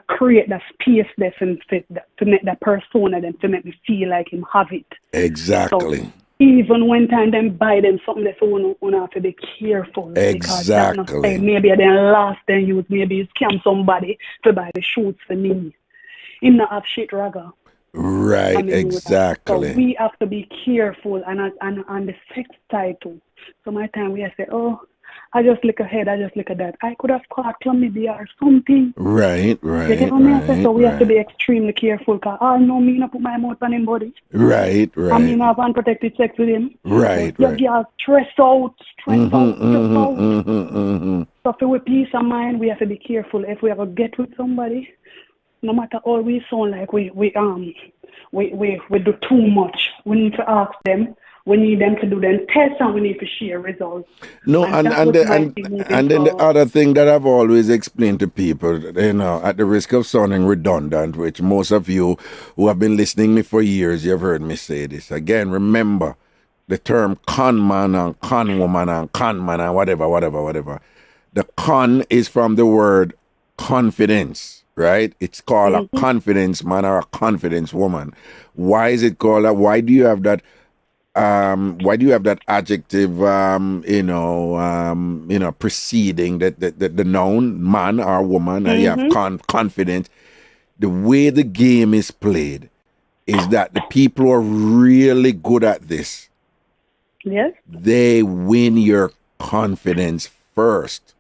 create that space there to make that persona then to make me feel like him have it. Exactly. So even when time them buy them something they so one have to be careful. Exactly. Because maybe then last then you maybe scam somebody to buy the shoes for me. Him not have shit, Raga. Right, exactly. So we have to be careful and on the sex side too. So my time we say, oh, I just look ahead, I just look at that. I could have caught chlamydia or something. Right. So we have to be extremely careful because I know me not put my mouth on him body. Right. I mean I have unprotected sex with him. Right. Your girl stress out. So for with peace of mind, we have to be careful if we ever get with somebody. No matter how we sound like we do too much. We need to ask them. We need them to do them tests and we need to share results. No, and then the other thing that I've always explained to people, at the risk of sounding redundant, which most of you who have been listening to me for years, you've heard me say this. Again, remember the term con man and con woman and con man and whatever. The con is from the word confidence. Right? It's called a confidence man or a confidence woman. Why is it called that? Why do you have that? Why do you have that adjective? Preceding the noun man or woman, and you have confidence. The way the game is played is that the people who are really good at this. Yes. They win your confidence first.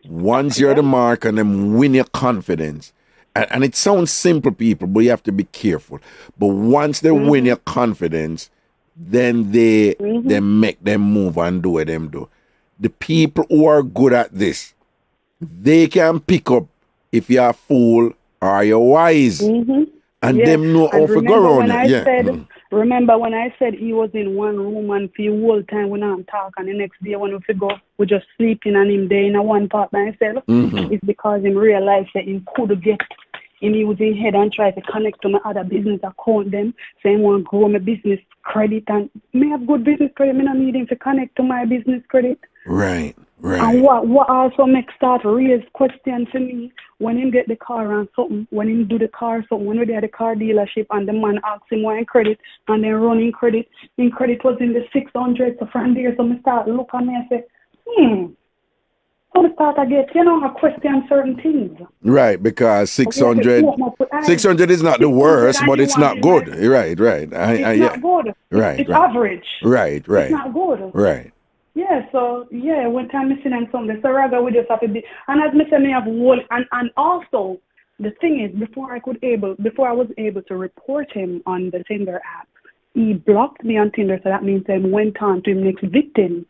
Once you're the mark and then win your confidence. And it sounds simple, people, but you have to be careful. But once they win your confidence, then they make them move and do what them do. The people who are good at this, they can pick up if you're a fool or you're wise. And them know how to go around it. Remember when I said he was in one room and for the whole time when I'm talking, the next day when we go, we just sleeping and him there in a one part by himself. It's because him realized that he could get him using head and try to connect to my other business account them. So him want to grow my business credit and me have good business credit. Me not need him to connect to my business credit. Right. And what also makes start raise questions to me when him get the car and something, when him do the car something, when we at the car dealership and the man asks him why in credit and then running credit, in credit was in the 600, so from there, so me start look at me and say, so me start to get, I question certain things. Right, because 600 is not the worst, but it's not good. Right. It's not good. Right. It's average. Right. It's not good. Right. Yeah, so when time missing and something, so Raga we just have to be, and as me say, me have whole, and also the thing is, before I was able to report him on the Tinder app, he blocked me on Tinder, so that means I went on to his next victim.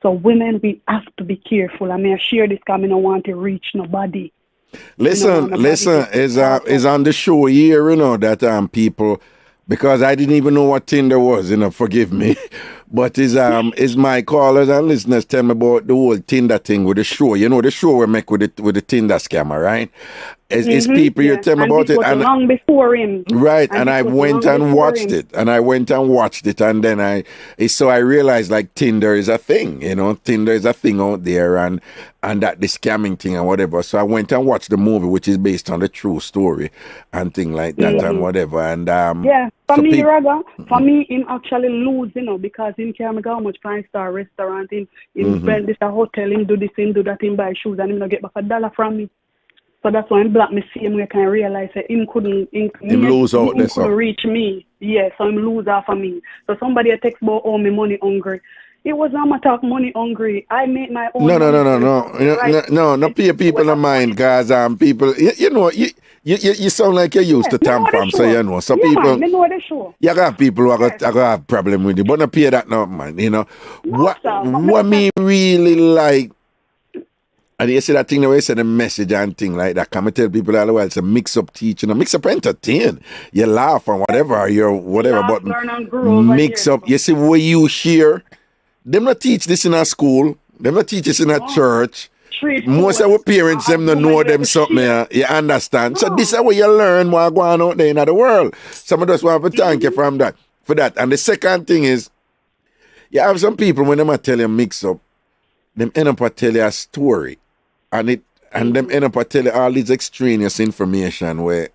So women, we have to be careful. I mean, I share this because I don't want to reach nobody. Listen, is on the show here, that people, because I didn't even know what Tinder was, forgive me. But is my callers and listeners tell me about the whole Tinder thing with the show. The show we make with the Tinder scammer, right? Is people you tell me about it, and long before him, right? And I went and watched it, and then I realized like Tinder is a thing, Tinder is a thing out there, and that the scamming thing and whatever. So I went and watched the movie, which is based on the true story and thing like that and whatever. And for me, Raga, him actually lose, because him can't go how much 5-star restaurant, him spend this a hotel, him do this, him do that, him buy shoes, and him not get back $1 from me. So that's why him block me see him where can realize that him couldn't lose out him couldn't reach me. Yeah, so him lose off of me. So somebody text about me money hungry. It was not a matter of money hungry. I made my own. No. Not pay people in mind, guys. People, you sound like you're used to TamFam, so some people. Man, know the show. You got people who are gonna have problem with it, but not pay that now, man. What me really like. And you see that thing the way you said the message and thing like that. Come and tell people all the while it's a mix-up teaching, a mix-up entertain. You laugh and whatever, but mix-up. You see what you share. Them not teach this in a school. Them not teach this in a church. Most of our parents, them don't know them something. You understand? So this is where you learn what going on out there in the world. Some of us want to thank you for that. And the second thing is, you have some people when them tell you mix-up, them end up tell you a story. And them end up tell you all these extraneous information where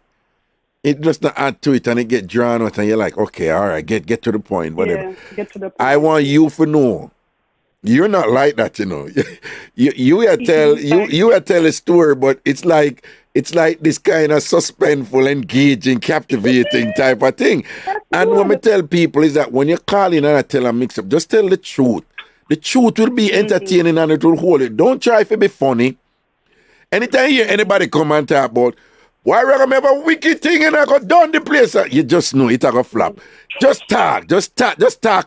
it just not add to it and it get drawn out and you're like, okay, all right, get to the point, whatever. Yeah, get to the point. I want you to know. You're not like that, you tell a story, but it's like this kind of suspenseful, engaging, captivating type of thing. And what I tell people is that when you call in and I tell a mix-up, just tell the truth. The truth will be entertaining and it will hold it. Don't try to be funny. Anytime you hear anybody come and talk about, why remember a wicked thing and I go down the place, you just know it a go flop. Just talk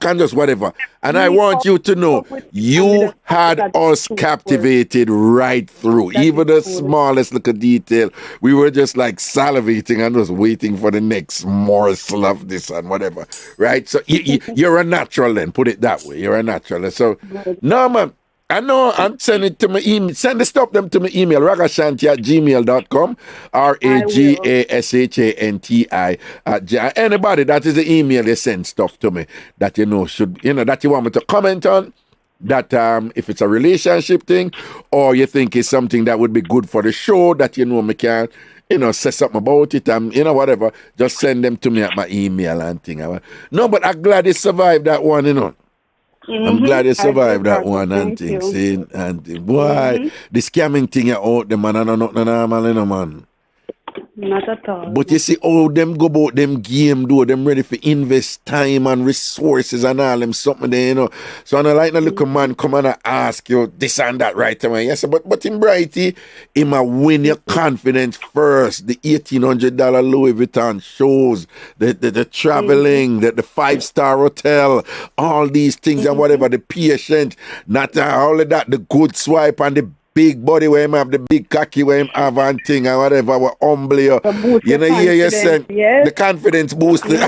and just whatever. And I want you to know, you had us captivated right through. Even the smallest little detail. We were just like salivating and just waiting for the next morsel of this and whatever. Right? So you're a natural then, put it that way. You're a natural. So, no man. I know I'm sending it to my email. Send the stuff them to my email, ragashanti@gmail.com, RAGASHANTI. Anybody, that is the email you send stuff to me that that you want me to comment on. That if it's a relationship thing or you think it's something that would be good for the show that me can say something about it and whatever, just send them to me at my email and thing. No, but I'm glad you survived that one, I'm glad you survived that one and things. And boy, the scamming thing out the man, and not normal, man. Not at all. But you see how them go about them game, though, them ready for invest time and resources and all them something there, So I like the little man come and ask you this and that right away. Yes, but in Brighty, him a win your confidence first. The $1,800 Louis Vuitton shows, the traveling, the 5-star hotel, all these things and whatever, the patient, not all of that, the good swipe and the big body where him have the big cocky where him have and thing and whatever will humble you. The confidence boosting.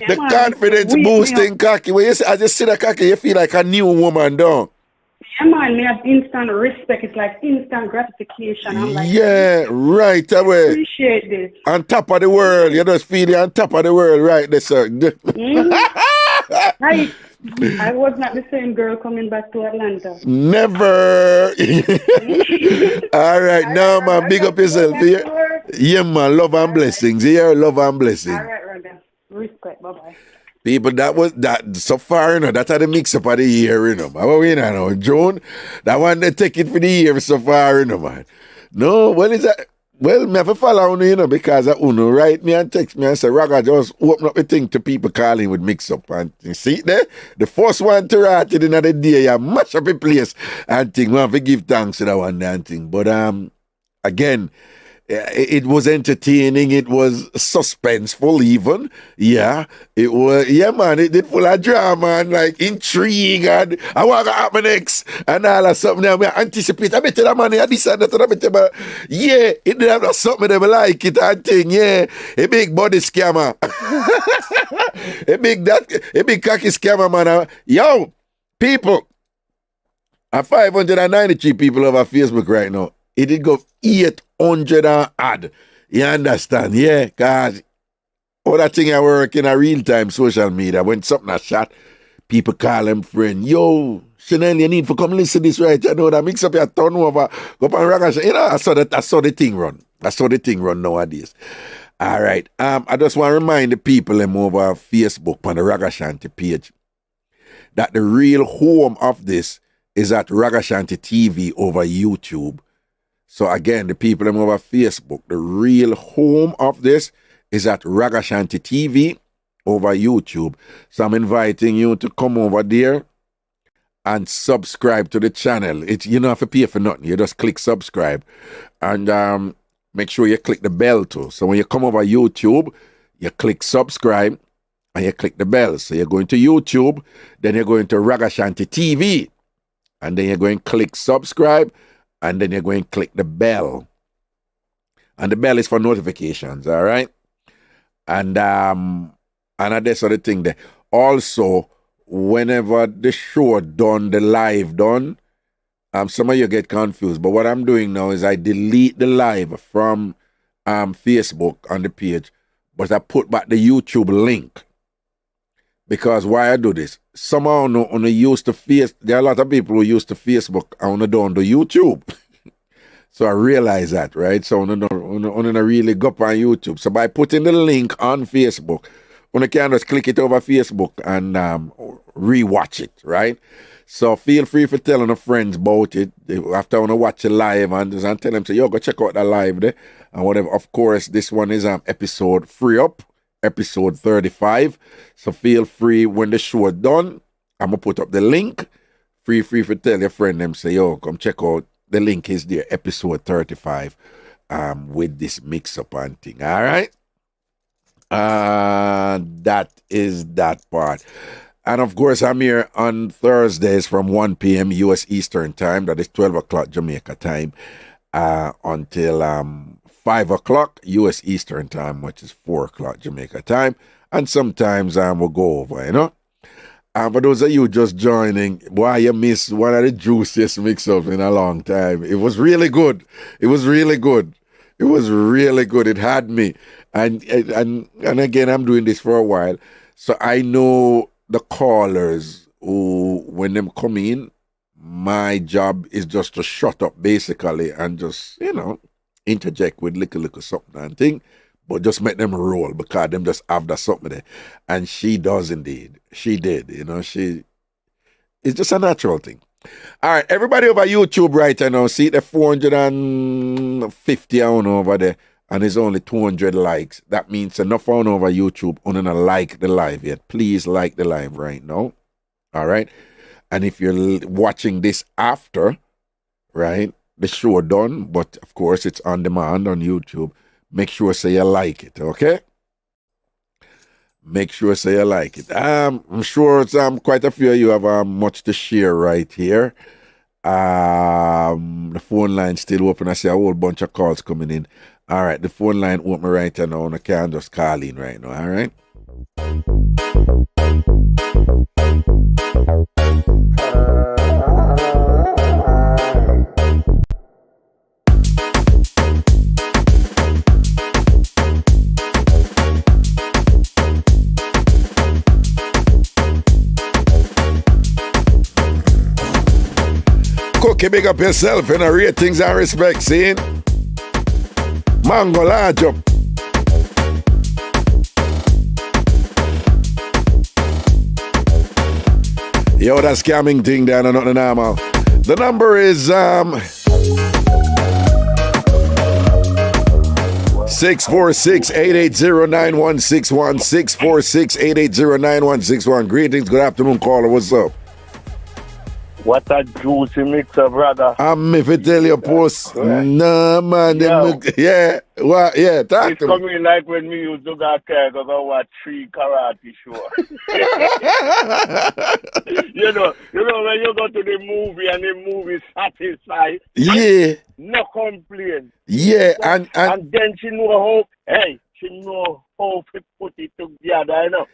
The confidence boosting cocky. When you see, I just see the cocky, you feel like a new woman, don't? Yeah, man, me have instant respect. It's like instant gratification. I'm like, Yeah, right away. appreciate this. On top of the world. You just feel you on top of the world right there, sir. I was not the same girl coming back to Atlanta. Never. All right, now, man, big up yourself. Yeah, man, love and blessings. Yeah, love and blessings. All right, Raga. Respect. Bye-bye. People, that so far, you know, that's how the mix up of the year, you know. How we know, June? That one they take it for the year so far, you know, man. No, well, is that? Well, me have to follow on, you know, because Uno write me and text me and say, Raga, just open up the thing to people calling with mix up. And you see there? The first one to write it in the day, you mash up a place and thing. We have to give thanks to that one and thing. But again, it was entertaining. It was suspenseful even. Yeah. It was, yeah, man. It did full of drama and like intrigue and I want to happen next and all of something. I anticipate. I bet you that man, I decided that I bet you, but yeah, it did have something that I like it and thing. Yeah. A big body scammer. a big cocky scammer, man. Yo, people. 593 people over Facebook right now. It did go 800 and odd. You understand? Yeah, because all that thing I work in a real-time social media. When something is shot, people call them friend. Yo, Chanel, you need to come listen to this right. You know that mix up your turnover. Go up and Ragashanti. You know, I saw the thing run. I saw the thing run nowadays. All right. I just want to remind the people over Facebook on the Ragashanti page that the real home of this is at Ragashanti TV over YouTube. So again, the people over Facebook, the real home of this is at Ragashanti TV over YouTube. So I'm inviting you to come over there and subscribe to the channel. You don't have to pay for nothing. You just click subscribe. And make sure you click the bell too. So when you come over YouTube, you click subscribe and you click the bell. So you're going to YouTube, then you're going to Ragashanti TV. And then you're going to click subscribe. And then you're going to click the bell. And the bell is for notifications, all right? And that's the thing there. Also, whenever the show done, the live done, some of you get confused. But what I'm doing now is I delete the live from Facebook on the page, but I put back the YouTube link. Because why I do this? Somehow on the used to there are a lot of people who used to Facebook and don't do YouTube. So I realize that, right? So I don't really go up on YouTube. So by putting the link on Facebook, you can just click it over Facebook and rewatch it, right? So feel free for telling your friends about it. After I watch it live and tell them, say, yo, go check out that live there. And whatever. Of course, this one is episode free up. Episode 35. So feel free when the show is done. I'm going to put up the link. Free for tell your friend them, say, yo, come check out. The link is there, episode 35, with this mix-up and thing. All right? That is that part. And of course, I'm here on Thursdays from 1 p.m. U.S. Eastern Time. That is 12 o'clock Jamaica time. Until 5 o'clock U.S. Eastern Time, which is 4 o'clock Jamaica time. And sometimes we'll go over, you know. For those of you just joining, boy, you missed one of the juiciest mix-ups in a long time. It was really good. It was really good. It was really good. It had me. And again, I'm doing this for a while. So I know the callers who, when them come in, my job is just to shut up, basically, and just, you know, interject with little something and thing, but just make them roll because them just have that something there. And she does indeed. She did, you know, it's just a natural thing. All right, everybody over YouTube right now, see the 450 on over there, and there's only 200 likes. That means enough on over YouTube on to like the live yet. Please like the live right now. All right. And if you're watching this after, right, the show done, but of course it's on demand on YouTube, make sure say you like it, okay? Make sure say you like it. I'm sure it's quite a few of you have much to share right here. The phone line still open. I see a whole bunch of calls coming in. All right, the phone line open right now. I can't just call in right now, all right? Frankie, big up yourself in the ratings and respect, see? Mango large up. Yo, that scamming thing there, not the normal. The number is 646-880-9161. 646-880-9161. Greetings, good afternoon, caller. What's up? What a juicy mixer, brother. If I tell you, post, nah, man. Yeah, well, yeah, talk it's to me. coming like when we used to go care because I watch 3 karate show. you know, when you go to the movie and the movie satisfied. Yeah. No complaint. Yeah, and then she know how to put it together, you know.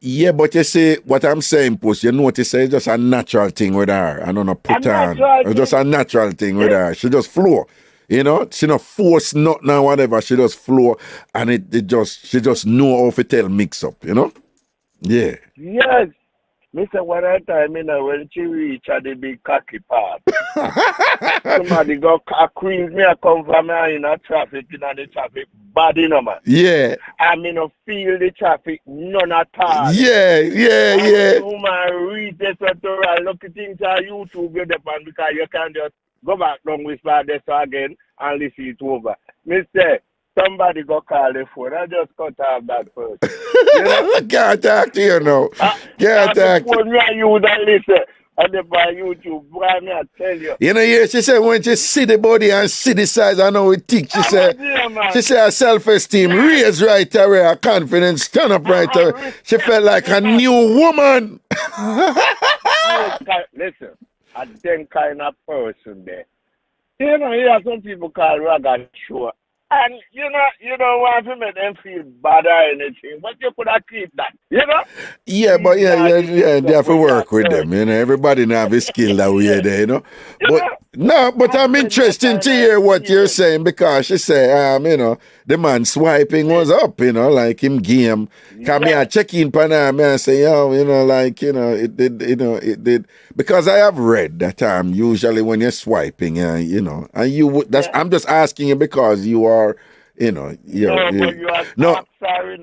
Yeah, but you see, what I'm saying, Puss, you notice it's just a natural thing with her. I don't know, put on. It's just a natural thing with her. She just flow. You know, she not force nothing or whatever. She just flow, and she just know how to tell mix up, you know? Yeah. Yes. Mr. One time, when she reach at the big cocky part, somebody go a queen, me a come from me in a traffic, in the traffic, bad, you know, man. Yeah. I mean, feel the traffic, none at all. Yeah. Woman, read this tutorial, look at things on YouTube, you depend, because you can just go back down with this again and listen it over. Mister, somebody go call the phone. I just cut off that first. You know? Can't talk to you now. Can't talk to you. You don't listen. And then by YouTube, boy, I tell you. You know, yeah, she said when she see the body and see the size, I know it tick. She said her self-esteem raised right away, her confidence turn up right away. She felt like a new woman. Listen, a them kind of person there. You know, here are some people call Ragashanti. And you don't want to make them feel bad or anything, but you could have keep that, you know? Yeah, but they have to work with them, you know. Everybody now have a skill that we there, you know. But I'm interested to hear what you're saying because she said, you know, the man swiping was up, you know, like him game. Come here, check in Panama and say, yo, you know, like, you know, it did. Because I have read that usually when you're swiping, you know, and you would, I'm just asking you because you are, you know, sorry,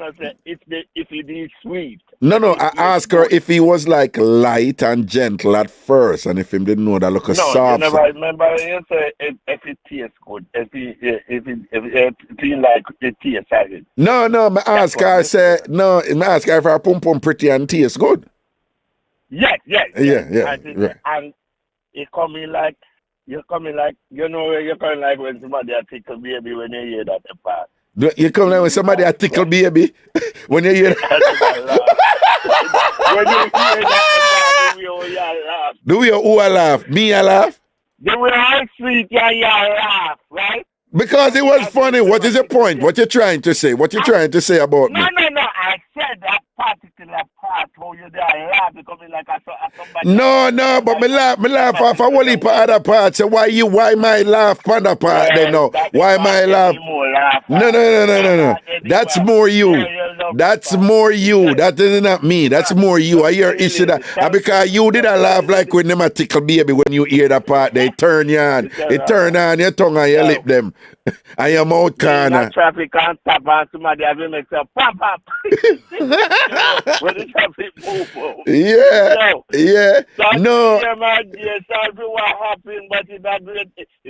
if it is sweet. No, I asked her if he was like light and gentle at first, and if him didn't know that look a soft. No, you never remember you say if it tastes good, if it feel like it tastes good. No, I ask her. I say no. I ask her if her pum pum pretty and tastes good. Yes. Right. And it coming like. You're coming like when somebody a tickle baby when you hear that part. You come like when somebody a tickle baby when you hear that. When you hear that, you laugh. Do you who a laugh? Me a laugh? They were all sweet and you laugh, right? Because it was funny. What is your point? What you trying to say? What you trying to say about me? No. I said that particular part how you there laugh becoming like somebody. No, but me laugh off a whole heap of other parts. So why my laugh on the part then no? Why my laugh? No. That's more you. That's more you. That is not me. That's more you. I hear issue that because you did a laugh like when them a tickle baby when you hear that part, they turn you on. It turn on your tongue and your lip them. And your mouth corner. Traffic can't stop and somebody have to make some pop. When the traffic move. Yeah. No. Sorry what happened, but it's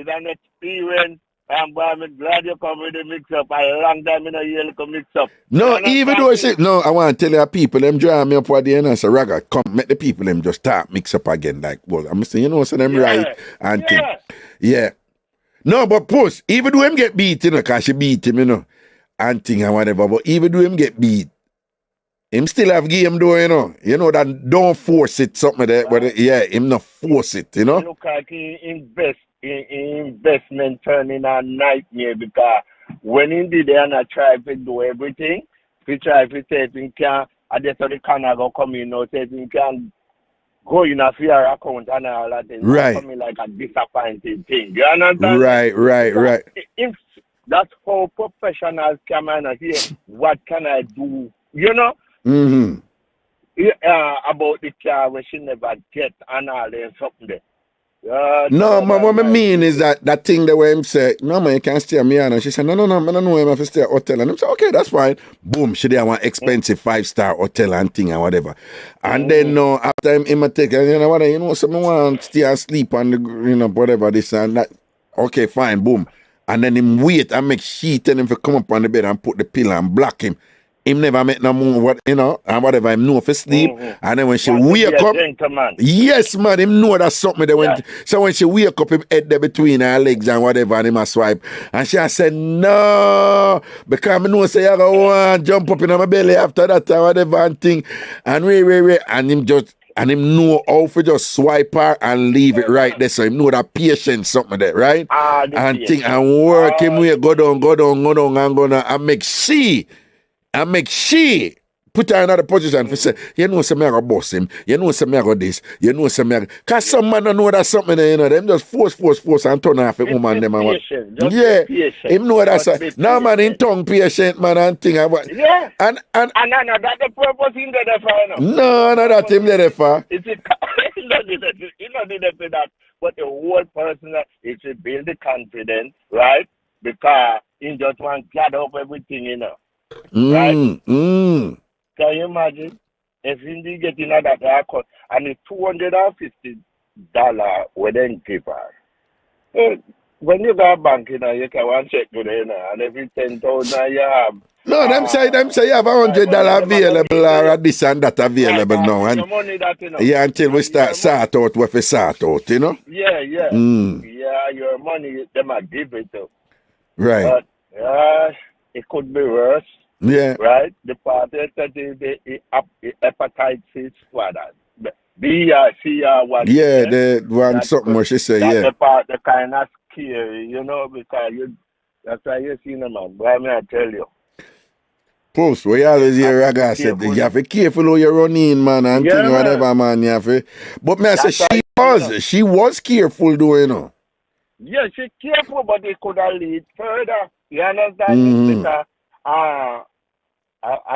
an experience. I'm glad you come with the mix-up. A long time in a year to mix up. No, even though I want to tell you people, them draw me up what they and say, Raga, come, make the people them just start mix up again. Like, well, I'm saying, you know, so them right and thing. Yeah. No, but Puss, even though him get beat, you know, because she beat him, you know, and thing and whatever, but even though him get beat, him still have game though, you know. You know that don't force it, something like that, but him not force it, you know. Look like he investment turning a nightmare because when he did and I try to do everything, he try to say he can, and that's how the corner go come in, now say he can go in a fair account and all that thing. Right. Coming like a disappointing thing. You understand? Right. If that's how professionals come in here, what can I do? You know? About the car where she never get and all that something there. No, man, what I mean is that thing that where him say, no, man, you can't stay at me. And she said, no, I don't know him if I stay at hotel. And I said, okay, that's fine. Boom, she did one expensive 5-star hotel and thing and whatever. And then, after him take, someone want to stay and sleep and, whatever, this and that. Okay, fine, boom. And then him wait and make she tell him to come up on the bed and put the pillow and block him. Him never make no move, and whatever, him know for sleep. And then when she wake up, yes, man, him know that's something that so when she wake up, him head there between her legs and whatever, and him a swipe. And she said, no, because I know say I go jump up in my belly after that or whatever and thing. And and him know how to just swipe her and leave it right there. So him know that patience something there, right? And thing and work him way, go down, and make she put her in another position for say, you know, some me go boss him, you know, some me go this, you know, some me because some man don't know that something there, them just force and turn off a woman them and what. Yeah, him know that's now man in tongue patient man and thing and what. Yeah. And that's the purpose in there for no, that him there for. It's not that, but the whole person is to build the confidence, right? Because he just want to gather up everything, Right? Can you imagine if he get in that record and it's $250 with them people? When you go bank, you can one check to them and every 10,000 you have. No, them say you have $100 available or this and that available now. And money that, yeah, until we start sort out what we sort out, Yeah. Yeah, your money, they might give it to. Right. But it could be worse. Yeah. Right? The party that the hepatitis for that. B or C or what. Yeah, the one something where she say, yeah. The part that kind of scary, because that's why you see them, man. Why may I tell you? Post, we always hear Ragashanti, you have to be careful how you run in, man, and thing, whatever, man, you have to. But me I say she was careful, though, Yeah, she careful, but it could have lead further. You understand? Because a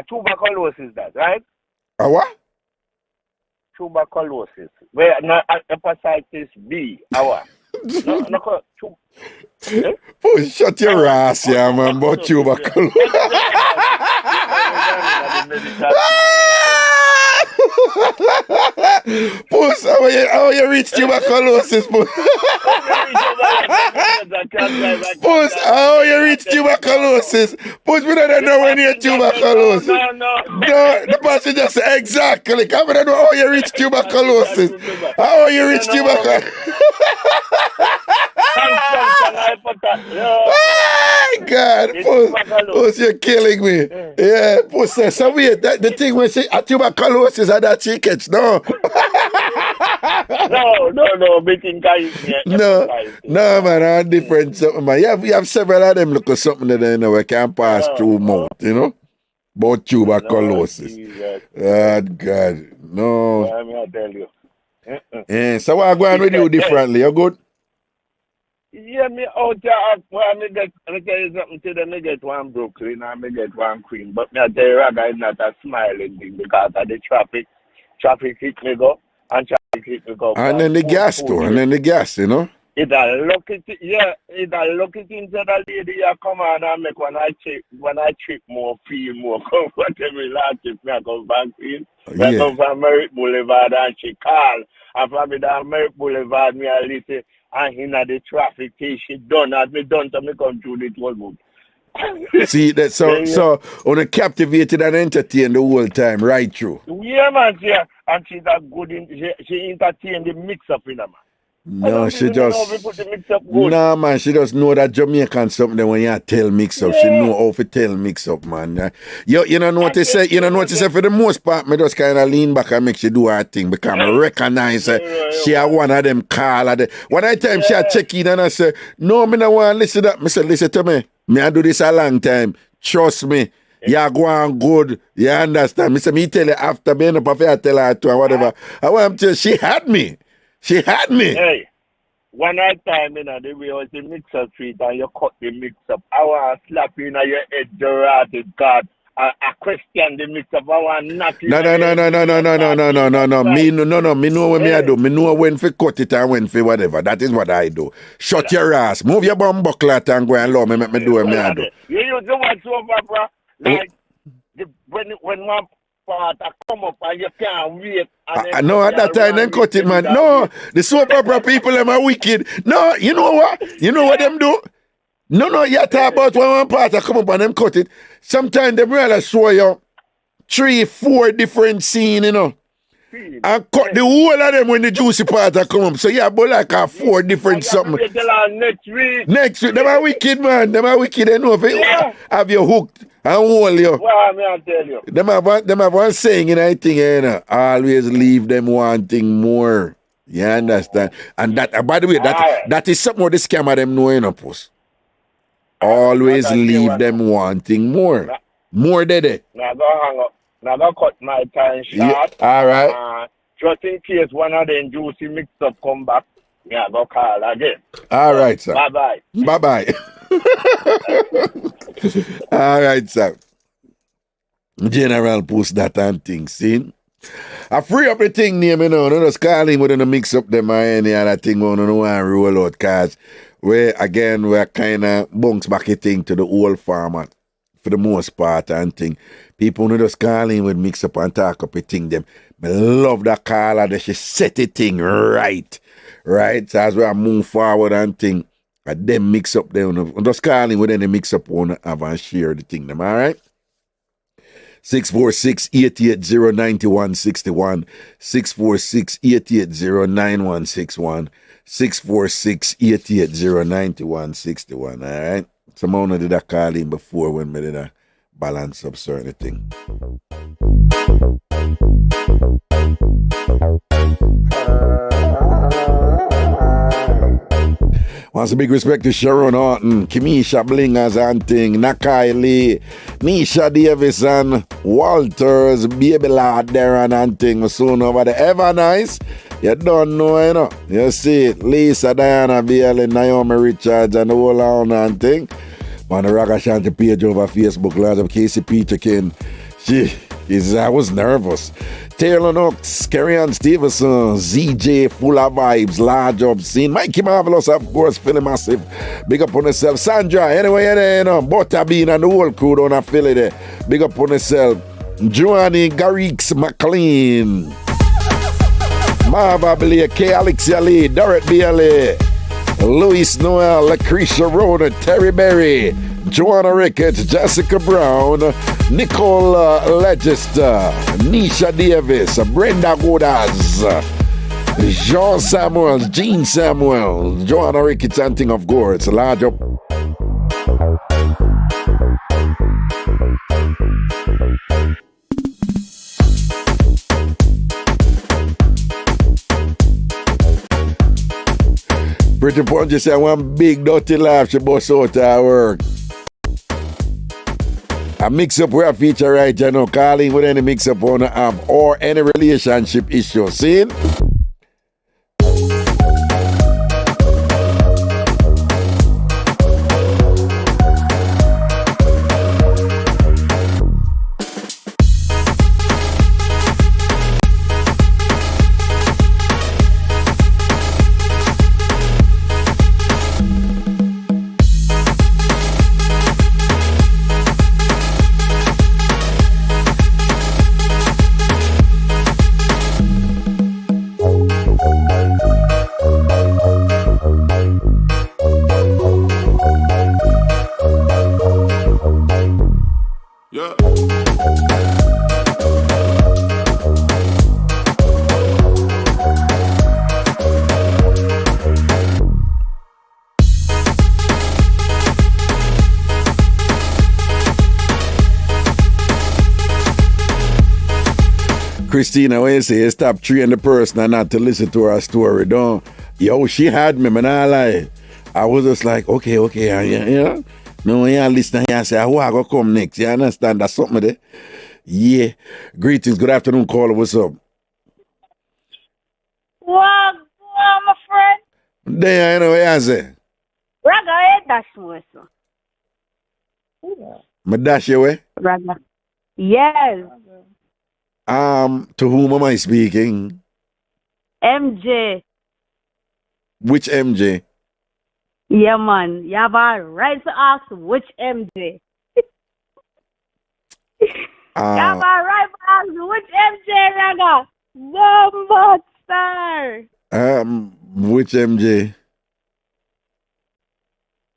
tuberculosis, that right? A what? Tuberculosis. Where not hepatitis B. What? Oh, shut your ass, yeah, man, about tuberculosis. Puss, how you reach tuberculosis, Puss? Puss, how you reach tuberculosis? Puss, we don't know when you're tuberculosis. No, the person just said exactly. Come on, know how you reach tuberculosis. How you reach tuberculosis? Oh my God, Puss, you're killing me. Yeah, Puss, so weird. The thing when she tuberculosis and that she catch, no. No, making guys. No, man, I'm different something, man. You have several of them look at something that we can pass through mouth, about tuberculosis. God, no. I'm going to tell you. Yeah, so what I'm going with you differently, you good? Yeah, me out there, well, me get something to them, me get one Brooklyn and me get one Queen. But me I tell you, Raga is not a smiling thing because of the traffic. Traffic hit me go, and traffic hit me go. And then the gas too, and then the gas, It's a lucky thing, it's a lucky thing that the lady come on and make when I trip more, feel more comfortable. Last trip, me I come back in. I come from Merritt Boulevard and she call. And from the Merritt Boulevard, me I listen. And in the traffic, she done as me done to me come through the toll booth. See that so on a captivated and entertained the whole time, right through. Yeah, man, yeah. And she's a good she entertained the mix-up in her, man. No, she just nah, man. She just know that Jamaican something when you tell mix up. She know how to tell mix up, man. You know what to say. You know what to say. For the most part, me just kind of lean back and make she do her thing because I recognize she are one of them call. One of the time she a check in and I say, no, me no want to listen to that. Me say, listen to me. Me I do this a long time. Trust me. You go on good. You understand? Me say me tell you after being up I tell her to or whatever. I want to tell she had me. She had me. Hey, one time, the way was the mix-up street and you cut the mix-up. I want to slap you in your head, Gerard, God. question the mix up. I want nothing. No. Me know what me I do. Me know when for cut it and when for whatever. That is what I do. Shut your ass. Move your bum buckler and go and love me. Make me do what me I do. You use the one soap opera like when one part come up and you can't wait. No, at that time, then cut it, man. No, the soap opera people, them are wicked. No, you know what? You know what them do? No, you talk about when one part come up and them cut it. Sometimes they really show you 3-4 different scenes, you know. And cut the whole of them when the juicy part come up. So yeah, but like 4 different something. Next week, them are wicked, man. Them are wicked. They know if you have you hooked and hold you. Well, me I tell you. Them have one saying in I think, you know, always leave them wanting more. You understand? And that, by the way, that is something what the scammer them know, you know, post. Always leave them wanting more. More than it. Now go hang up. Now go cut my time short. Yeah, all right. Just in case one of them juicy mix-up come back, yeah, go call again. All right, sir. Bye-bye. Bye-bye. All right, sir. General post that and things, see? I free up the thing name, you know. No just call him with the mix up them or any other thing we don't want to roll out, cause we're kind of bunks back a thing to the old format for the most part and thing. People who just call in with mix up and talk up a thing them. I love that caller that she set a thing right. Right? So as we move forward and thing, and them mix up them. Just call in with any mix up one have and share the thing them, alright? 646-880-9161 646-880-9161 646-880-9161. Alright? Someone did a call in before when we did a balance up certain thing. Wants a big respect to Sharon Horton, Kimisha Blingers and thing, Nakai Lee, Nisha Davis and Walters, Baby Lad there and thing, soon over there. Ever nice? You don't know, you know. You see it. Lisa, Diana, Bailey, Naomi Richards and the whole on and thing. On the Ragashanti page over Facebook, lots of Casey Peterkin. I was nervous. Taylor Knox, Kerryon Stevenson, ZJ, full of vibes, large obscene. Mikey Marvelous, of course, feeling massive. Big up on yourself. Sandra, anyway, you know, Butterbean and the whole crew down at Philly there. Big up on yourself. Joanny Garrix McLean. Marva Blake, K. Alexia Lee, Dorrit Bailey, Louis Noel, Lucretia Rona, Terry Berry, Joanna Ricketts, Jessica Brown, Nicole Legister, Nisha Davis, Brenda Godas, Jean Samuels, Jean Samuel, Joanna Ricketts, and thing of course, large up. Pretty Punch said one big dirty laugh she bust out her work. A mix-up where I feature right you know, calling with any mix-up on the app or any relationship issue. See? Christina, when you say stop treating the person and not to listen to her story, don't. Yo, she had me, man, I lie. I was just like, okay, you know? No, when you listen here, I say, who I go come next? You understand? That's something there. Yeah. Greetings, good afternoon, caller. What's up? Well, my friend. There, you know what I say? Raga, dash me, sir. Me dash you away? Raga. Yes. To whom am I speaking? MJ. Which MJ? Yeah, man. You have a right to ask which MJ. You have a right to ask which MJ, Raga. Number star. Which MJ?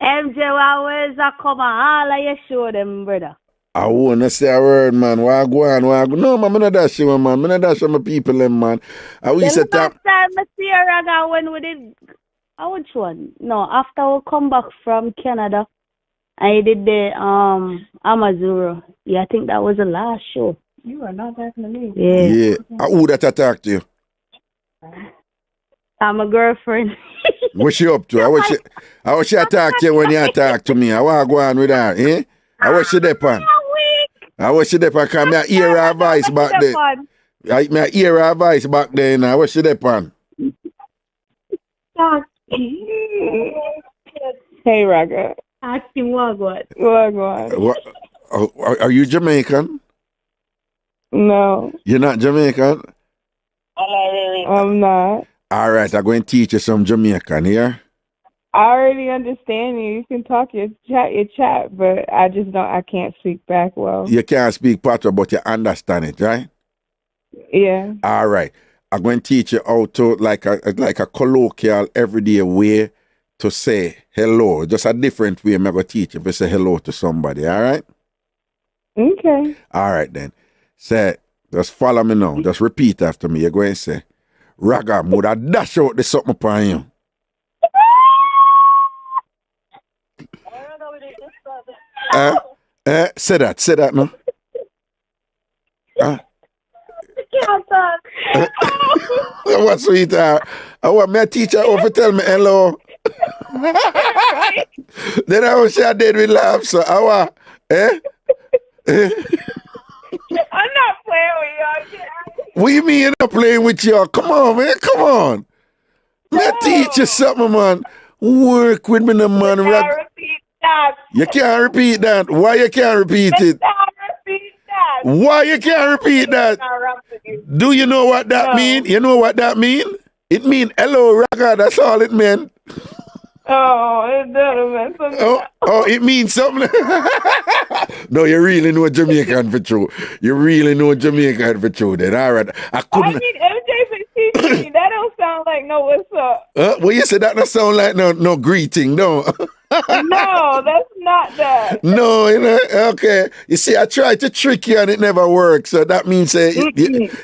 MJ, always a come all of you show them, brother. I wanna say a word, man. Why go on? No, man, I'm not dash you, man. I'm not dash my people, them, man. I The will say last time I see you, Raga, when we did, which one? No, after we come back from Canada, I did the Amazura. Yeah, I think that was the last show. You are not talking to me. Yeah. Who that attacked you? I'm a girlfriend. What's she up to? How she attacked you when you attacked to me? I want to go on with her, eh? How was she there, pan? How was she there, pan? Because I hear her voice back there. I hear her voice back there, now. What's she there, pan? Hey, Raga. Ask him what. What? Are you Jamaican? No, You're not Jamaican? I'm not. All right, I'm going to teach you some Jamaican here. I already understand you. You can talk your chat, but I just don't. I can't speak back well. You can't speak patois, but you understand it, right? Yeah. All right. I'm going to teach you how to, like a colloquial, everyday way to say hello. Just a different way I'm going to teach you to say hello to somebody, all right? Okay. All right, then. Say, just follow me now. Just repeat after me. You're going to say, Raga, would dash out the something upon you. Say that now. What sweetheart? I want my teacher over tell me hello. Then I was I did with laugh, so I want, I'm not playing with y'all. What you mean you're not playing with y'all? Come on, man. Come on. Me teach you something, man. Work with me, no, man. Repeat that. You can't repeat that. Why you can't repeat it? Repeat that. Why you can't repeat that? Do you know what that mean? You know what that mean? It mean hello, Raga. That's all it meant. Oh, it doesn't mean something. Oh, it means something. No, you really know Jamaican for true. You really know Jamaican for true. Then all right, I couldn't. I need MJ for teaching me. That don't sound like no what's up. Well, you said that don't sound like no greeting, no. No, that's not that. No, you know, okay. You see, I tried to trick you and it never worked. So that means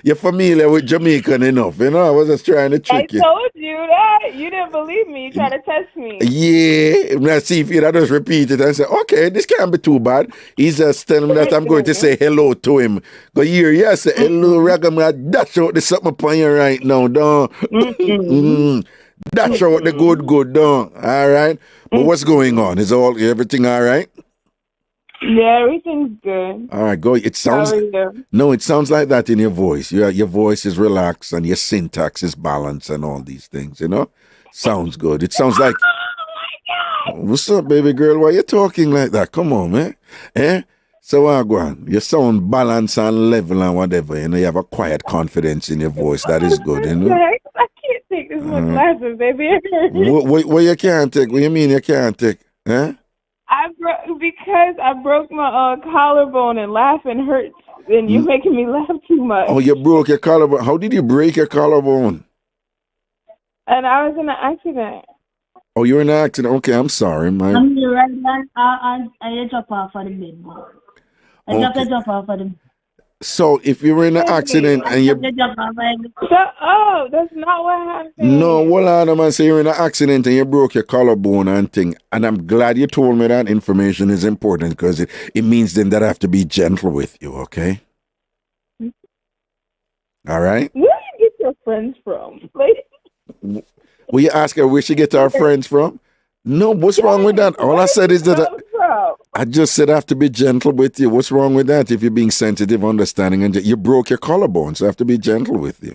you're familiar with Jamaican enough. You know, I was just trying to trick you. I told you that. You didn't believe me. You tried to test me. Yeah. Let's see if you just repeat it and say, okay, this can't be too bad. He's just telling me that I'm going to say hello to him. Go here, yes, say hello, Raga. I'm going to dash out the something upon you right now, don't. Dash out the good, don't. All right? But what's going on? Is everything all right? Yeah, everything's good. All right, go. It sounds no, it sounds like that in your voice. Your voice is relaxed and your syntax is balanced and all these things. You know, sounds good. It sounds like. Oh, what's up, baby girl? Why you talking like that? Come on, man. So go on. You sound balanced and level and whatever. You know, you have a quiet confidence in your voice. That is good. You know. I can't take this much laughing, baby. What you can't take? What you mean you can't take? Huh? Because I broke my collarbone and laughing hurts, and you're making me laugh too much. Oh, you broke your collarbone. How did you break your collarbone? And I was in an accident. Oh, you're in an accident. Okay, I'm sorry, man. I'm the right man. I jump off of the bed, boy. I jump off of the. So if you were in an accident and you... Shut up. That's not what happened. No, hold on, man. So you're in an accident and you broke your collarbone and thing. And I'm glad you told me that information is important because it means then that I have to be gentle with you, okay? All right? Where do you get your friends from? Will you ask her where she gets our friends from? No, what's wrong with that? All I said is that I just said I have to be gentle with you. What's wrong with that? If you're being sensitive, understanding, and you broke your collarbone, so I have to be gentle with you.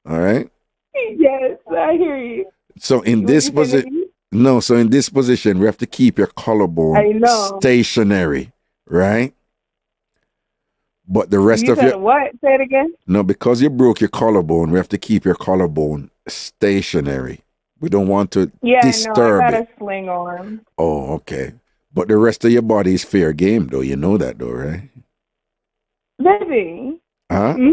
All right? Yes, I hear you. So in this position, so in this position, we have to keep your collarbone stationary, right? But the rest You of said your what? Say it again. no, because you broke your collarbone, we have to keep your collarbone stationary. We don't want to Yeah, no, I disturb got it. a sling arm. Oh, okay. But the rest of your body is fair game, though. You know that, though, right? Baby. Huh? Hmm?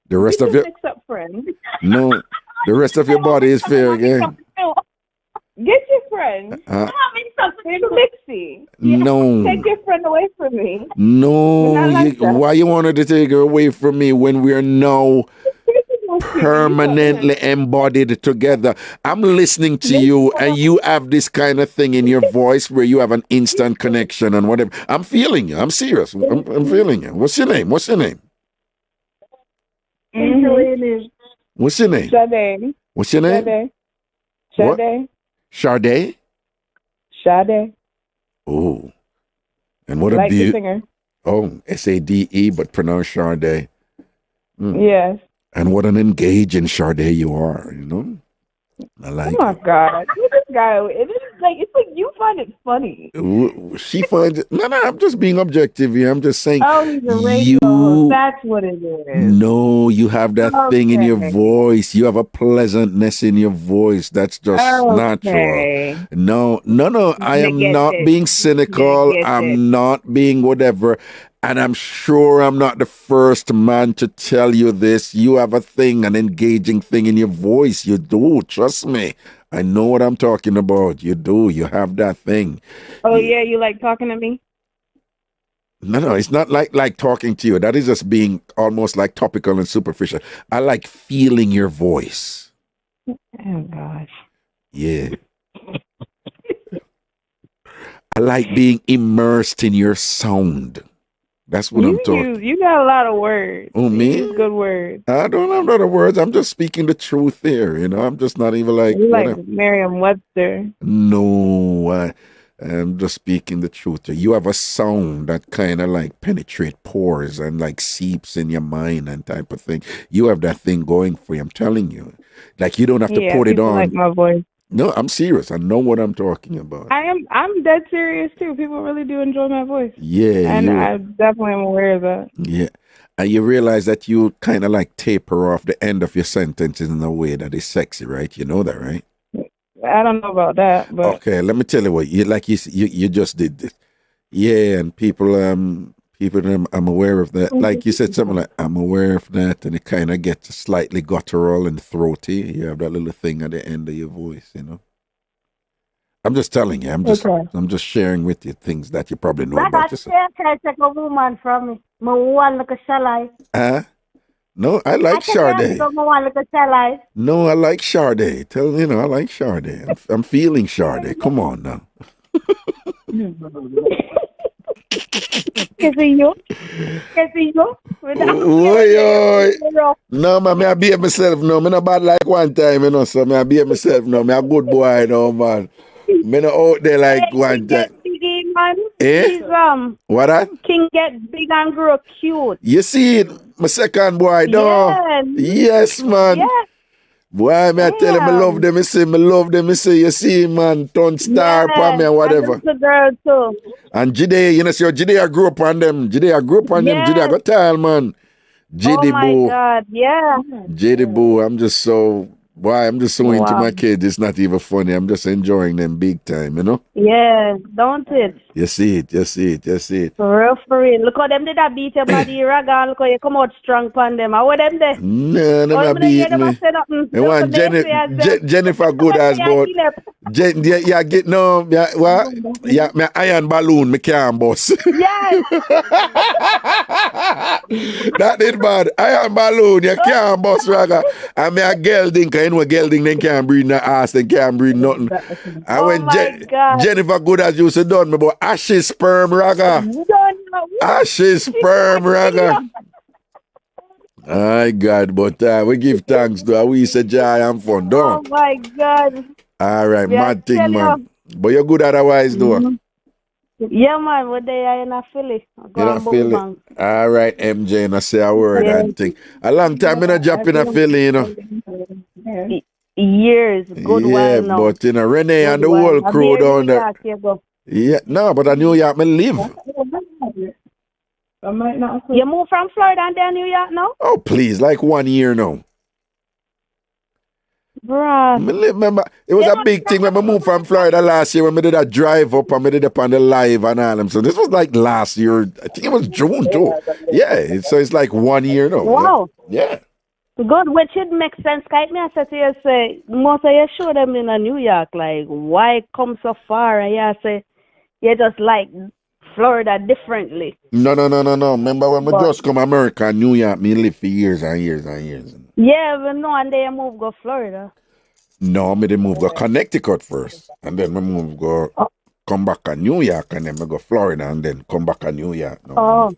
The rest You of can your mix up friends. no, the rest of your body is fair game. Get your friend. Huh? It's Mixie. No, Take your friend away from me. no. Not like that. Why you wanted to take her away from me when we're now permanently embodied together? I'm listening to you, and you have this kind of thing in your voice where you have an instant connection and whatever. I'm feeling you. I'm serious. I'm feeling you. What's your name? What's your name? Mm-hmm. What's your name? Sade. What's your name? Sade. What? Sade. Sade? Sade. Oh. And what a Like the beautiful. singer. Oh, Sade, but pronounced Sade. Yes. And what an engaging Sade you are, you know? I like Oh my God. This guy, it's like you find it funny. it. She finds it. No, I'm just being objective here. I'm just saying. Oh, he's a radio. You, That's what it is. no, you have that thing in your Okay. voice. You have a pleasantness in your voice. That's just natural. No. I am get not it. being cynical. get I'm it. not being whatever. And I'm sure I'm not the first man to tell you this. You have a thing, an engaging thing in your voice. You do. Trust me. I know what I'm talking about. You do. You have that thing. Oh, yeah, you like talking to me? No, it's not like talking to you. That is just being almost like topical and superficial. I like feeling your voice. Oh, gosh. Yeah. I like being immersed in your sound. That's what I'm talking. You got a lot of words. Oh, me? You use good words. I don't have a lot of words. I'm just speaking the truth here. You know, I'm just not even like. You like whatever. Merriam-Webster. No, I'm just speaking the truth. You have a sound that kind of like penetrate pores and like seeps in your mind and type of thing. You have that thing going for you. I'm telling you. Like you don't have to put it people on. like my voice. No, I'm serious. I know what I'm talking about. I'm dead serious too. People really do enjoy my voice. Yeah. And I definitely am aware of that. Yeah. And you realize that you kind of like taper off the end of your sentences in a way that is sexy, right? You know that, right? I don't know about that, but Okay, let me tell you what you just did this. Yeah, and people I'm aware of that. Like you said something like I'm aware of that, and it kind of gets slightly guttural and throaty. You have that little thing at the end of your voice, you know. I'm just telling you. I'm just sharing with you things that you probably know about yourself. Take a woman from me. My one like a shall Huh? No, I like Sade. No, I like Sade. I like Sade. I'm feeling Sade. Come on now. No, man, I behave myself now. Me not bad like one time, so I behave myself now. Me a good boy now, man. Me not out there like one time. Eh? What that? King get big and grow cute. You see it? My second boy, no. Yes, man. Yeah. Boy, me I tell him I love them. I love them. You see, man, turn star for me and whatever. And the girl too. And Jide, Jide, I grew up on them. Jide, I got tile, man. Jide, oh my God, yeah. Jide, I'm just so into my kids. It's not even funny. I'm just enjoying them big time, you know? Yeah, don't it? You see it. For real. Look how them did that beat your body, Raga. Look how you come out strong on them. How them there? No, them beat me. They want Jennifer good as both. My iron balloon, me can't bust. Yes. That is bad. Iron balloon, you can't bust, Raga. And me a gelding, because you know gelding, they can't breathe no ass, they can't breathe nothing. And when Jennifer good as you said done me, but ashes sperm, Raga. Ashes sperm, Raga. My God, but we give thanks to her. We say joy and fun, don't? Oh my God. All right, mad thing, man. But you're good otherwise, though. Yeah, man, what they are in a Philly. You don't feel it? All right, MJ, and I say a word and thing. A long time in a job in a Philly, you know. Years, good while now. But Renee and the whole crew down there. Yeah, no, but I New York, me live. I might not. You moved from Florida and then New York now? Oh, please, like 1 year now. Bruh. Remember, it was a big thing when I moved from Florida last year when we did a drive up and we did it on the live and all them. So this was like last year. I think it was June too. Yeah, so it's like 1 year now. Wow. Yeah. Good, which it makes sense. Kite me, I said to you, say, most of you show them in New York, like, why come so far? And you say, you just like Florida differently. No. Remember when we just come America and New York, me live for years and years and years. Yeah, but no, and then you move go Florida. No, me they move go Connecticut first. And then we move go come back to New York and then we go Florida and then come back to New York. No, oh.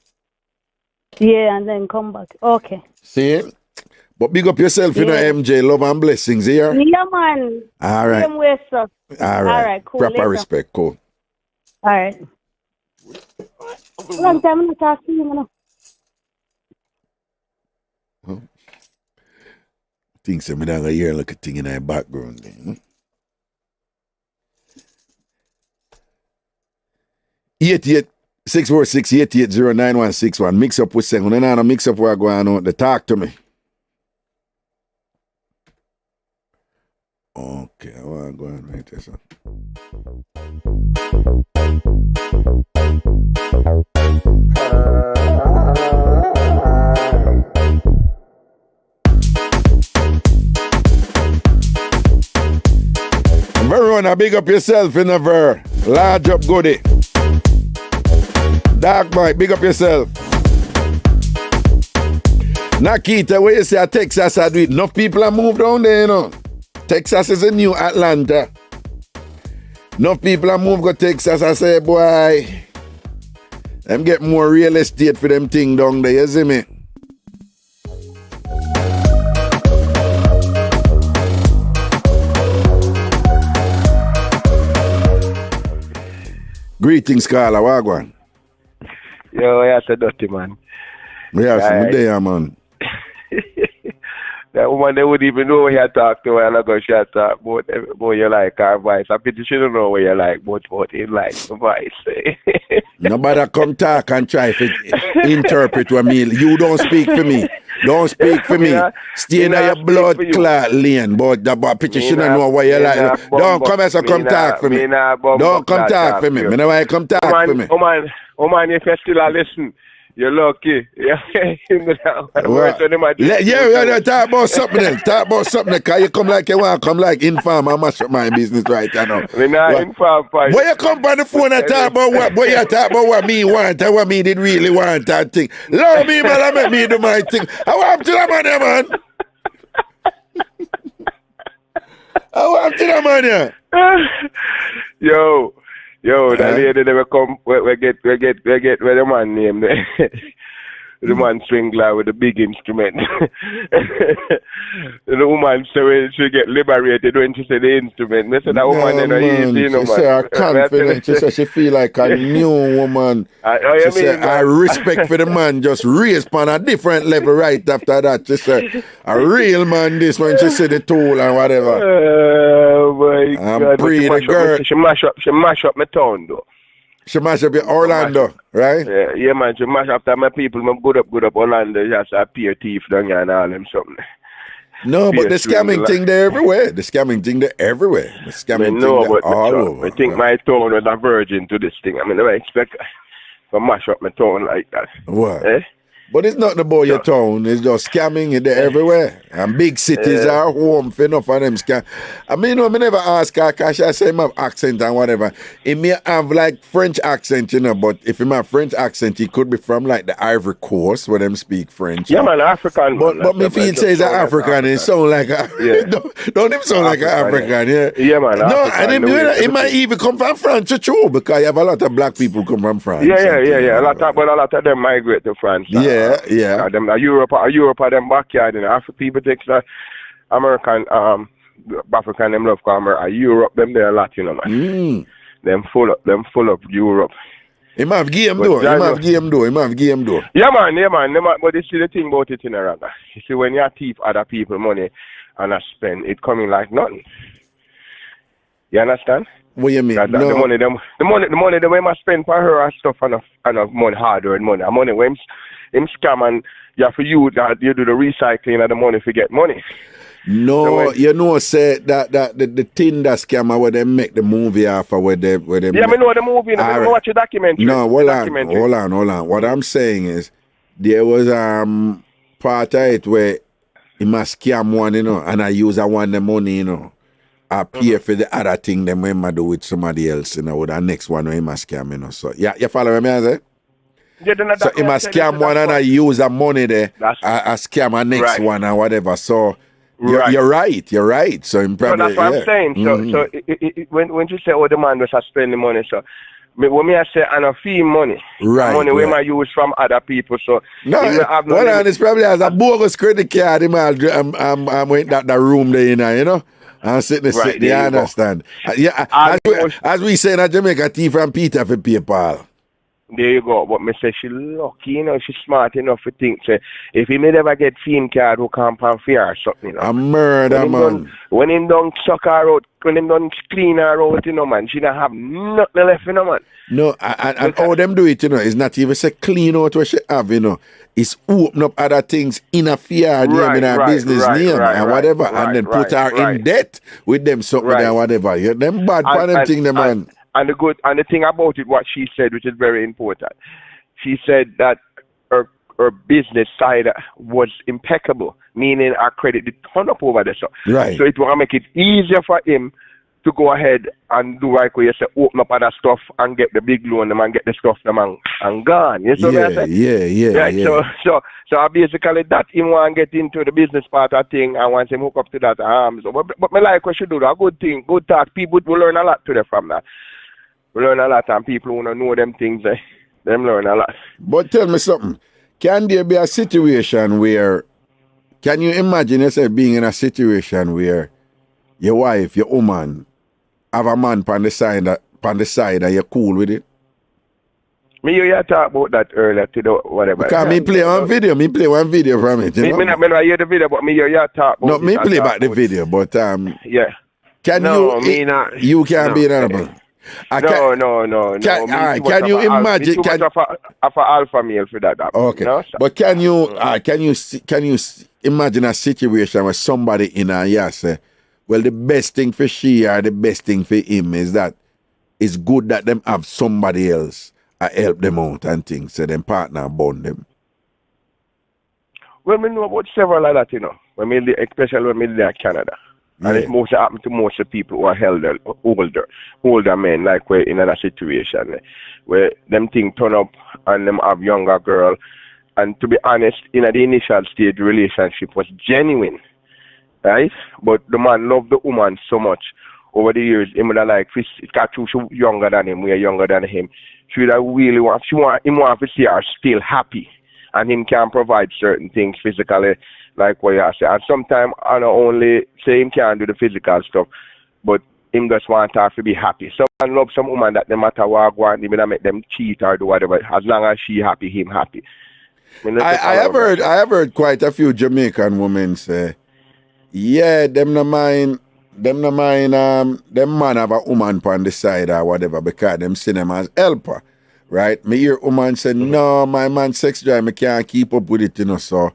Yeah, and then come back. Okay. See? But big up yourself, you know, MJ. Love and blessings here. Yeah, man. All right. Same way, sir. All right. Cool. Proper Later. respect. Cool. All right. Long time I'm not talking to you, man. Huh? Think so, me don't hear like a thing in our background. Then. 88-646-8809-161. Mix up with second. And I mix up where going on to talk to me. Okay, I want to go on right there, son. Verona, big up yourself in the ver. Large up goodie. Dark boy, big up yourself. Nakita, where you say Texas, I do it. Enough people have moved down there, you know. Texas is a new Atlanta. Enough people have moved to Texas. I say, boy, them get more real estate for them thing down there, you see me? Greetings, Carla. Wagwan. Yo, I a dirty man. Yeah, some there, man. That woman, they wouldn't even know what you talk to her. I'm not going to talk about you like her voice. I pity she don't know what you like, but you like the voice. Nobody come talk and try to interpret what me. You don't speak for me. Don't speak for me. Stay in your blood clot lane, but the picture she don't know what you like. Don't come here so come talk for me. Don't come talk for me. Me know why you come talk for me. Oh man, if you still listen, you're lucky. Yeah, talk about something else. Talk about something else. Cause you come like you want to come like inform and mash up my business right now. We not inform for you. Why you come on the phone and talk about what? Boy, you talk about what me want and what me did really want that thing. Love me, man, I make me do my thing. I want to the money, man. I want to the money. Yo, that lady never come. We get where the man named the man swingler with the big instrument. The woman said she get liberated when she said the instrument. They said that woman easy, you know, man. She said her confidence. She said she feel like a new woman. She said her respect for the man just raised on a different level right after that. She said a real man this when she said the tool and whatever. Oh my God. Pretty girl. She mash up my town though. She mash up in Orlando, right? Yeah, man. She mash up my people. Man, good up Orlando. Just a peer thief down here and all them something. No, but the scamming thing there everywhere. The scamming thing there everywhere. The scamming thing there all over. I think my town was a virgin to this thing. I mean, I expect to mash up my town like that. What? But it's not about your town. It's just scamming there everywhere. And big cities are home for enough of them scam. I mean, I never ask her because I say him have accent and whatever. He may have like French accent, you know, but if he have French accent, he could be from like the Ivory Coast where them speak French. Yeah, man, African. But me feel says an African, it sound like a, don't even sound like an African, yeah. Yeah, man. No, and it might even come from France too, because you have a lot of black people come from France. Yeah. A lot of them migrate to France. Yeah. Them Europe are them backyard, you know. African people take American, African them love America. Europe them there a lot, you know, man. Them full of Europe. He might have game though. Yeah, man. But you see the thing about it in Raga. You see, when you thief other people money and I spend, it coming like nothing. You understand? What you mean? That No. the money the way I spend for her and stuff and money, hard-earned money. And money when him scam and you have to you do the recycling of the money to get money. No, So when, you know, say that the Tinder scammer where they make the movie off of where they yeah, I know the movie. I don't watch the documentary. No, hold on. What I'm saying is there was part of it where he must scam one, you know, and I use I want the money, you know. I pay for the other thing them when I do with somebody else, you know, with the next one when he must scam, you know. So yeah, you follow me, I say? Yeah, so he must scam one and I use the money there, I scam a next one or whatever. So you're right. So I'm probably, that's what I'm saying. So when you say, oh, the man was spending money, so when I say and a fee money, money we might use from other people. So no, it's probably as a bogus credit card. I'm waiting at the room there, you know. I'm sitting there, you understand? Yeah, as we say in Jamaica, T from Peter for PayPal. There you go. But me say she lucky, you know, she's smart enough to think, say, if he may never get theme card who can't pay fear or something, you know. A murder, man. When him done suck her out, when him done clean her out, you know, man, she don't have nothing left, you know, man. No, and how them do it, you know, it's not even say clean out what she have, you know. It's open up other things in a fear name, in her business name and whatever, and then put her in debt with them something and whatever. Yeah, them bad and thing, them man. And the thing about it, what she said, which is very important, she said that her business side was impeccable, meaning her credit did turn up over there. So it will make it easier for him to go ahead and do like what you say, open up other stuff and get the big loan and get the stuff them and gone. You know what I say? Yeah. So basically that him want to get into the business part of thing and wants him hook up to that. But me like what she do, a good thing, good talk. People will learn a lot today from that. We learn a lot, and people who don't know them things, them learn a lot. But tell me something. Can there be a situation where, can you imagine yourself being in a situation where your wife, your woman, have a man on the side and you're cool with it? Me you talk about that earlier to do whatever. Because me play one video from it. You know? Me not hear the video, but me you talk about no, me play back the video, but yeah. You can't be another. No. Can you imagine? Can of an alpha male for that? Okay, no, but can you imagine a situation where somebody in a say, well, the best thing for she or the best thing for him is that it's good that them have somebody else help them out and things, so them partner bond them. Well, we know about several of that, you know. Especially when we live in Canada. And it mostly happens to most of the people who are older men, like we're in a situation where them things turn up and them have younger girl. And to be honest, in the initial stage, the relationship was genuine, right? But the man loved the woman so much. Over the years, him would have like, she's younger than him, we are younger than him. She would have really want to see her still happy. And him can provide certain things physically, like what you say. And sometimes I not only say him can't do the physical stuff, but him just want her to be happy. Someone love some woman that no matter what want, they may make them cheat or do whatever. As long as she happy, him happy. I have heard quite a few Jamaican women say, yeah, them no mind them man have a woman on the side or whatever because them see them as helper. Right? Me hear woman say, no, my man sex drive, me can't keep up with it, you know, so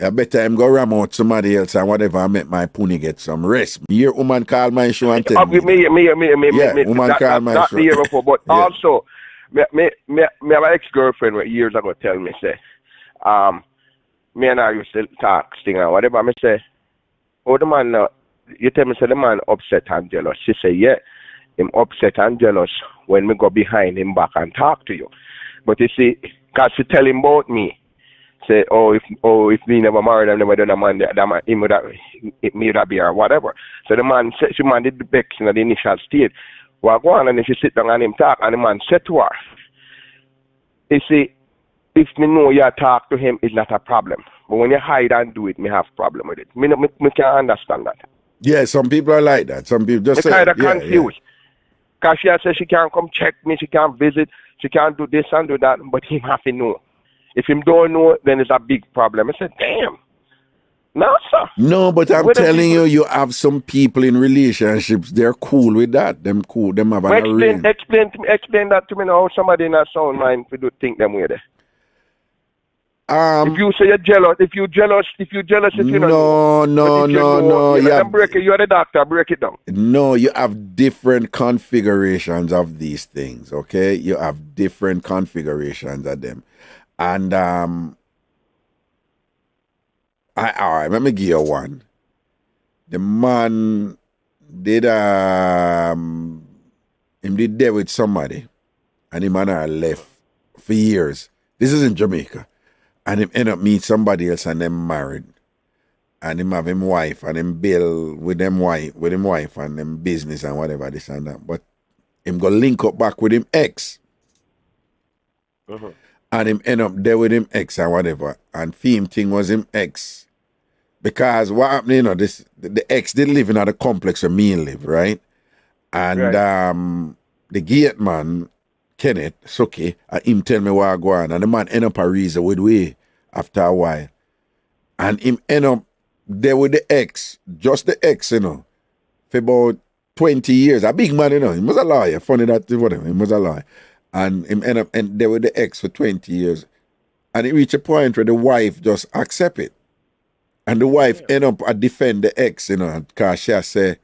I better him go ram out somebody else and whatever I make my pony get some rest. Me hear woman call my show and tell me. Woman call my show. The year before, but also, me have an ex-girlfriend where years ago tell me, say, me and I used to talk, sting and whatever, me say, oh, the man, you tell me, say, the man upset and jealous. She say, yeah, him upset and jealous when me go behind him back and talk to you. But you see, because she tell him about me, say, if me never married him, never done a man, him would have be or whatever. So the man said, she man did the bex in the initial state. Well, go on and if she sit down and him talk, and the man said to her, you see, if me know you talk to him, it's not a problem. But when you hide and do it, me have problem with it. Me can't understand that. Yeah, some people are like that. Some people just say, kind of confused. Because she says she can't come check me, she can't visit, she can't do this and do that, but him have to know. If him don't know, then it's a big problem. I said, damn. No, sir. No, but I'm Whether telling people- you have some people in relationships, they're cool with that. Them cool, them have an arrangement. Explain that to me now. How somebody in a sound mind to do think them way there. If you say you're jealous, if you jealous, if you know. No. Then break it. You're the doctor. Break it down. No, you have different configurations of these things, okay? You have different configurations of them. And all right, let me give you one. The man did him did there with somebody, and the man are left for years. This is in Jamaica. And him end up meet somebody else and them married. And him have him wife and him bill with him wife and them business and whatever this and that. But him go link up back with him ex. And him end up there with him ex and whatever. And theme thing was him ex. Because what happened, you know, the ex did live in the complex where me live, right? And the gate man, Kenneth, Suki, and him tell me what I go on. And the man end up a reason with we after a while. And him end up there with the ex, just the ex, you know, for about 20 years. A big man, you know, he was a lawyer. Funny that, whatever, he was a lawyer. And him end up there with the ex for 20 years. And it reached a point where the wife just accept it. And the wife end up defend the ex, you know, because she say,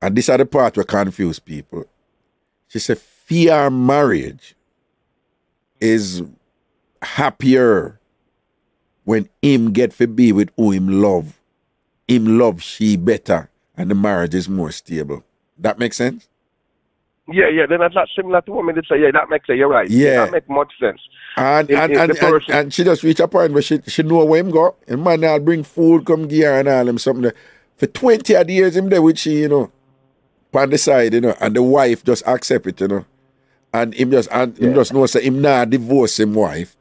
and this is the part where confuse people. She said, fear marriage is happier when him get to be with who him love. Him love she better, and the marriage is more stable. That makes sense? Yeah. Then that's not similar to what me to say. Yeah, that makes sense. You're right. Yeah. That makes much sense. And she just reach a point where she know where him go. And man now bring food, come gear and all him something there. For 20 odd years him there with she, you know, on the side, you know, and the wife just accept it, you know. And him just know say him not divorce him wife,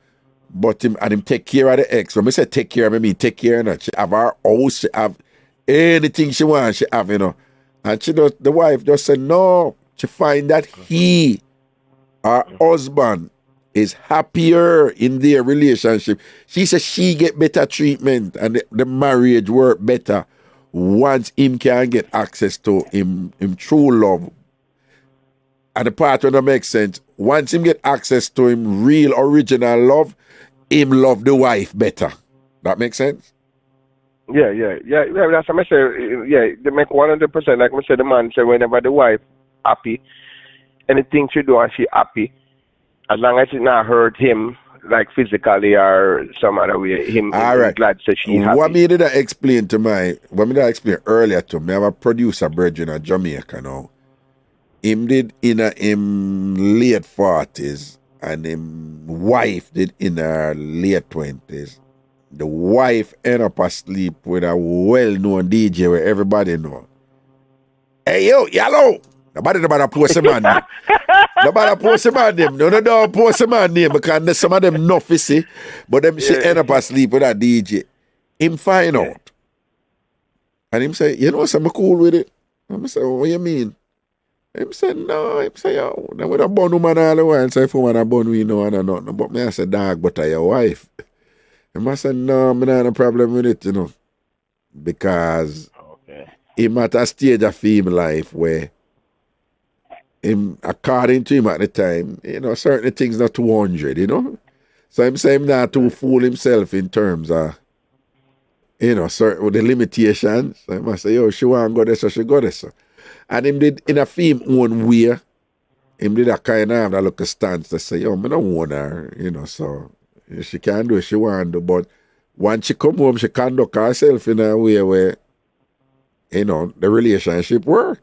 but him take care of the ex. When I say take care, I mean take care, you know. She have her house, she have anything she wants, she have, you know. And she does, the wife just said no. She find that he, her husband, is happier in their relationship. She says she get better treatment and the marriage work better once him can get access to him true love. And the part when that makes sense, once him get access to him real original love, him love the wife better. That makes sense? Yeah. That's what I say. Yeah, they make 100%. Like I said, the man say whenever the wife happy, anything she do and she happy, as long as it not hurt him, like physically or some other way, him glad to she happy. What me did I explain earlier to me, I have a producer brethren in Jamaica now. Him did in him late 40s and him wife did in her late 20s. The wife end up asleep with a well-known DJ where everybody know. Hey, yo, yellow! Nobody post a man name. Nobody post a man name. No, don't post a man name because some of them not fishy, but them she end up asleep with a DJ. Him find out. And him say, you know, so I'm cool with it. I'm say, what you mean? Him say, no. Him say, yo, now with a bun woman all the while, say, if woman a bun we know and nothing. But me I say, dog, but I your wife. Him I say, no, me not have no problem with it, you know. Because him at a stage of him life where him, according to him at the time, you know, certain things not 200, you know. So him say him not to fool himself in terms of, you know, certain with the limitations. So him must say, yo, she want to go there, so she go there. So. And him did in a film own way, him did a kind of have that look a stance to say, yo, I don't want her, you know, so she can do what she want to do. But once she come home, she conduct herself in a way where, you know, the relationship work.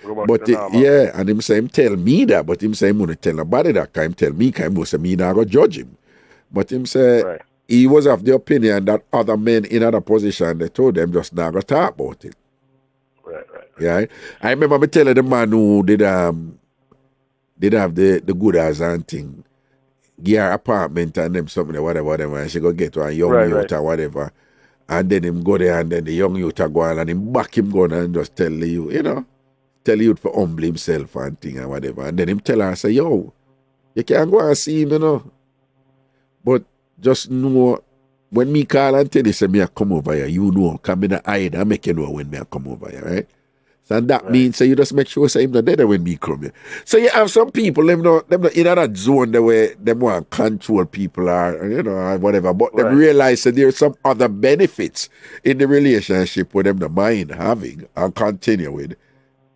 But and him say him tell me that, but him say him won't tell nobody that. Him tell me, because him say me not go judge him. But him say he was of the opinion that other men in other position, they told them just not go talk about it. Right. Yeah, I remember me telling the man who did have the good as and thing, give her apartment and them something whatever, and she go get to a young youth or whatever, and then him go there and then the young youth go on and him back him going and just tell you, you know. Tell you to humble himself and thing and whatever. And then him tell her, say, yo, you can't go and see him, you know. But just know when me call and tell you, say me I come over here, you know, come in the eye, I make you know when me I come over here, right? So and that means so you just make sure say him not there when me come here. So you have some people, them not in that zone the way them want to control people or or whatever, but them realize that there's some other benefits in the relationship with them the mind having and continue with.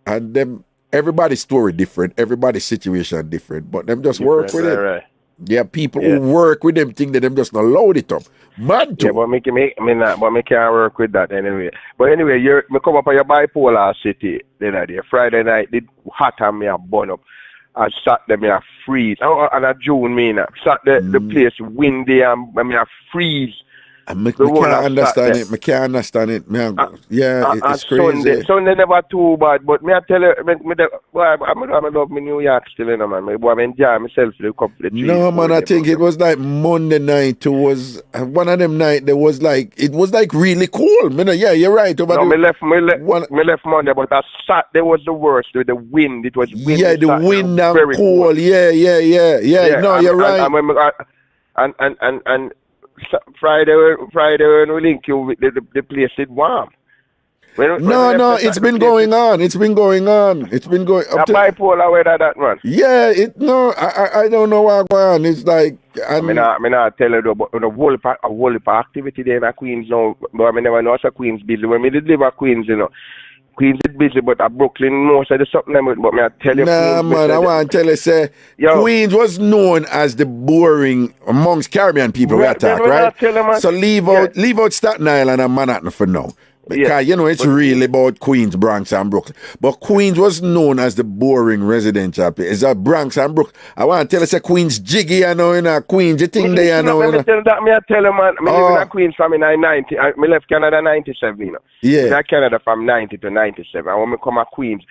And them everybody's story different, everybody's situation different, but them just work with it. Right. Yeah, people who work with them think that them just not load it up. Man too. Yeah, but me can't work with that anyway. But anyway, me come up on your bipolar city the other day. Friday night, it hot and me a burn up. I sat there, me a freeze. And a June, sat there, the place windy and me a freeze. I can't understand it. I can't understand it. It's crazy. Sunday never too bad, but me I tell you, I love me New York still, man. I enjoy myself for a couple of 3 No, man, I think it was like Monday night. It was one of them night. It was like really cool. Yeah, you're right. Me left Monday, but I sat. There was the worst with the wind. It was windy. Yeah, the wind and cold. Yeah. No, you're right. And Friday when we link you with the place is warm. No, it's been going on. It's been going on. It's been going up to bipolar weather that one. Yeah, I don't know what going on. It's like I not tell you about the whole activity there in Queens now, but I never know Queens busy. When we did live at Queens, Queens is busy, but at Brooklyn most of the something. But me I tell you, man, I want to tell you, say Queens was known as the boring amongst Caribbean people we attack, right? So leave out Staten Island and Manhattan for now. Because, it's really about Queens, Bronx, and Brooklyn. But Queens was known as the boring residential place. It's a Bronx and Brooklyn. I want to tell you, say Queens jiggy, Queens, you think they, I tell you, man. I live in Queens from 90. I left Canada 97, Yeah. I left Canada from 90 to 97. And when I come to Queens,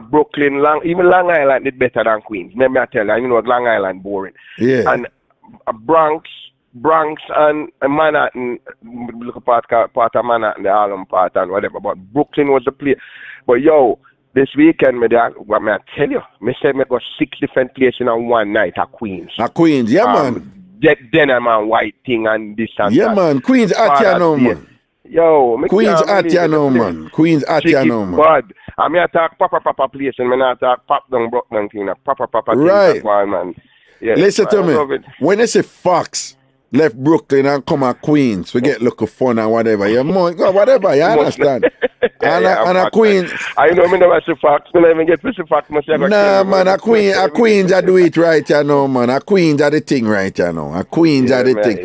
Brooklyn, even Long Island is better than Queens. Let me tell you, Long Island boring. Yeah. And Bronx and Manhattan, look at part of Manhattan, the Harlem part and whatever, but Brooklyn was the place. But this weekend, what may I tell you? Me said me go 6 different places in one night at Queens. At Queens, yeah, man. Denim and white thing and this and that. Yeah, man. Queens at you now, man. Queens at you now, man. Queens at you now, man. Bad. I mean, I talk proper place and I talk pop down Brooklyn thing, proper right. Thing. Right. Man. Yeah, listen to me. When they say Fox left Brooklyn and come at Queens, we get look of fun and whatever. Whatever, you understand? And a Queen. I know me never see Fox. Me never even get to see Fox myself. Nah, man, a Queens I do it right, man. A Queens are the thing right, A Queens are the thing.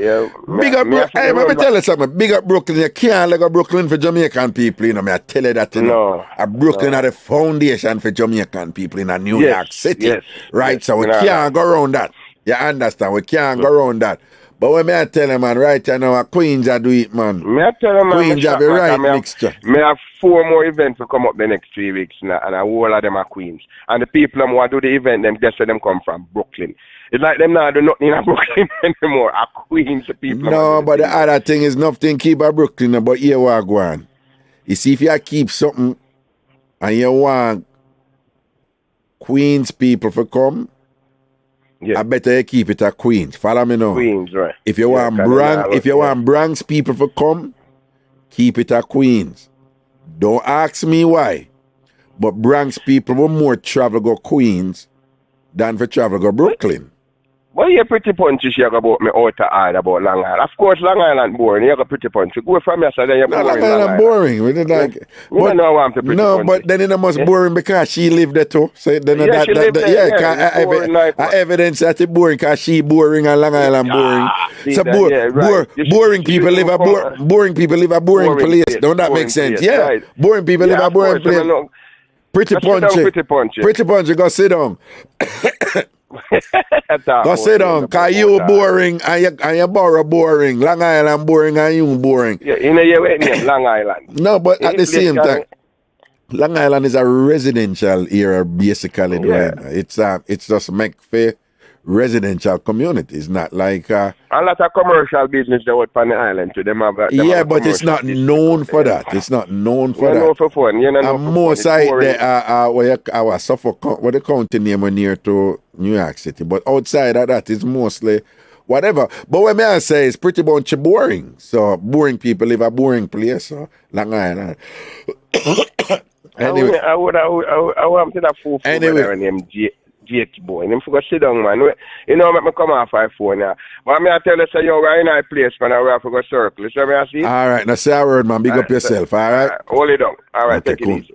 Big up, hey, let me tell you something. Big up Brooklyn. You can't let go Brooklyn for Jamaican people, Me I tell you that, No. A Brooklyn are the foundation for Jamaican people in a New York City. Yes. Right? So we can't go around that. You understand? We can't go around that. But when I tell you, man, right now, Queens are do it, man. I tell you, man, Queens have the right mixture. Me have 4 more events to come up the next 3 weeks, and a whole of them are Queens. And the people who do the event, guess where them come from? Brooklyn. It's like them now do nothing in Brooklyn anymore. A Queens people. No, but the other thing is nothing keep a Brooklyn, but here we go on. You see, if you keep something and you want Queens people to come, I better you keep it at Queens. Follow me now. Queens, right. If you want Bronx people to come, keep it at Queens. Don't ask me why. But Bronx people will more travel go Queens than for travel go Brooklyn. Well, you're pretty punchy about me outer eye about Long Island. Of course, Long Island boring. You're pretty punchy. Go from yesterday, you're boring. Long Island boring. We did like, but then it must boring because she lived there too. So then evidence that it's boring because she boring and Long Island boring. So boring people live a boring place. Don't that make sense? Yeah, boring people live a boring place. Pretty punchy. Go sit down. Go sit down, because you boring and you borrow boring. Long Island boring and you boring. Yeah, you know you're Long Island. No, but at the same time, Long Island is a residential area basically. Yeah. It's just make for residential community. It's not like a lot of commercial business they work on the island to them have but it's not known for that. It's not known for that. Known for fun. And most side there where Suffolk, what the county name near to New York City. But outside of that, it's mostly whatever. But what may I say is pretty much boring. So boring people live a boring place. So Long Island. Anyway. I want to that fool Anyway. named Jake boy. And him forgot sit down, man. You know, make me come off my phone now. But me I tell you, say, yo, we're in our place, man, and we have to go circle. So me I see? All right. Now say a word, man. Big up yourself, all right? Hold it down. All right, Okay, take cool. it easy.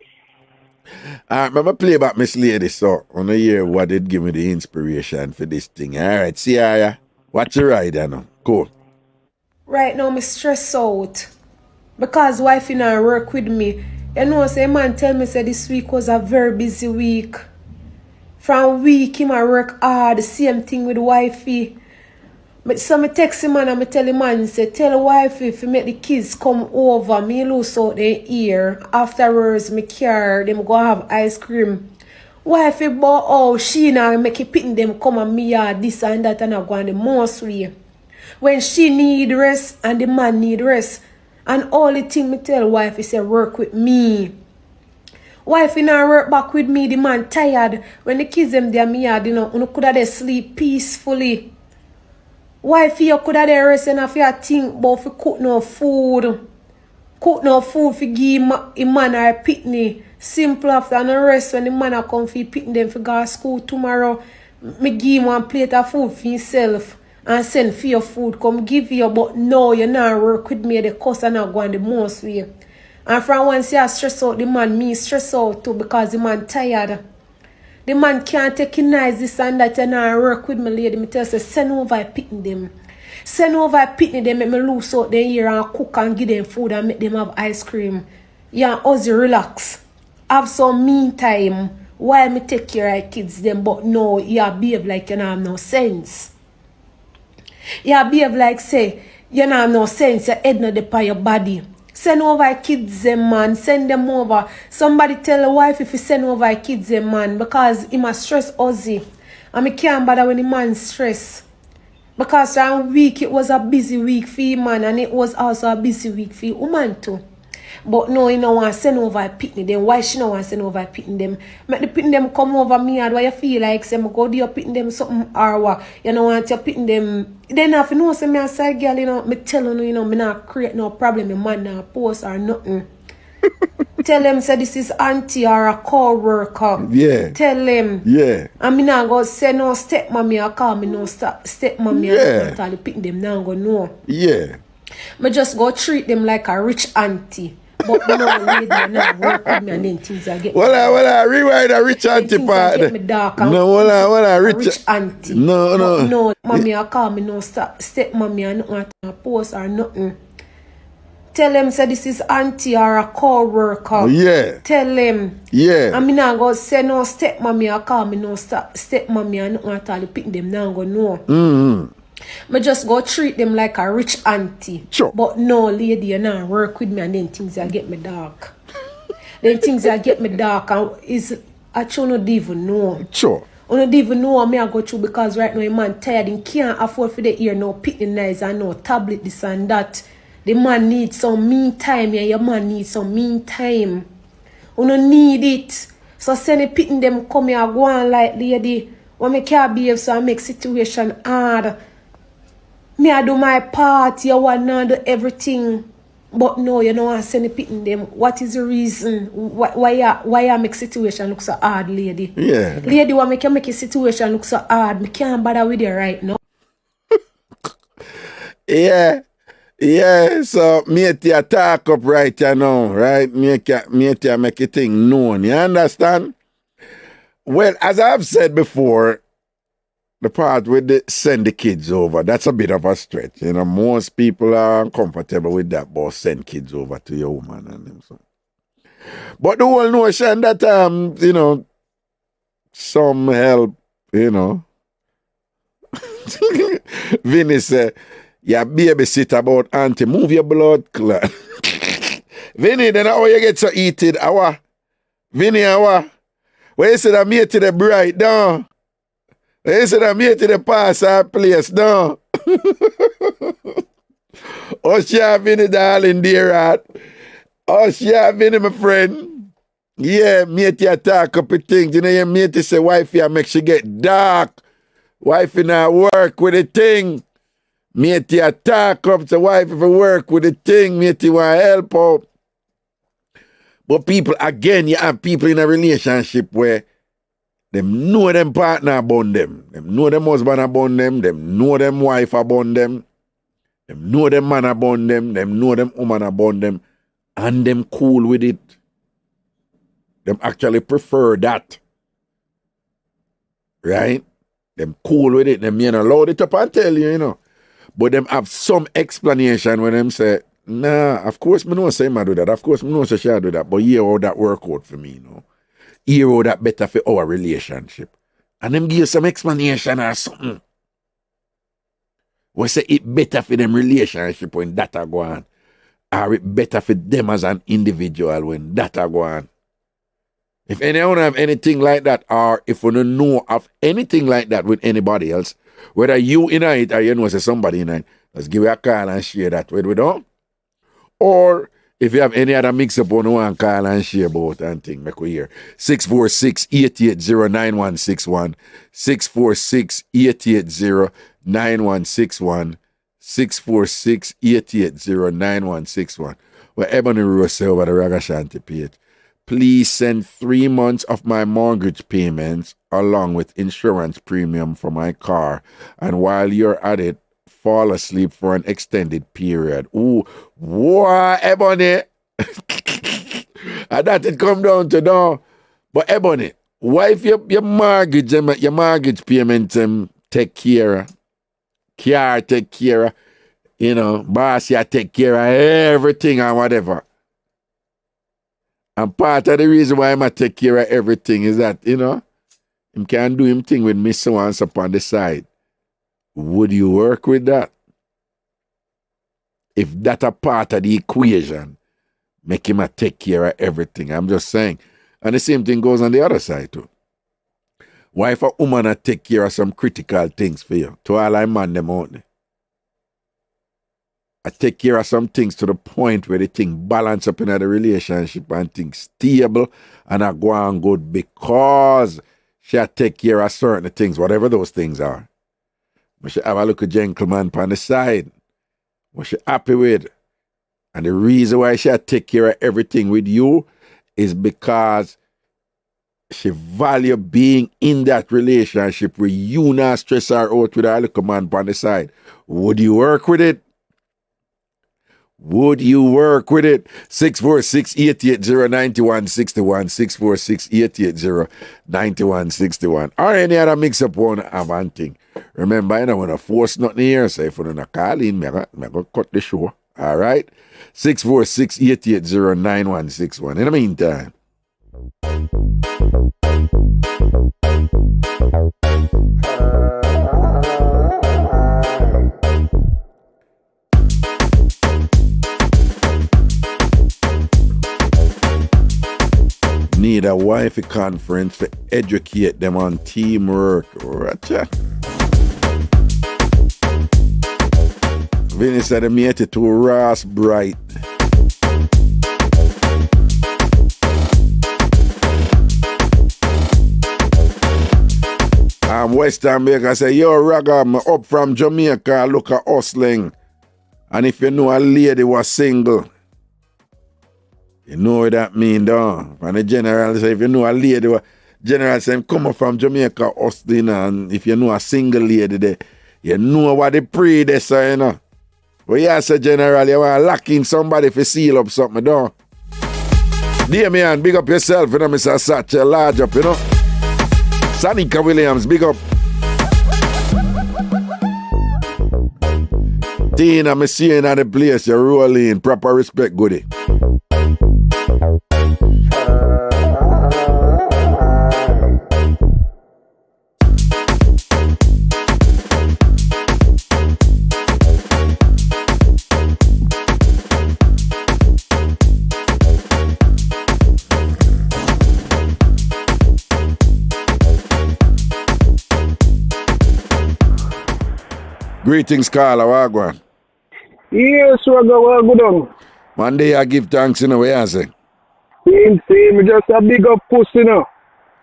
All right, I'm going to play about Miss Lady, so I want to hear what did give me the inspiration for this thing. All right, see how ya? Watch your ride, you know. Cool. Right now, me stress out. Because wife in her work with me. You know, say man tell me say this week was a very busy week. From week, him I work hard, the same thing with wifey. But so me text him and I tell him man, say, tell wifey if you make the kids come over, me lose out their ear. Afterwards, me care, them go have ice cream. Wifey but oh, she now make it pitting them come and me yard this and that and I go on the most way. When she need rest and the man need rest. And all the thing me tell wife is say work with me. Wife in her work back with me, the man tired. When the kids them there me yard, you know, you could have they sleep peacefully. Wife you could have they rest and if you think about fi cook no food. Cook no food for give a man or a pitney. Simple after and the rest when the man a come fi pitney them for go to school tomorrow. Me give him one plate of food for himself. And send for your food, come give you, but no, you not work with me, the cost and not going the most way. And from once you stress out the man, me stress out too because the man tired. The man can't take a nice this and that and not work with me, lady. Me tell you, send over I pitting them. Send over I pitting them, make me loose out them here and cook and give them food and make them have ice cream. Yeah, Ozzy relax. Have some mean time while me take care of kids them, but no, you behave like you don't have no sense. You behave like say, you don't have no sense, your head not upon your body. Send over kids them man, send them over. Somebody tell the wife if you send over kids them man, because he must stress Ozzy. And me can't bother when the man stress. Because that week it was a busy week for him man, and it was also a busy week for woman too. But no, you don't want to send over a pitney them. Why she don't want to send over a pitney them? Make the pitney them come over me and why you feel like say, go do your pitney them something or what? You don't want your pitney them. Then if you know say me a side girl, you know, me tell you know, me not create no problem, me man not post or nothing. Tell them say this is auntie or a co-worker. Yeah. Tell them. Yeah. And me not go say no stepmommy or call me no stepmommy. Yeah. And all the pitney them now go know. Yeah. Me just go treat them like a rich auntie. But no lady now work with me and then things I get. Well, I rewind a rich auntie part. Get me dark and No, well, rich auntie. No. But no, mommy I call me no step mommy and nothing a post or nothing. Tell them say this is auntie or a co-worker. Yeah. Tell them. Yeah. I mean I go say no step mommy I call me no step mommy and nothing at all. Pick them now go know. Mm-hmm. Me just go treat them like a rich auntie. Sure. But no, lady, you know, work with me and then things that get me dark. Then things that get me dark and is actually not even know. Sure. I don't even know what me I go through because right now a man tired and can't afford for the ear no pitting nice and no tablet this and that. The man needs some mean time, yeah, your man needs some mean time. You don't need it. So send the pitting them come here go on like lady. When me can't behave so I make situation hard. Me I do my part, you want to do everything. But no, you know I send the pitting them. What is the reason? Why I make situation look so hard, lady? Yeah. Lady, why make you make a situation look so hard? Me can't bother with you right now. Yeah. Yeah, so mate you talk up right you know, right? Mate you make a thing known, you understand? Well, as I've said before, the part with the send the kids over, that's a bit of a stretch. You know, most people are uncomfortable with that, but send kids over to your woman and them. So. But the whole notion that, you know, some help, you know. Vinny said, yeah, babysit about auntie, move your blood clot. Vinny, then how you get so heated? Vinny, when you say that me to the bright down. They said I'm here to the pass our place, no. Oh, she have been darling, dear heart. Oh, she have been my friend. Yeah, mate, you talk up a things. You know, your mate say, wifey, I make she get dark. Wifey not work with a thing. Matey attack up the wife if I work with the thing, matey want help out. But people, again, you have people in a relationship where them know them partner about them. Them know them husband about them. Them know them wife about them. Them know them man about them. Them know them woman about them. And them cool with it. Them actually prefer that. Right? Them cool with it. Them load it up and tell you, you know. But them have some explanation when them say, nah, of course me know say I do that. Of course me know say she do that. But here how that work out for me, you know. Here how that better for our relationship. And them give you some explanation or something. We say it better for them relationship when that a go on. Or it better for them as an individual when that a go on. If anyone have anything like that, or if you don't know of anything like that with anybody else, whether you in it or you know say somebody in it, let's give you a call and share that with them. Or if you have any other mix-up on one, call and share about and thing, make we hear. 646-880-9161. 646-880-9161. 646-880-9161. Well, Ebony Rose say over the Ragashanti page. Please send 3 months of my mortgage payments along with insurance premium for my car. And while you're at it, fall asleep for an extended period. Ooh, what, Ebony? And that it come down to now. But Ebony, why if your mortgage payment take care, car take care, you know, boss you take care of everything and whatever. And part of the reason why I take care of everything is that, you know, him can do him thing with me so once upon the side. Would you work with that? If that a part of the equation, make him a take care of everything. I'm just saying. And the same thing goes on the other side too. Why if a woman a take care of some critical things for you? To all I man them out there. I take care of some things to the point where the thing balance up in the relationship and things stable and I go on good because she take care of certain things, whatever those things are. But she have a little gentleman on the side. What she happy with. And the reason why she take care of everything with you is because she value being in that relationship where you not stress her out with a little man on the side. Would you work with it? Would you work with it? 646-880-9161. 646-880-9161. Or any other mix-up one have one thing. Remember, I don't want to force nothing here. So if you don't call in, I'm going to cut the show. All right? 646-880-9161. In the meantime. Need a wifey conference to educate them on teamwork. Vinny said he made it to Ross Bright. West Jamaica say, yo, Raga, I'm up from Jamaica, look at hustling. And if you know a lady was single, you know what that mean, though. And the general say, if you know a lady, general say, come up from Jamaica hustling, and if you know a single lady there, you know what the pre they say, you know. But yeah, say general, you want to lock in somebody if you seal up something, though. Dear man, big up yourself, you know, Mr. Satchel, large up, you know. Sanika Williams, big up. Tina, I'm seeing at the place, you're rolling, proper respect, goodie. Greetings, Carla, wagwan. Yes, Raga, well, good on. One day I give thanks in a way, I say. Same, just a big up pussy, you know.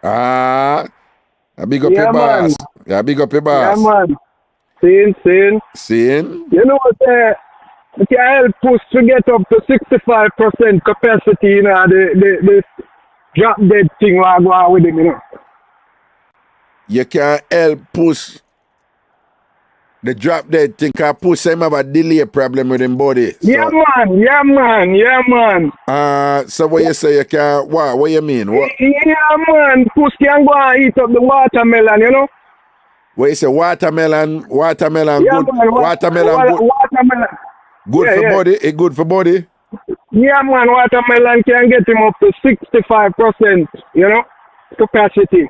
A big up your boss. Yeah, big up your boss. Yeah, man. Seeing. Seeing? You know what? It can help push to get up to 65% capacity, you know, the drop dead thing I go on with him, you know. You can help push the drop dead thing, can push him have a delay problem with him body. So, yeah, man. So what you say you can, what you mean? What? Yeah, man, push can go and eat up the watermelon, you know. What you say, watermelon yeah, good, man, watermelon good for body, it good for body? Yeah, man, watermelon can get him up to 65%, you know, capacity.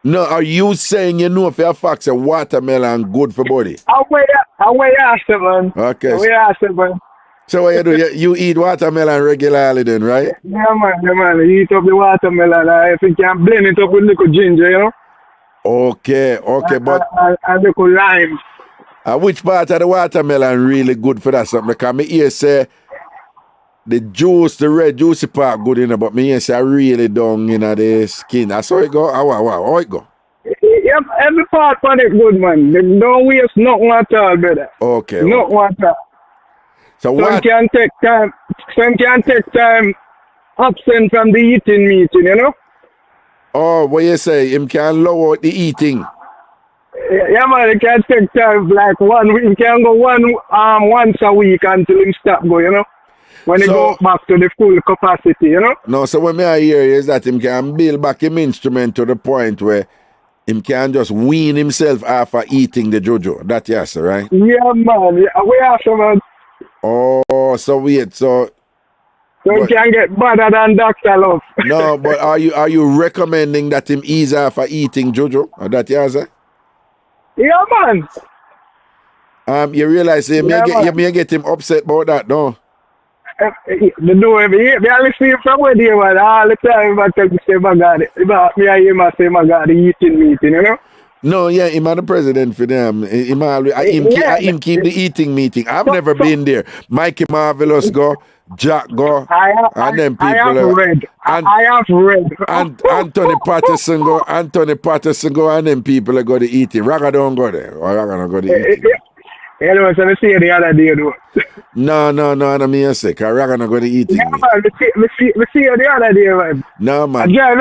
No, are you saying you know for a fact that watermelon good for body? Away after, man. Okay. Away after, man. So what you do? You eat watermelon regularly then, right? Yeah, man. You eat up the watermelon. If you can blend it up with little ginger, you know? Okay, but... And little lime. Which part of the watermelon really good for that something? Because me hear say the juice, the red juicy part good in it, but me hear say really down in the skin. That's how it go? How it go? Yep, every part of it good, man. Don't waste nothing at all, brother. Okay. Nothing at all. So some can take time absent from the eating meeting, you know? Oh, what you say? Him can lower the eating. Yeah, man, it can take time like 1 week. He can go once a week until him stop go, you know? When he go back to the full capacity, you know? No, so what I hear is that him can build back him instrument to the point where him can just wean himself after eating the jojo. That yes, right? Yeah, man. Yeah, we are some man. Oh, so wait, so you can get better than Dr. Love. No, but are you recommending that him ease after eating jojo? Or that yes, eh? Yeah, man. You realize you may get him upset about that, no? The do every year. I listen from where they were all the time. I tell you, say, my God, me and him, I say, my God, the eating meeting, you know? No, yeah, him and the president for them. Him keep the eating meeting. I've never been there. Mikey Marvelous go, Jack go, and then people. I have read. Anthony Patterson go, and then people go to eating. Raga don't go there. Or Raga don't go to eating. You know what I'm saying the other day, though. No, I don't mean say, because Raga not go to eating. Yeah, man, we see you the other day, man. No, man. I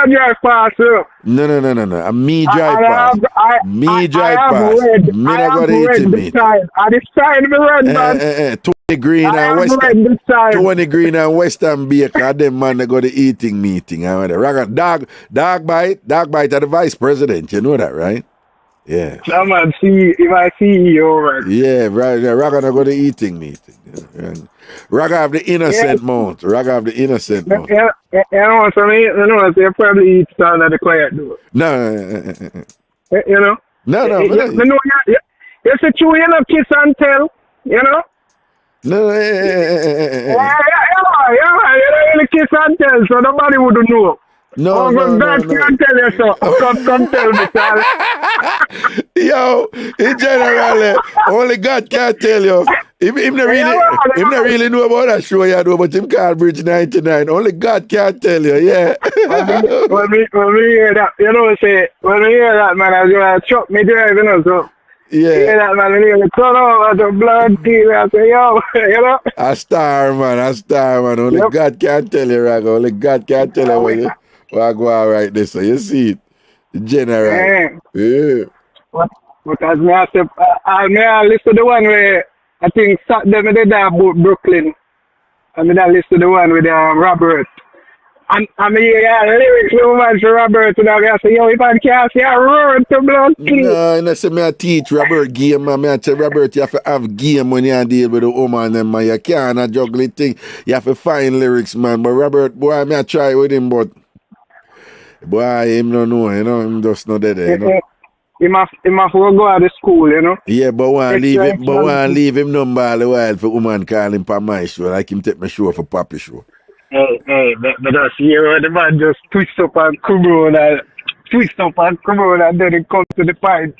drive past, sir. No. Me drive past. Me drive past. Me not go to eating meeting. At this time, me read, man. 20 Green and Western Baker, them man they go to eating meeting. Raga, dog bite at the vice president. You know that, right? Yeah. Some man if I see you over. Yeah, right. Raga not go to eating meeting. Yeah. Raga have the innocent mount. You know what I mean? You know, they probably eat down at the quiet door. No. You know? No. You know, it's a true, you know, kiss and tell, you know? No. Yeah, you know, kiss and tell, so nobody would know. No. God can't tell you so. Come tell me, Sal. Yo, in general, only God can tell you. Him not really know about that show you do, but him call Bridge 99. Only God can tell you, yeah. when we hear that, you know, when we hear that, man, I was going to chuck me drive, you know, so. Yeah. Hear that, man, and hear turn over the blood deal. I say, yo, you know. A star, man. Only God can tell you, Raga. Only God can tell you what go on right there. So you see it. General. Yeah. Because I listen to the one where I think Saturday me did that about Brooklyn. And I listen to the one with Robert. And I mean, lyrics so much for Robert. And I say, yo, if I can't see a word to blood clean. No, I say, I teach Robert game. I tell Robert, you have to have game when you deal with the woman. Them, man. You can't juggle the thing. You have to find lyrics, man. But Robert, boy, I try with him, but boy, him no know, you know, him just not there, you know. He must go to school, you know. Yeah, but want leave him number all the while for woman call him for my show, like him take my show for Papi show. Hey, but that's here the man just twist up and come on and then he come to the point.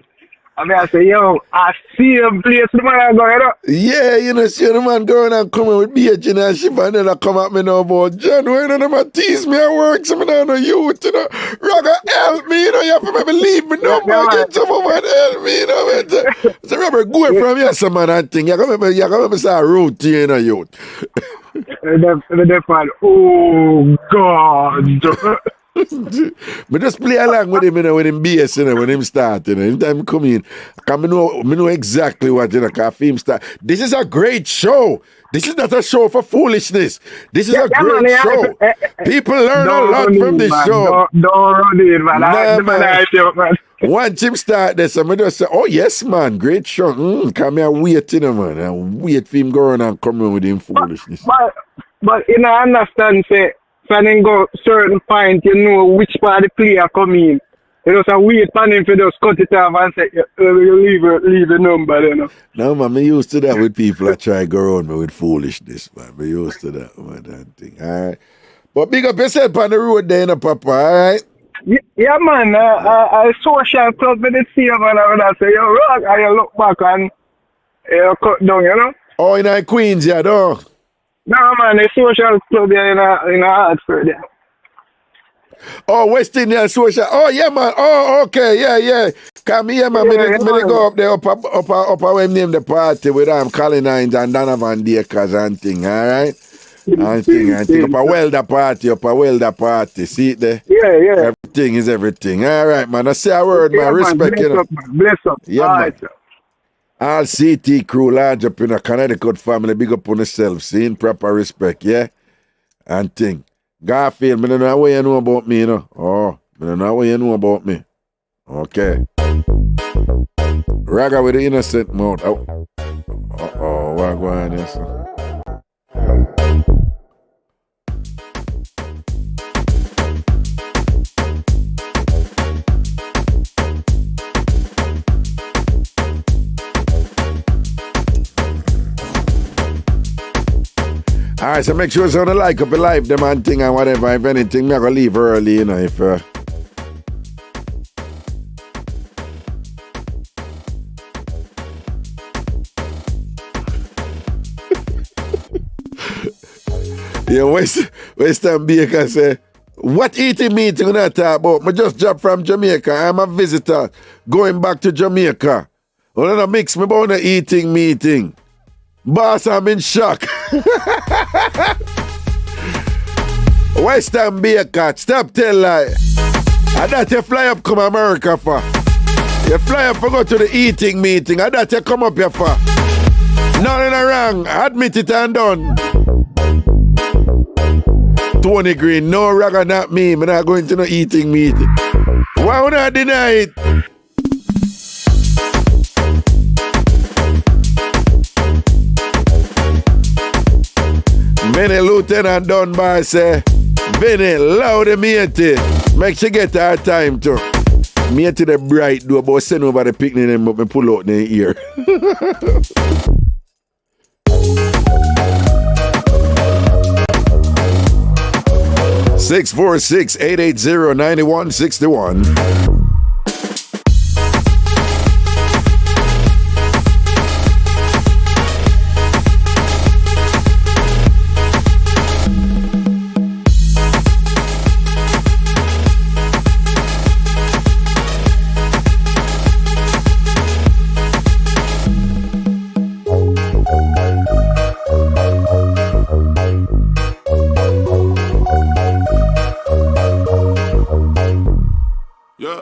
I mean, I say, yo, I see a place the man go, you know. Yeah, you know, see the man going and coming with BH in and shit, and then I come at me now about John, when none of them tease me at work, so I don't know youth, you know. Ragga, help me, you know, you have to maybe leave me number, get someone and help me, you know. So Robert, go from here, some man, and thing, you can remember start routine, you know, youth. Oh, God. Me just play along with him, you know, when him bass, you know, when him start, you know. Anytime he come in, because I know exactly what, you know, because him start. This is a great show. This is not a show for foolishness. This is a great show. People learn a lot from this show. Don't run it, man. Man. Once him start this, I'm just say, oh, yes, man, great show. Come here, wait, you know, man. And wait for him going and coming with him foolishness. But you know, understand, say, when you go certain point, you know which part the player come in. You know, so wait for him to just cut it off and say, you leave the number, you know. No, man, me used to that with people that try to go around me with foolishness, man. Me used to that, man, that thing, all right? But big up yourself on the road there, you know, Papa, all right? Yeah, man, I social club with the same, man, and I say, yo, rock, and you look back and you cut down, you know. Oh, in Queens, yeah, though? No, man, the social club there in Hartford, yeah. Oh, West Indian social. Oh, yeah, man. Oh, okay, yeah. Come here, man. Me go up there, up where name the party with Colin Hines and Donovan Dakers and thing, all right? And thing. Up a welder party. See it there? Yeah. Everything is everything. All right, man. I say a word, man. Respect, you know. Bless up. Yeah, all man. right, sir. All CT crew large up in a Connecticut family, big up on yourself, seeing proper respect, yeah? And thing. Garfield, I don't know what you know about me, you know. Oh, I don't know what you know about me. Okay. Ragga with the innocent mouth. Oh, what going on here, sir? Alright, so make sure it's on the like up a live, them and thing and whatever. If anything, I'm going to leave early, you know, if... Yeah, Western Baker say, what eating meeting when I talk about? I just dropped from Jamaica. I'm a visitor going back to Jamaica. I'm going to mix me about the eating meeting. Boss, I'm in shock. Western Baker, stop tell lie. And that you fly up come America for. You fly up for go to the eating meeting. And that you come up here for. Nothing wrong. Admit it and done. Tony Green, no Ragga, not me. I'm not going to no eating meeting. Why would I deny it? Vinny Lieutenant Dunbar say, Vinny, loud the matey. Make sure get our time too. Matey the bright do about send over the picnic and me pull out the ear. Six 646-880-9161. Yeah.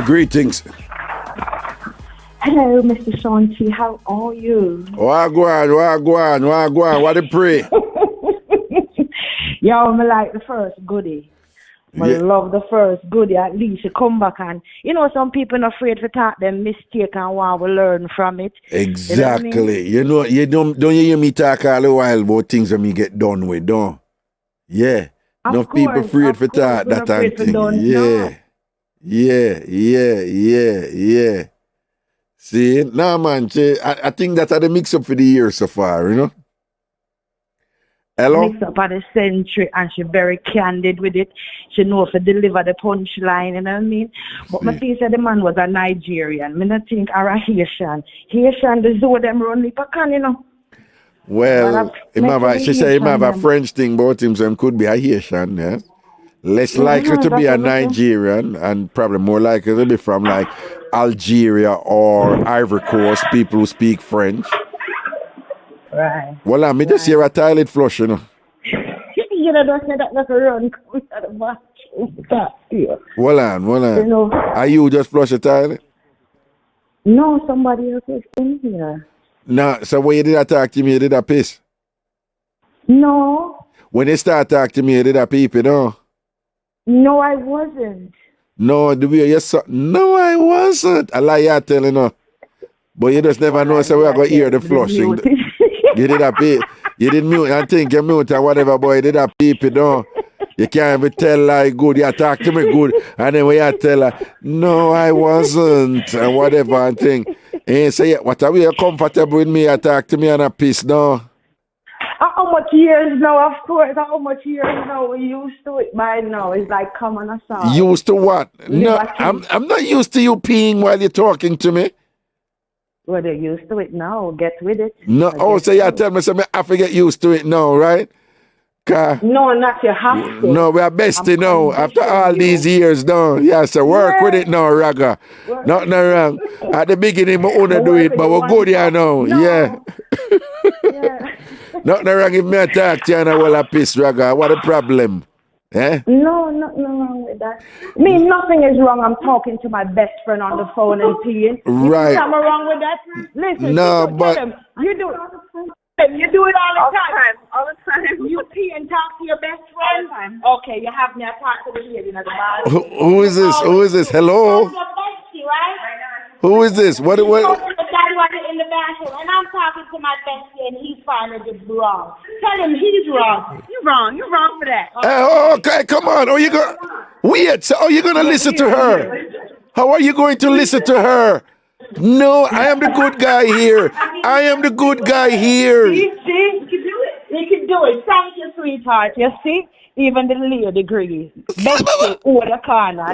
Greetings. Hello, Mr. Shanti. How are you? Wagwan. What a pray. Yo, I like the first goodie. I love the first goodie. At least you come back and, some people are afraid to talk them mistake and want to learn from it. Exactly. You know, don't you hear me talk all the while about things that me get done with, don't? Yeah. Enough people afraid to talk that and thing. Yeah. See, nah, man, I think that's the mix-up for the year so far, Hello? Mix-up at the century, and she very candid with it. She know to deliver the punchline, you know what I mean? But my piece of the man was a Nigerian. I don't think or a Haitian. Haitian, the zoo them run Lipacan, Well, she say he have a French thing about him, so he could be a Haitian, yeah? Less likely to be a Nigerian and probably more likely to be from like Algeria or Ivory Coast, people who speak French. Right. Well, I just hear a toilet flush, don't say that like a run out of the bathroom. Well on. Are you just flush a toilet? No, somebody else is in here. No, so when you did that talk to me, you did that piss? No. When you start talking to me, you did that pee, No, I wasn't. No, the way you saw. No, I wasn't. I lie you telling her. But you just never know, so we are going to hear the flushing. You did a pee. You did mute. I think you mute or whatever, boy. You did a pee, You can't even tell like good. You talk to me good. And then when you tell her, no, I wasn't. And whatever and thing. And say, what are you comfortable with me? You talk to me and a piss, no? How much years now, of course, how much years now we used to it by now? It's like common assault. Used to what? No, I'm not used to you peeing while you're talking to me. Well, they're used to it now. Get with it. No, so you tell me something, I have to get used to it now, right? No, not you have to. No, we are bestie now. After all these years now. Yeah, so work with it now, Raga. Nothing wrong. At the beginning, we want to do it, but we're good here now. Yeah. Nothing wrong if me talk to you and I will piss, Raga. What a problem? Eh? No, nothing wrong with that. Nothing is wrong. I'm talking to my best friend on the phone and peeing. Right. You think I'm wrong with that? Listen, no, but tell him, you do it. You do it all the time. All the time. You pee and talk to your best friend? All the time. Okay, you have me a talk to the lady in the bar. Who is this? Who is this? Hello? Who is this? What? In the bathroom, and I'm talking to my bestie, and he's finally just wrong. Tell him he's wrong. You're wrong. You're wrong for that. Okay, come on. Are you going? Weird. So, are you going to listen to her? How are you going to listen to her? No, I am the good guy here. I am the good guy here. See, you can do it. You can do it. Thank you, sweetheart. You see? Even the lady agrees. Bestie over the corner.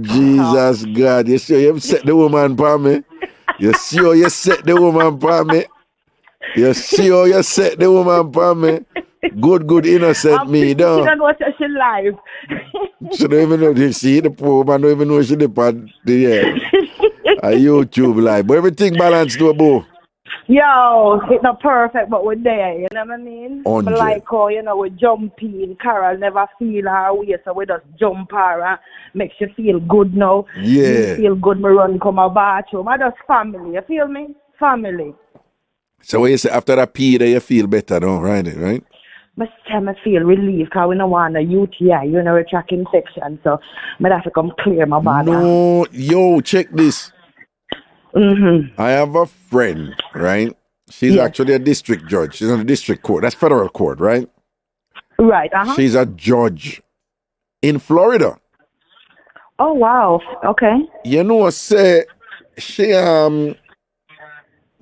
Jesus God. You sure you set the woman for me? You sure you set the woman for me? You sure you set the woman for me? Good innocent me, though. She don't know she's live. She don't even know she see the poor man, don't even know she did a YouTube live. But everything balanced to a bow. Yo, it's not perfect, but we're there, you know what I mean? 100. Like how, we jumping, Carol never feel her way, so we just jump her, makes you feel good now. Yeah. You feel good, me run come a bathroom. I just family, you feel me? Family. So when you say after that pee, you feel better now, right? Most time I feel relief, because we don't want a UTI, a track infection, so I have to come clear my body. No, yo, check this. Mm-hmm. I have a friend, right? She's actually a district judge. She's on the district court. That's federal court, right? Right, She's a judge in Florida. Oh, wow. Okay. You know, say, she,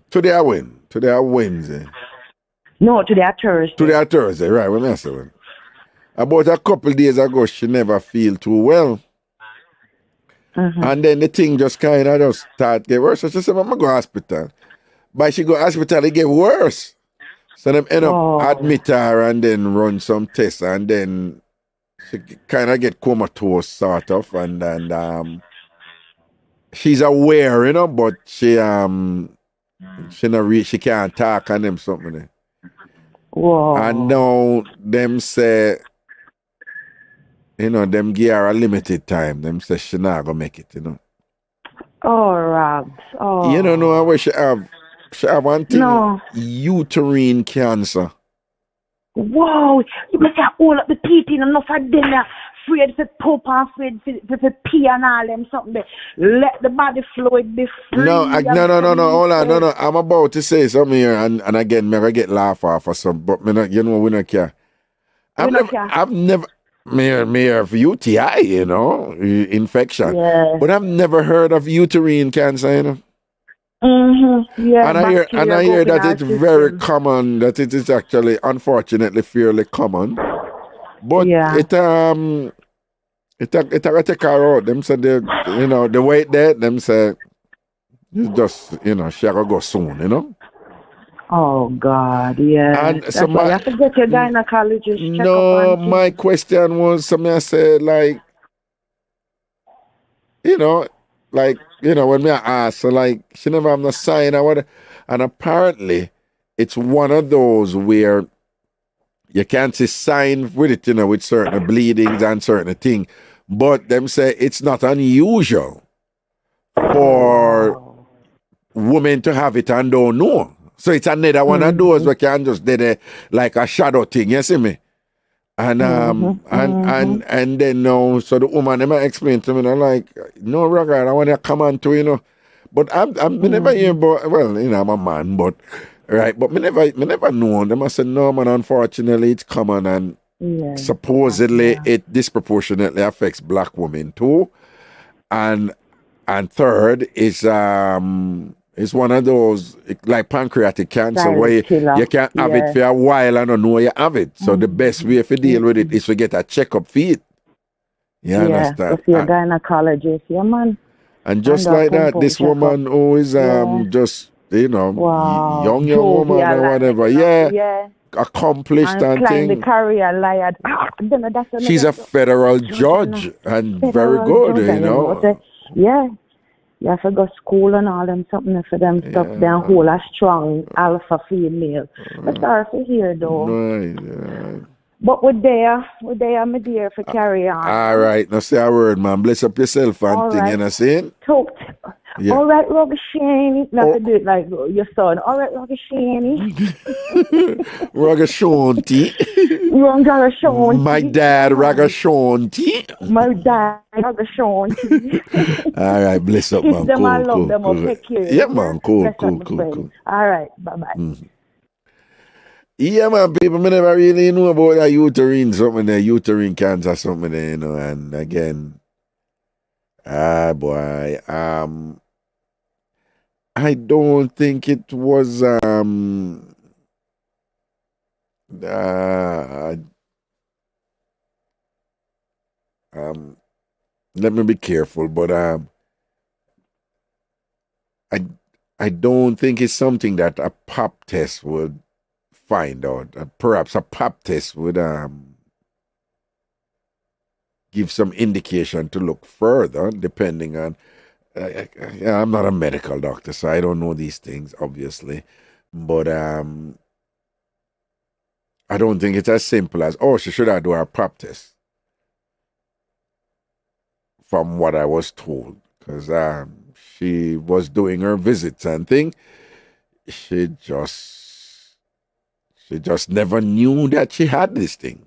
today I Wednesday. No, today I Thursday. Today I Thursday, right. When I say when. About a couple days ago, she never feel too well. Mm-hmm. And then the thing just kind of just start get worse. So she said, I'm going to go to hospital. But she go to hospital, it get worse. So them end up Oh. admit her and then run some tests and then she kind of get comatose sort of and she's aware, you know, but she she can't talk and them something there. Whoa. And now them say, you know, them give her a limited time. Them say she not gonna make it, you know. Oh, Rabs. Oh. You don't know where she have one thing, No. uterine cancer. Whoa. You must have all of the teeth in enough of them are afraid to poop and afraid to pee and all them something there. Let the body fluid be free. No, hold on, no. I'm about to say something here, and again, me I get laugh off or something, but me not, you know, we not care. I've never, me have UTI, you know, infection, but I've never heard of uterine cancer, you know. Mm-hmm. Yeah, and I hear that it's very common, that it is actually, unfortunately, fairly common. But it gotta take her out. Them say the weight there, them say it's just, you know, she gotta go soon, you know. Oh God, yeah. And that's so why you have to get your gynecologist. No, my question was, something I said, like, you know, when me ask, so like, she never have no sign or what, and apparently it's one of those where you can't see sign with it, you know, with certain bleedings and certain thing, but them say it's not unusual for women to have it and don't know. So it's another one of those where can just do it like a shadow thing, you see me? And and then now, so the woman never explained to me, and I'm like, no, Raga, I want to come on to, you know. But I'm never hear about, well, you know, I'm a man, but right, but me never know. Them I said, no, man, unfortunately it's common, and supposedly it disproportionately affects black women too. And third is it's one of those like pancreatic cancer where you can have it for a while and don't know you have it. So the best way to deal with it is to get a checkup for it. You understand? If you're a gynecologist, yeah, man. And just like that, this woman who is just, you know, young woman or whatever, accomplished and thing. The career liar. She's a federal judge and very good, you know. You have to go school and all them something for them stuff. They hold a strong alpha female. But sorry to hear though. Right. But we're there, my dear, for carry on. All right, now say a word, man. Bless up yourself and all thing, right. you know saying? All right, Ragashanti. Not to do it like your son. All right, Ragashanti. Ragashanti. Ragashanti. My dad, Ragashanti. My dad, Ragashanti. All right, bless up, man. Them, I love them. I'll take care. Yeah, man. Cool. All right, bye-bye. Mm-hmm. Yeah, man, people, I never really know about that uterine something there, uterine cancer something there, you know, and again, boy, I don't think it was, let me be careful, but, I don't think it's something that a pap test would find out. Perhaps a pap test would give some indication to look further, depending on. I'm not a medical doctor, so I don't know these things, obviously. But I don't think it's as simple as, she should have do a pap test. From what I was told, because she was doing her visits and thing, she just never knew that she had this thing.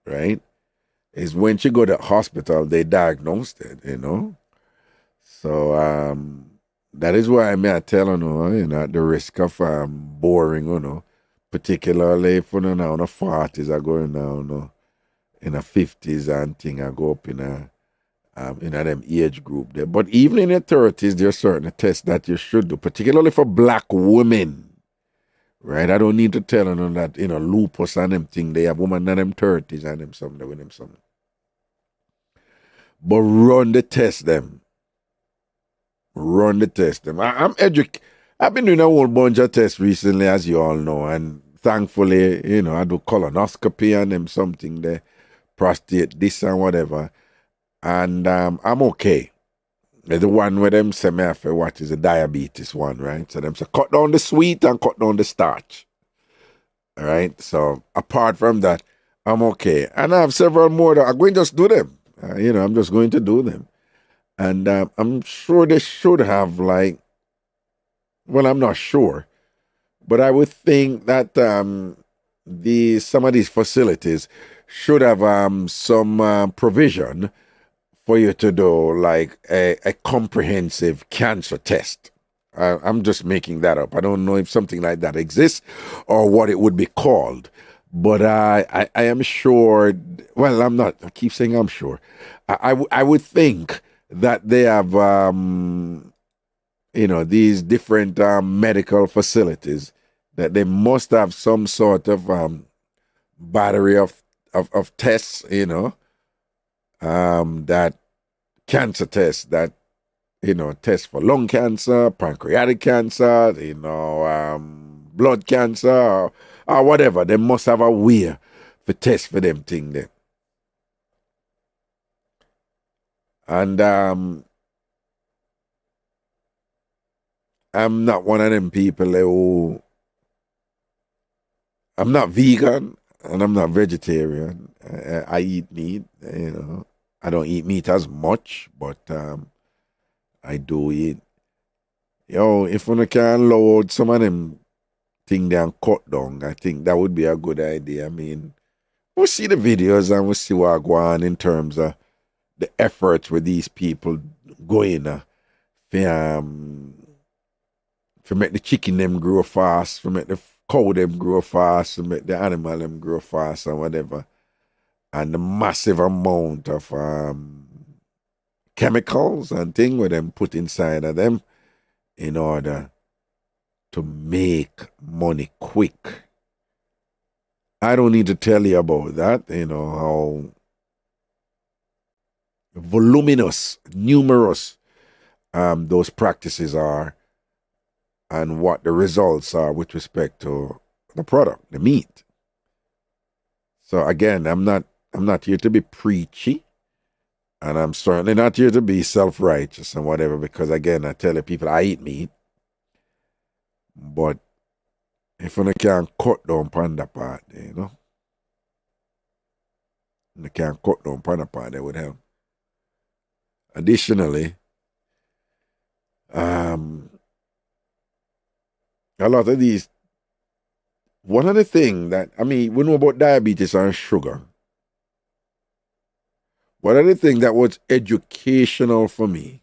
Right? Is when she go to the hospital, they diagnosed it, you know. So that is why I tell you, you know, at the risk of boring, you know, particularly if you know now the 40s are going down, in the 50s and thing, I go up in them age group there. But even in the 30s, there are certain tests that you should do, particularly for black women. Right, I don't need to tell them that, you know, lupus and them thing. They have women in them 30s and them something with them something. But run the test them. I'm I've been doing a whole bunch of tests recently, as you all know, and thankfully, I do colonoscopy and them something there, prostate, this and whatever, and I'm okay. The one where them say me have to watch is the diabetes one, right? So them say cut down the sweet and cut down the starch. All right. So apart from that, I'm okay. And I have several more that I'm going to just do them. I'm just going to do them. And I'm sure they should have I'm not sure. But I would think that some of these facilities should have some provision for you to do like a comprehensive cancer test. I'm just making that up. I don't know if something like that exists or what it would be called. But I am sure, well, I'm not, I keep saying I'm sure. I would think that they have, these different medical facilities, that they must have some sort of battery of tests, that cancer tests, that, tests for lung cancer, pancreatic cancer, blood cancer, or whatever. They must have a way for test for them thing there. And I'm not one of them people who, I'm not vegan and I'm not vegetarian. I eat meat, I don't eat meat as much, but I do eat. If one can load some of them thing down, cut down, I think that would be a good idea. I mean, we'll see the videos and we'll see what go on in terms of the efforts with these people going for make the chicken them grow fast, for make the cow them grow fast, for make the animal them grow fast and whatever. And the massive amount of chemicals and things with them put inside of them in order to make money quick. I don't need to tell you about that, how voluminous, numerous those practices are and what the results are with respect to the product, the meat. So again, I'm not here to be preachy, and I'm certainly not here to be self-righteous and whatever, because again, I tell the people I eat meat, but if you can't cut down on that part, you can't cut down on that part, that would help. Additionally, a lot of these, one of the things that, we know about diabetes and sugar. One of the things that was educational for me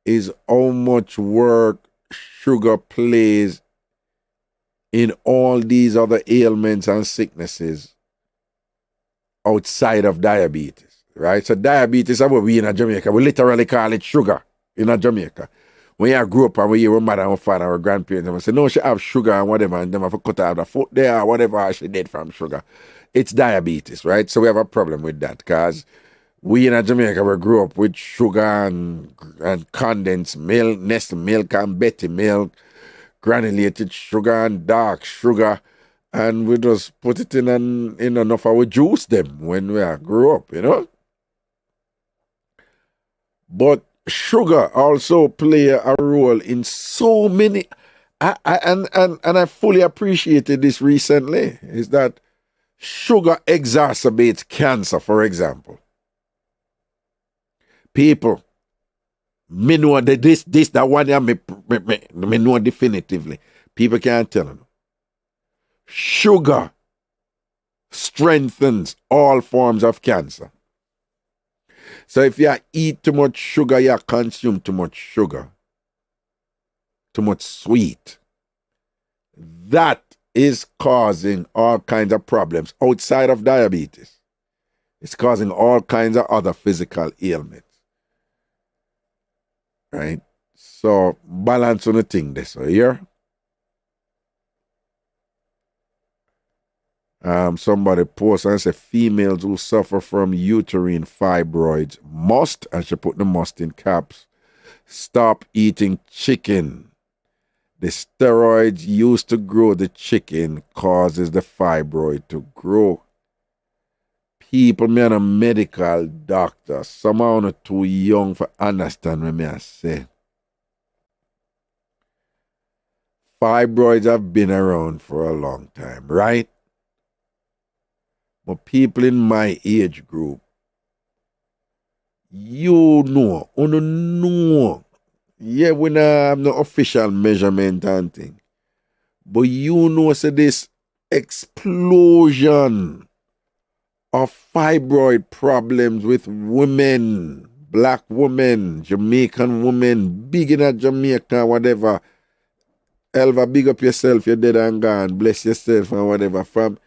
is how much work sugar plays in all these other ailments and sicknesses outside of diabetes, right? So diabetes is what we in Jamaica, we literally call it sugar in Jamaica. When I grew up and we hear our mother and father and our grandparents, and we say, no, she have sugar and whatever, and them have to cut out the foot there or whatever she did from sugar. It's diabetes, right? So we have a problem with that because we in Jamaica, we grew up with sugar and condensed milk, Nestle milk and Betty milk, granulated sugar and dark sugar, and we just put it in enough of our juice them when we grew up, But sugar also play a role in so many, and I fully appreciated this recently, is that sugar exacerbates cancer, for example. People, me know that that one here, me know definitively. People can't tell them. Sugar strengthens all forms of cancer. So if you eat too much sugar, you consume too much sugar, too much sweet, that is causing all kinds of problems outside of diabetes. It's causing all kinds of other physical ailments. Right? So balance on the thing this here. Somebody posts and say females who suffer from uterine fibroids must, and she put the must in caps, stop eating chicken. The steroids used to grow the chicken causes the fibroid to grow. People, me and a medical doctor, somehow not too young for understand what me I say. Fibroids have been around for a long time, right? But people in my age group, you know. Yeah, we don't have no official measurement and thing. But you know, so this explosion of fibroid problems with women, black women, Jamaican women, big in a Jamaica, whatever. Elva, big up yourself, you're dead and gone. Bless yourself and whatever. From,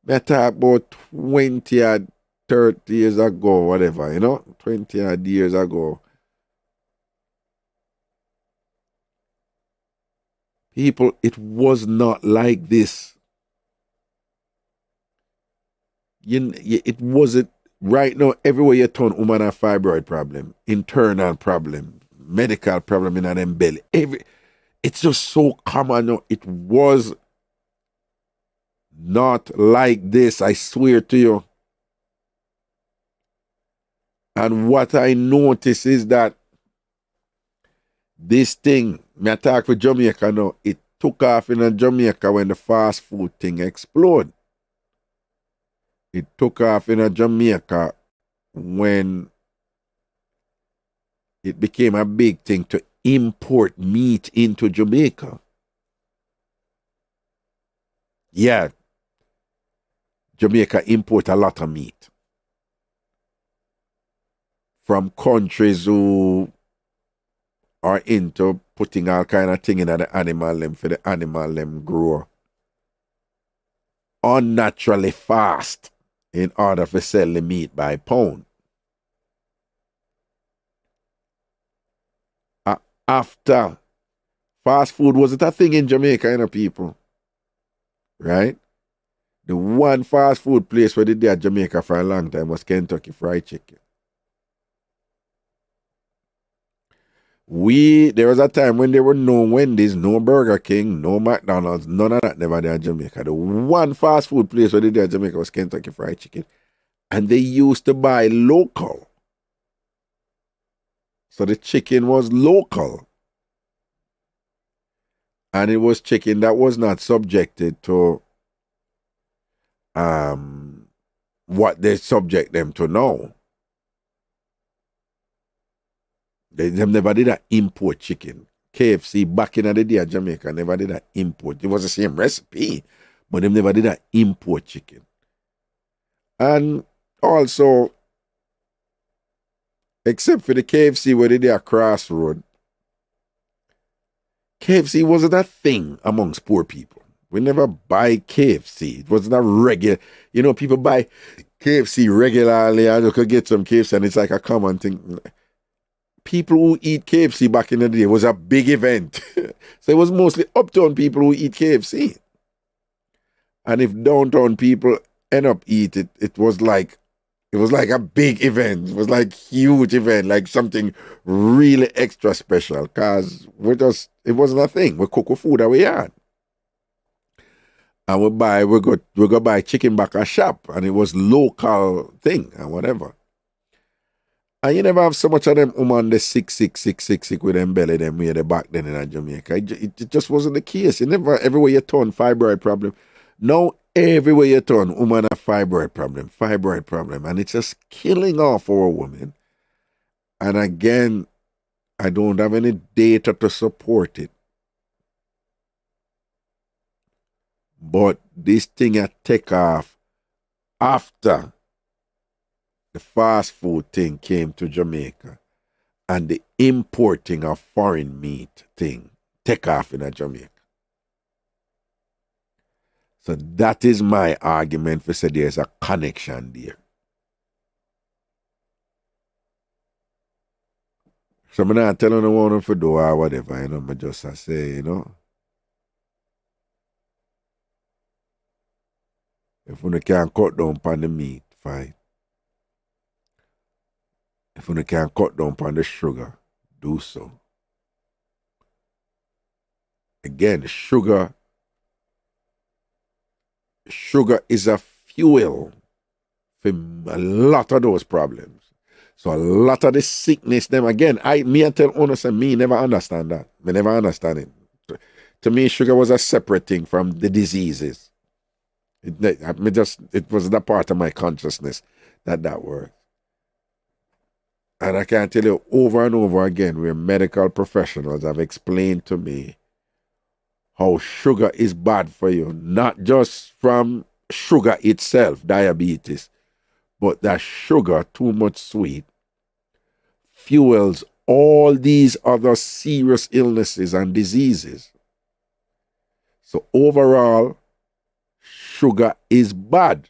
I talk about 20 or 30 years ago, whatever, 20 odd years ago. People, it was not like this. It wasn't. Right now, everywhere you turn, woman have fibroid problem, internal problem, medical problem in them belly. It's just so common now. It was not like this, I swear to you. And what I notice is that this thing, me talk for Jamaica now, it took off in Jamaica when the fast food thing exploded. It took off in Jamaica when it became a big thing to import meat into Jamaica. Yeah, Jamaica import a lot of meat from countries who are into putting all kind of thing in the animal them for the animal them grow unnaturally fast in order to sell the meat by pound. After fast food wasn't a thing in Jamaica, people, right? The one fast food place where they did at Jamaica for a long time was Kentucky Fried Chicken. There was a time when there were no Wendy's, no Burger King, no McDonald's, none of that never there in Jamaica. The one fast food place where they did at Jamaica was Kentucky Fried Chicken. And they used to buy local. So the chicken was local. And it was chicken that was not subjected to what they subject them to now. They never did that import chicken. KFC back in the day of Jamaica never did that import. It was the same recipe, but they never did that import chicken. And also, except for the KFC where they did a crossroad, KFC wasn't a thing amongst poor people. We never buy KFC. It wasn't a regular, people buy KFC regularly and you could get some KFC and it's like a common thing. People who eat KFC back in the day was a big event. So it was mostly uptown people who eat KFC. And if downtown people end up eat it, it was like a big event. It was like huge event, like something really extra special. Cause it wasn't a thing. We cook food that we had. And we go buy chicken back at shop and it was local thing and whatever. And you never have so much of them woman the sick with them belly them way they back then in Jamaica. It just wasn't the case. You never, everywhere you turn, fibroid problem. Now, everywhere you turn, woman have fibroid problem. And it's just killing off our women. And again, I don't have any data to support it. But this thing had take off after the fast food thing came to Jamaica and the importing of foreign meat thing take off in Jamaica. So that is my argument for say there's a connection there. So I'm not telling no one to do or whatever, I just say, if we can cut down on the meat, fine. If we can cut down on the sugar, do so. again, sugar is a fuel for a lot of those problems. So a lot of the sickness, them again, I tell honest and me never understand that. Me never understand it. To me, sugar was a separate thing from the diseases. It was that part of my consciousness that worked. And I can tell you over and over again where medical professionals have explained to me how sugar is bad for you, not just from sugar itself, diabetes, but that sugar, too much sweet, fuels all these other serious illnesses and diseases. So overall, sugar is bad.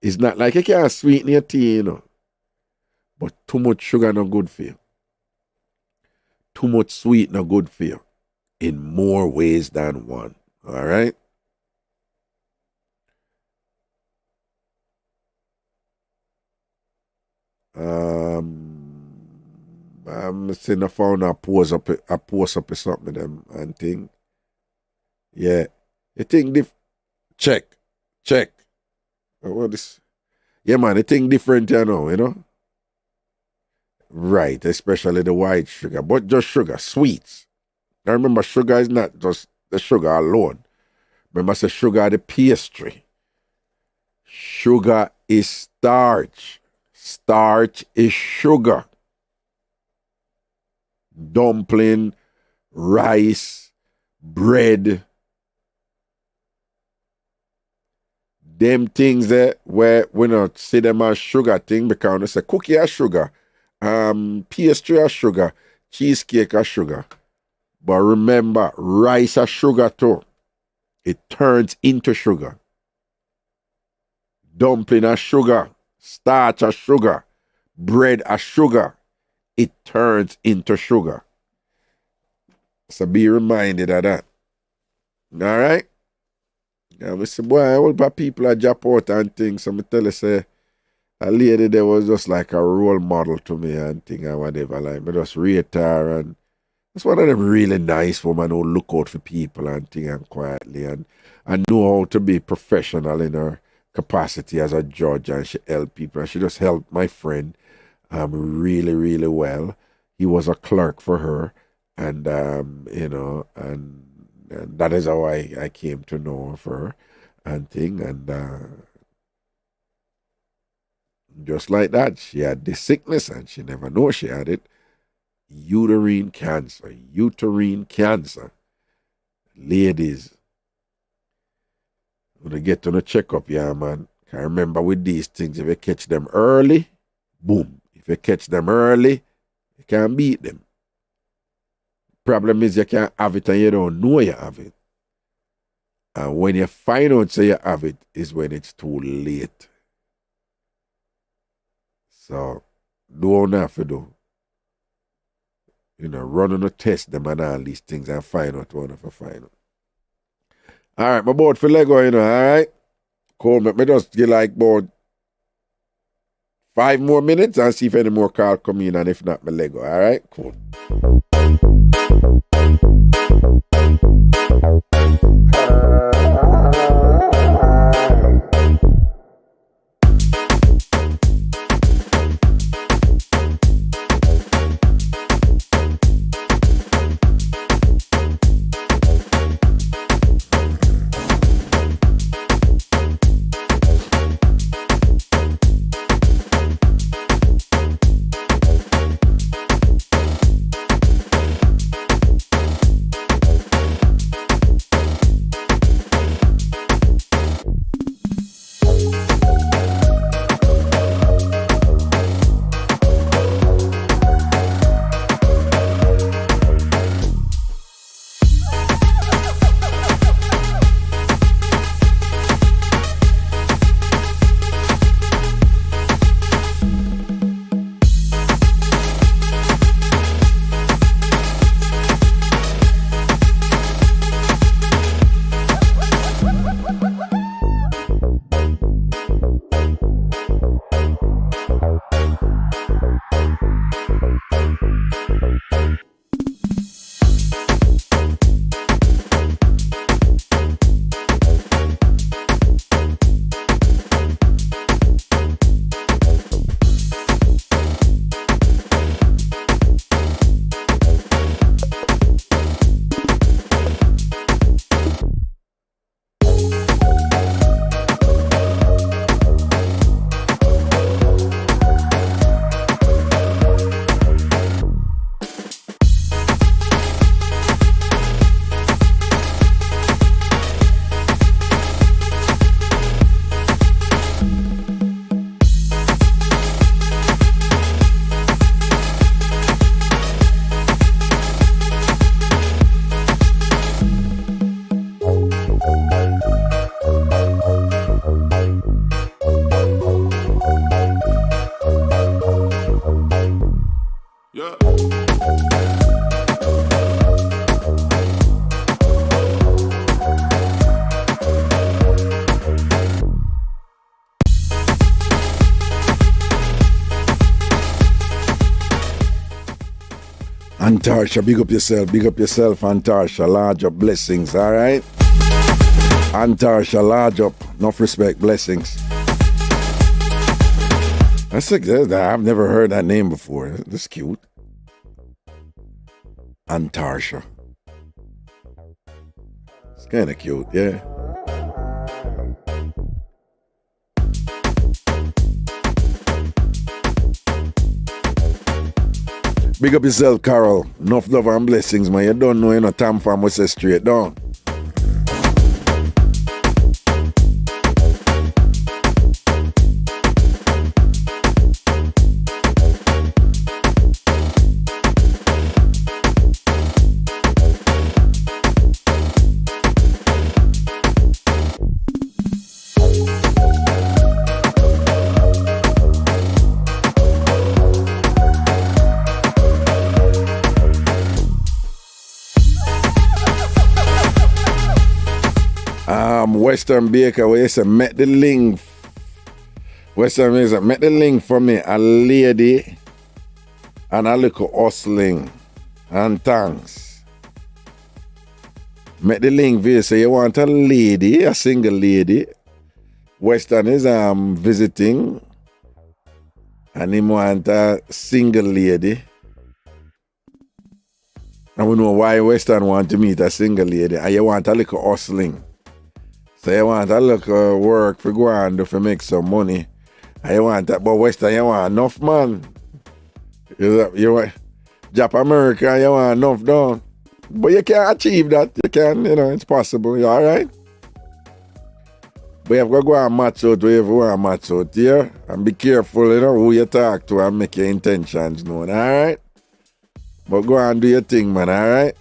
It's not like you can't sweeten your tea, you know. But too much sugar not good for you. Too much sweet not good for you. In more ways than one. All right? I'm seeing I found a post up or something them and thing. Yeah. You think check. What this? Yeah, man, you think different, you know? Right, especially the white sugar. But just sugar, sweets. Now remember, sugar is not just the sugar alone. Remember, say sugar is the pastry. Sugar is starch. Starch is sugar. Dumpling, rice, bread. Them things that where we not see them as sugar thing because we say cookie as sugar, pastry as sugar, cheesecake as sugar. But remember, rice as sugar too. It turns into sugar. Dumpling as sugar, starch as sugar, bread as sugar. It turns into sugar. So be reminded of that. All right? Yeah, I say, boy, all the people are drop out and things. So I tell you, say, a lady there was just like a role model to me and thing and whatever. Like, I just rate her and that's one of them really nice women who look out for people and thing and quietly and know how to be professional in her capacity as a judge and she helped people. And she just helped my friend really, really well. He was a clerk for her and, you know, and that is how I came to know of her and thing. And just like that, she had this sickness and she never knew she had it. Uterine cancer. Ladies, when they get to the checkup, yeah, man. Can remember with these things, if you catch them early, boom. If you catch them early, you can't beat them. Problem is you can't have it and you don't know you have it. And when you find out say you have it is when it's too late. So do what you have to do. You know, run on a test them and all these things and find out what you have to find out. All right, my boat for Lego, you know, all right? Cool, me just get like about 5 more minutes and see if any more call come in and if not, my Lego, all right? Cool. Antarsha, big up yourself, Antarsha. Large up blessings, all right? Antarsha, large up, enough respect, blessings. That's like, I've never heard that name before. That's cute. Antarsha. It's kind of cute, yeah. Big up yourself, Carol. Enough love and blessings, man. You don't know, TamFam will say straight down. Western Baker, where you say, met the link. Western Baker, met the link for me, a lady and a little hustling. And thanks. Met the link for you, say you want a lady, a single lady. Western is visiting. And he want a single lady. And we know why Western want to meet a single lady. And you want a little hustling. So you want a little work for go and do for make some money. And you want that, but Western, you want enough, man. You want Jap America, you want enough down. But you can't achieve that. You can, it's possible. You alright? But you have to go and match out where you want to match out here. And be careful, who you talk to and make your intentions known, alright? But go and do your thing, man, alright?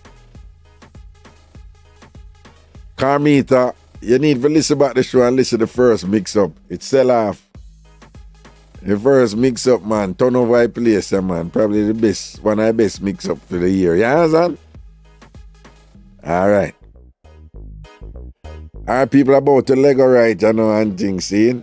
Carmita, you need to listen back to the show and listen to the first mix-up. It sell off. The first mix-up, man. Turn over a place, man. Probably the best, one of the best mix-up for the year. You understand? All right. All right, people about to Lego right, and things, see?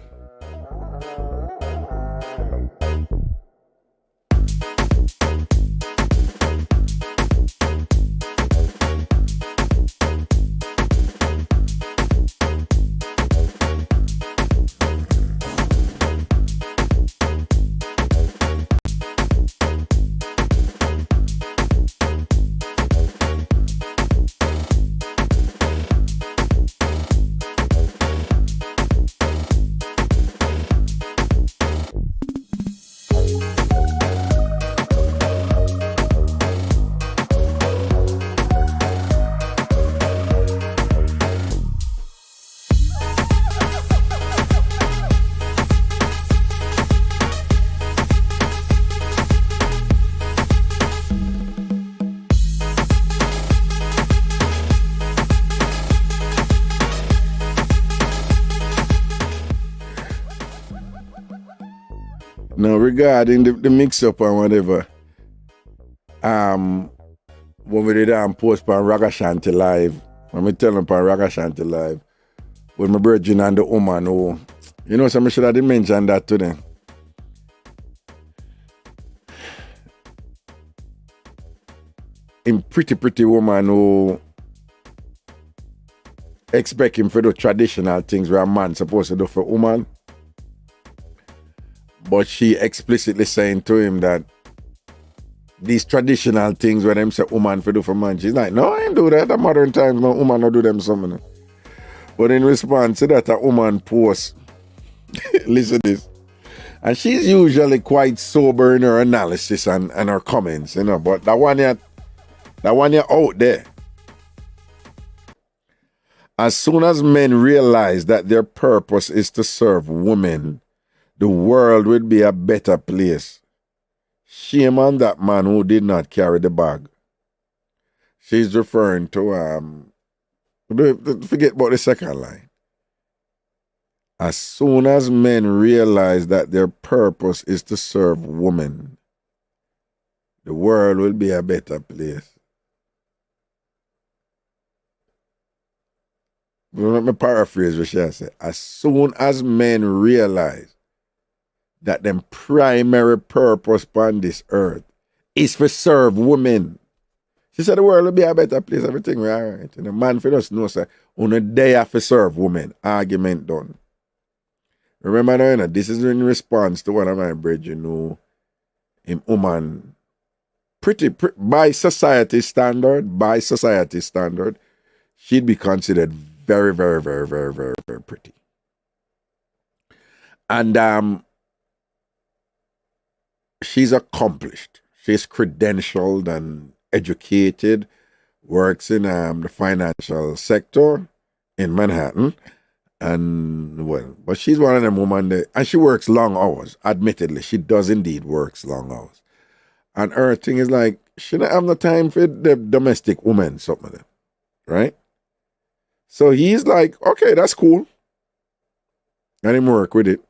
Now, regarding the mix-up and whatever, when we did post on Ragashanti Live, when we tell them on Ragashanti Live, with my virgin and the woman who, some should have mentioned that to them. In pretty woman who expect him for the traditional things where a man supposed to do for a woman. But she explicitly saying to him that these traditional things where them say woman for do for man, she's like, no, I ain't do that. The modern times, no woman don't do them something. But in response to that, a woman posts, listen to this, and she's usually quite sober in her analysis and her comments, but that one you're out there. As soon as men realize that their purpose is to serve women, the world will be a better place. Shame on that man who did not carry the bag. She's referring to, forget about the second line. As soon as men realize that their purpose is to serve women, the world will be a better place. Let me paraphrase what she said. As soon as men realize that them primary purpose on this earth is to serve women. She said the world will be a better place, everything will be all right. And the man for us know, say, on a day after serve women, argument done. Remember now, you know, this is in response to one of my brethren, you know, him woman, pretty, by society standard, she'd be considered very, very, very, very, very, very pretty. And she's accomplished. She's credentialed and educated, works in the financial sector in Manhattan. And well, but she's one of them women that, and she works long hours. Admittedly, she does indeed works long hours. And her thing is like, she don't have no time for the domestic woman, something like that, right? So he's like, okay, that's cool. And him work with it.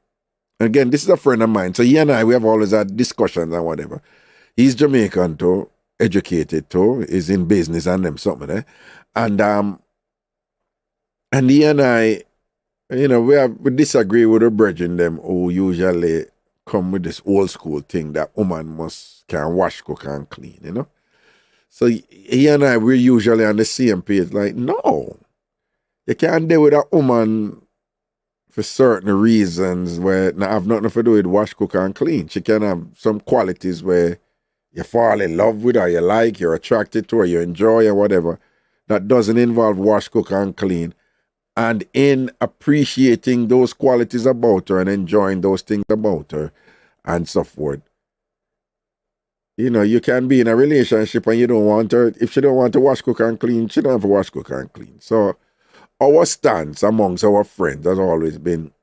Again, this is a friend of mine. So he and I, we have always had discussions and whatever. He's Jamaican too, educated too, is in business and them something there. And he and I, you know, we disagree with the brethren them who usually come with this old school thing that woman can wash, cook, and clean, you know. So he and I, we're usually on the same page. Like, no, you can't deal with a woman for certain reasons where not have nothing to do with wash, cook, and clean. She can have some qualities where you fall in love with her, you like, you're attracted to her, you enjoy or whatever. That doesn't involve wash, cook, and clean. And in appreciating those qualities about her and enjoying those things about her and so forth, you know, you can be in a relationship and you don't want her. If she don't want to wash, cook, and clean, she don't have to wash, cook, and clean. So our stance amongst our friends has always been,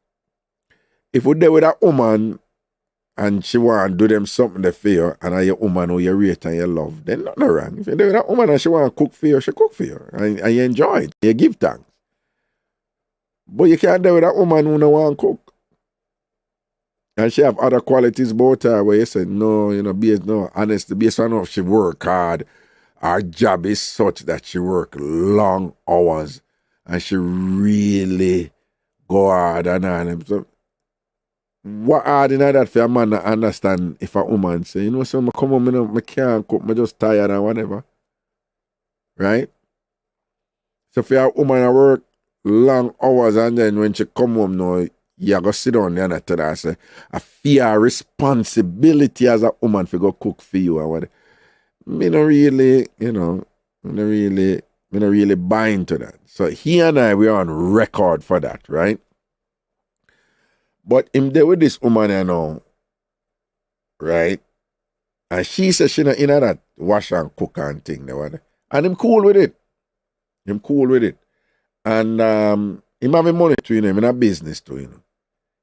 if we're there with a woman and she want to do them something they feel, and are your woman who you rate and you love, then nothing wrong. If you're there with a woman and she want to cook for you, she cook for you. And you enjoy it. You give thanks. But you can't do with a woman who don't want to cook. And she have other qualities about her where you say, no, you know, honestly, based on how she work hard, her job is such that she work long hours and she really go hard and on. So, what hard in that for a man to understand if a woman say, you know, so I come home, I can't cook, I'm just tired and whatever. Right? So for a woman to work long hours and then when she come home now, you go sit down there and tell her, say, I feel a responsibility as a woman to go cook for you or whatever. Me not really, you know, me not really buy into that. So he and I, we're on record for that, right? But him there with this woman, you know, right? And she says she not in that wash and cook and thing. And him cool with it. And him having money to, you know, him in a business too, you know.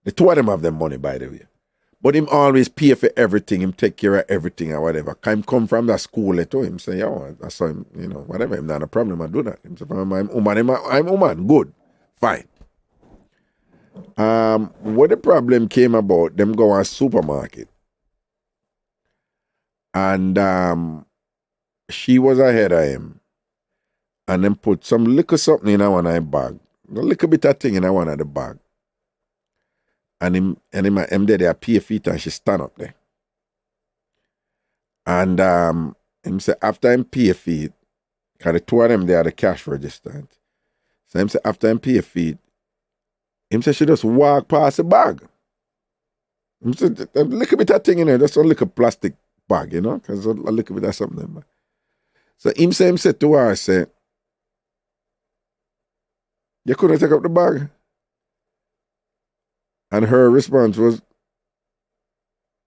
The two of them have them money, by the way. But him always pay for everything, him take care of everything or whatever. Him come from that school to him say, yo, I saw him, you know, whatever, him not a problem, I do that. Him say, I'm woman, good, fine. What the problem came about, them go to a supermarket. And she was ahead of him. And then put some little something in one of the bag. A little bit of thing in one of the bag. And him there pay feet and she stand up there. And him say after him pay feet, because the two of them there are the cash register. So him say after him pay feet, him say she just walk past the bag. Him say a little bit of thing in there, just a little plastic bag, you know, because a little bit of something. So him say to her, say, you couldn't take up the bag? And her response was,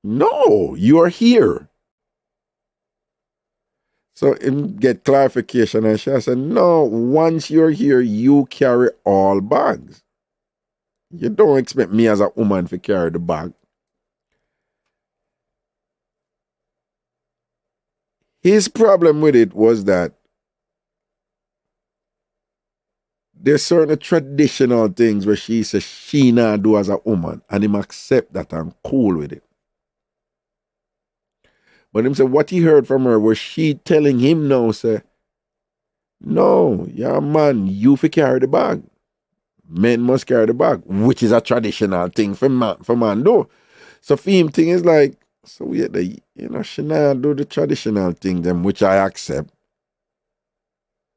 no, you are here. So him get clarification and she said, no, once you're here, you carry all bags. You don't expect me as a woman to carry the bag. His problem with it was that there's certain traditional things where she says she not do as a woman, and him accept that and cool with it. But him say what he heard from her was she telling him now, say, no, you're a man, you fi carry the bag. Men must carry the bag, which is a traditional thing for man do. So for him thing is like, so we you know, she not do the traditional thing them, which I accept.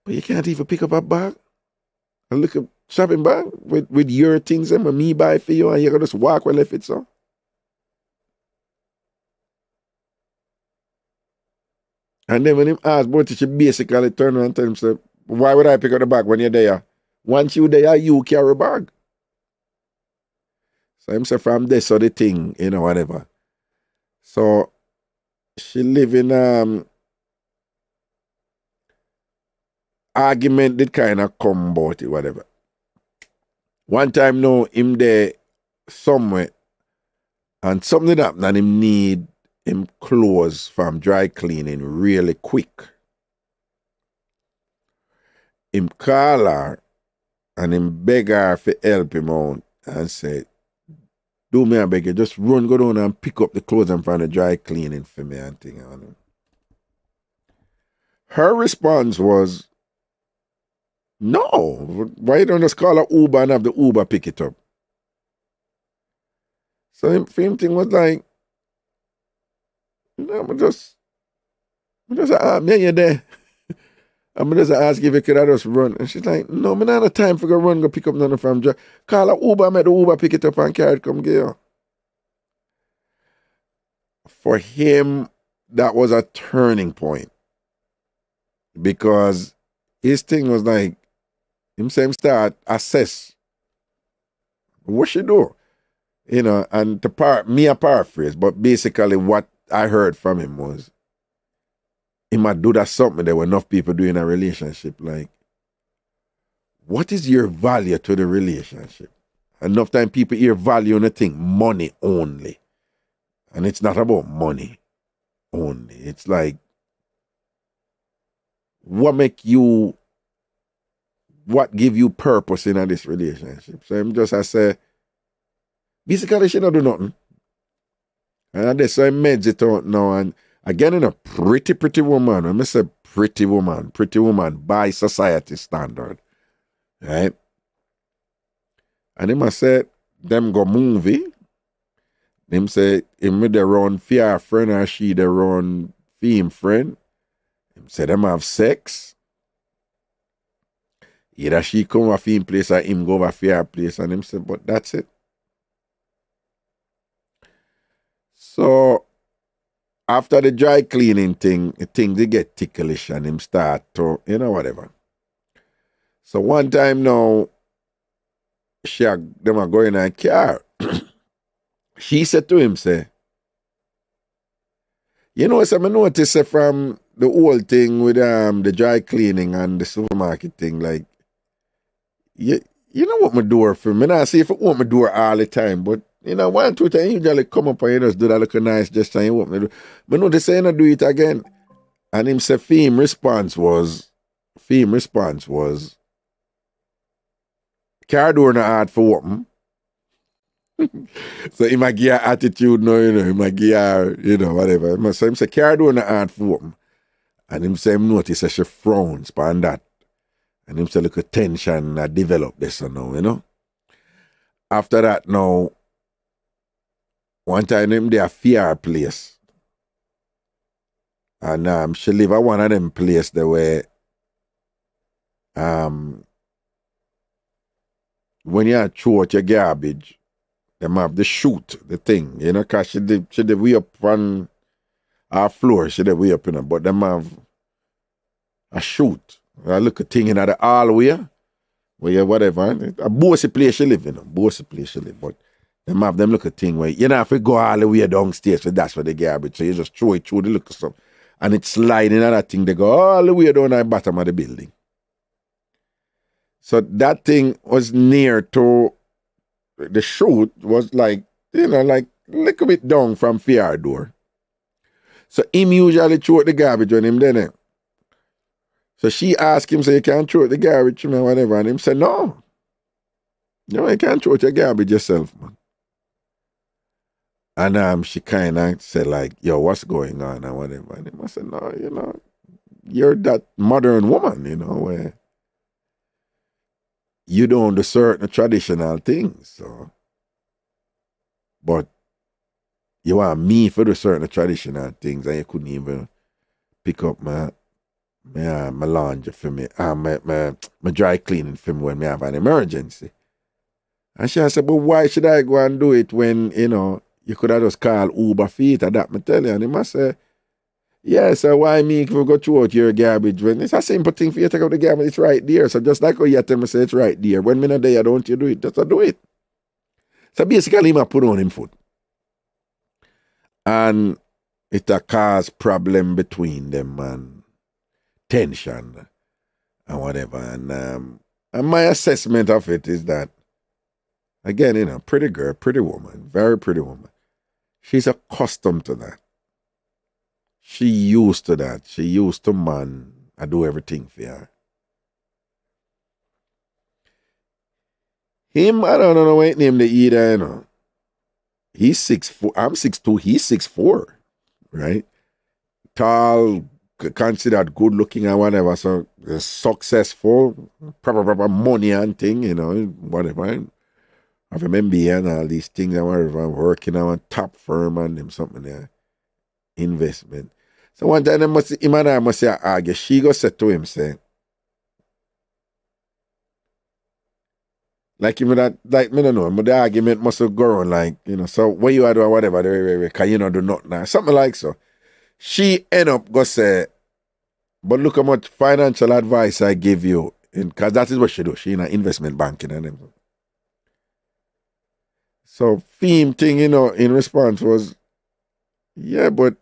But you can't even pick up a bag. A little shopping bag with your things and me buy for you and you can just walk well if it's so. And then when him asked about it, she basically turned around and tell him, say, why would I pick up the bag when you're there? Once you there, you carry a bag. So him say from this or the thing, you know, whatever. So she live in argument that kind of come about it, whatever. One time now, him there somewhere and something happened and him need him clothes from dry cleaning really quick. Him call her and him beg her to help him out and say, do me a beg you, just run, go down and pick up the clothes and from the dry cleaning for me and thing. Her response was, no, why don't you just call an Uber and have the Uber pick it up? So him thing was like, you know, I'm just me you there. I'm just ask if you could have just run. And she's like, no, I don't have time for go run, go pick up nothing from dry. Call an Uber, make the Uber pick it up and carry it, come get you. For him, that was a turning point. Because his thing was like, him start assess what she do. You know, and a paraphrase, but basically what I heard from him was, he might do that something there were enough people do in a relationship. Like, what is your value to the relationship? Enough time people hear value and think money only. And it's not about money only. It's like, what give you purpose in this relationship? So I'm just, I say, basically she don't do nothing. And that's so I meds it out now. And again, in a pretty woman, when I say pretty woman by society standard. Right? And him I said, them go movie. Him say, him with their own fear friend or she their own femme friend. Him say, them have sex. Either she come over femme place or him go over fear place. And him say, but that's it. So, after the dry cleaning thing they get ticklish and him start to, you know, whatever. So one time now, them are going in a car. She said to him, say, you know, so I notice from the whole thing with the dry cleaning and the supermarket thing, like, you know what my door for me. I see if I want my door all the time, but you know, 1, 2 times you usually come up and you just do that look nice gesture and you want me to do. But no, they say not do it again. And him say femme response was car door not hard for open. So he might give her attitude, no, you know, he might give her, you know, whatever. So him say car door not hard for open. And him say him notice that she frowns upon that. And him say look at tension that develop this and now, you know. After that now, one time him there fear place. And she live at one of them place there where when you throw out your garbage, them have the chute, the thing, you know, cause she did way up on our floor, she did way up in her, but them have a chute. I look at thing in the hallway, where you whatever, a bossy place she live in, but them have them look at thing where you know if you go all the way downstairs, so that's where the garbage. So you just throw it through the look of stuff. And it's sliding and that thing, they go all the way down at the bottom of the building. So that thing was near to the chute, was like, you know, like a little bit down from fear door. So him usually throw out the garbage when him there. So she asked him, so you can't throw out the garbage, man, whatever. And him said, no, you can't throw out your garbage yourself, man. And she kind of said like, yo, what's going on and whatever. And him I said, no, you know, you're that modern woman, you know, where you don't do certain traditional things, so. But you want me for the certain traditional things and you couldn't even pick up my my laundry for me, my dry cleaning for me when me have an emergency. And she said, but why should I go and do it when, you could have just called Uber feet or that, me tell you. And he must say, yeah, so why me if you go throw out your garbage when it's a simple thing for you to take out the garbage, it's right there. So just like how you tell me say it's right there. When me not there, don't you do it? Just do it. So basically, he put on him foot. And it a cause problem between them and tension and whatever. And my assessment of it is that, again, pretty girl, pretty woman, very pretty woman. She's accustomed to that. She used to that. She used to man. I do everything for her. Him, I don't know what name they either, He's 6'4". I'm 6'2". He's 6'4", right? Tall, considered good looking and whatever. So successful, proper money and thing, whatever. I have an MBA and all these things and whatever. I'm working on a top firm and them something there. Investment. So one time him and I must say argue. She go say to him, say, like me don't know, but the argument must go on like, so what you are doing, whatever, because you don't do nothing now. Something like so. She end up go say, but look how much financial advice I give you, because that is what she do. She in investment banking and everything. So theme thing, in response was, yeah, but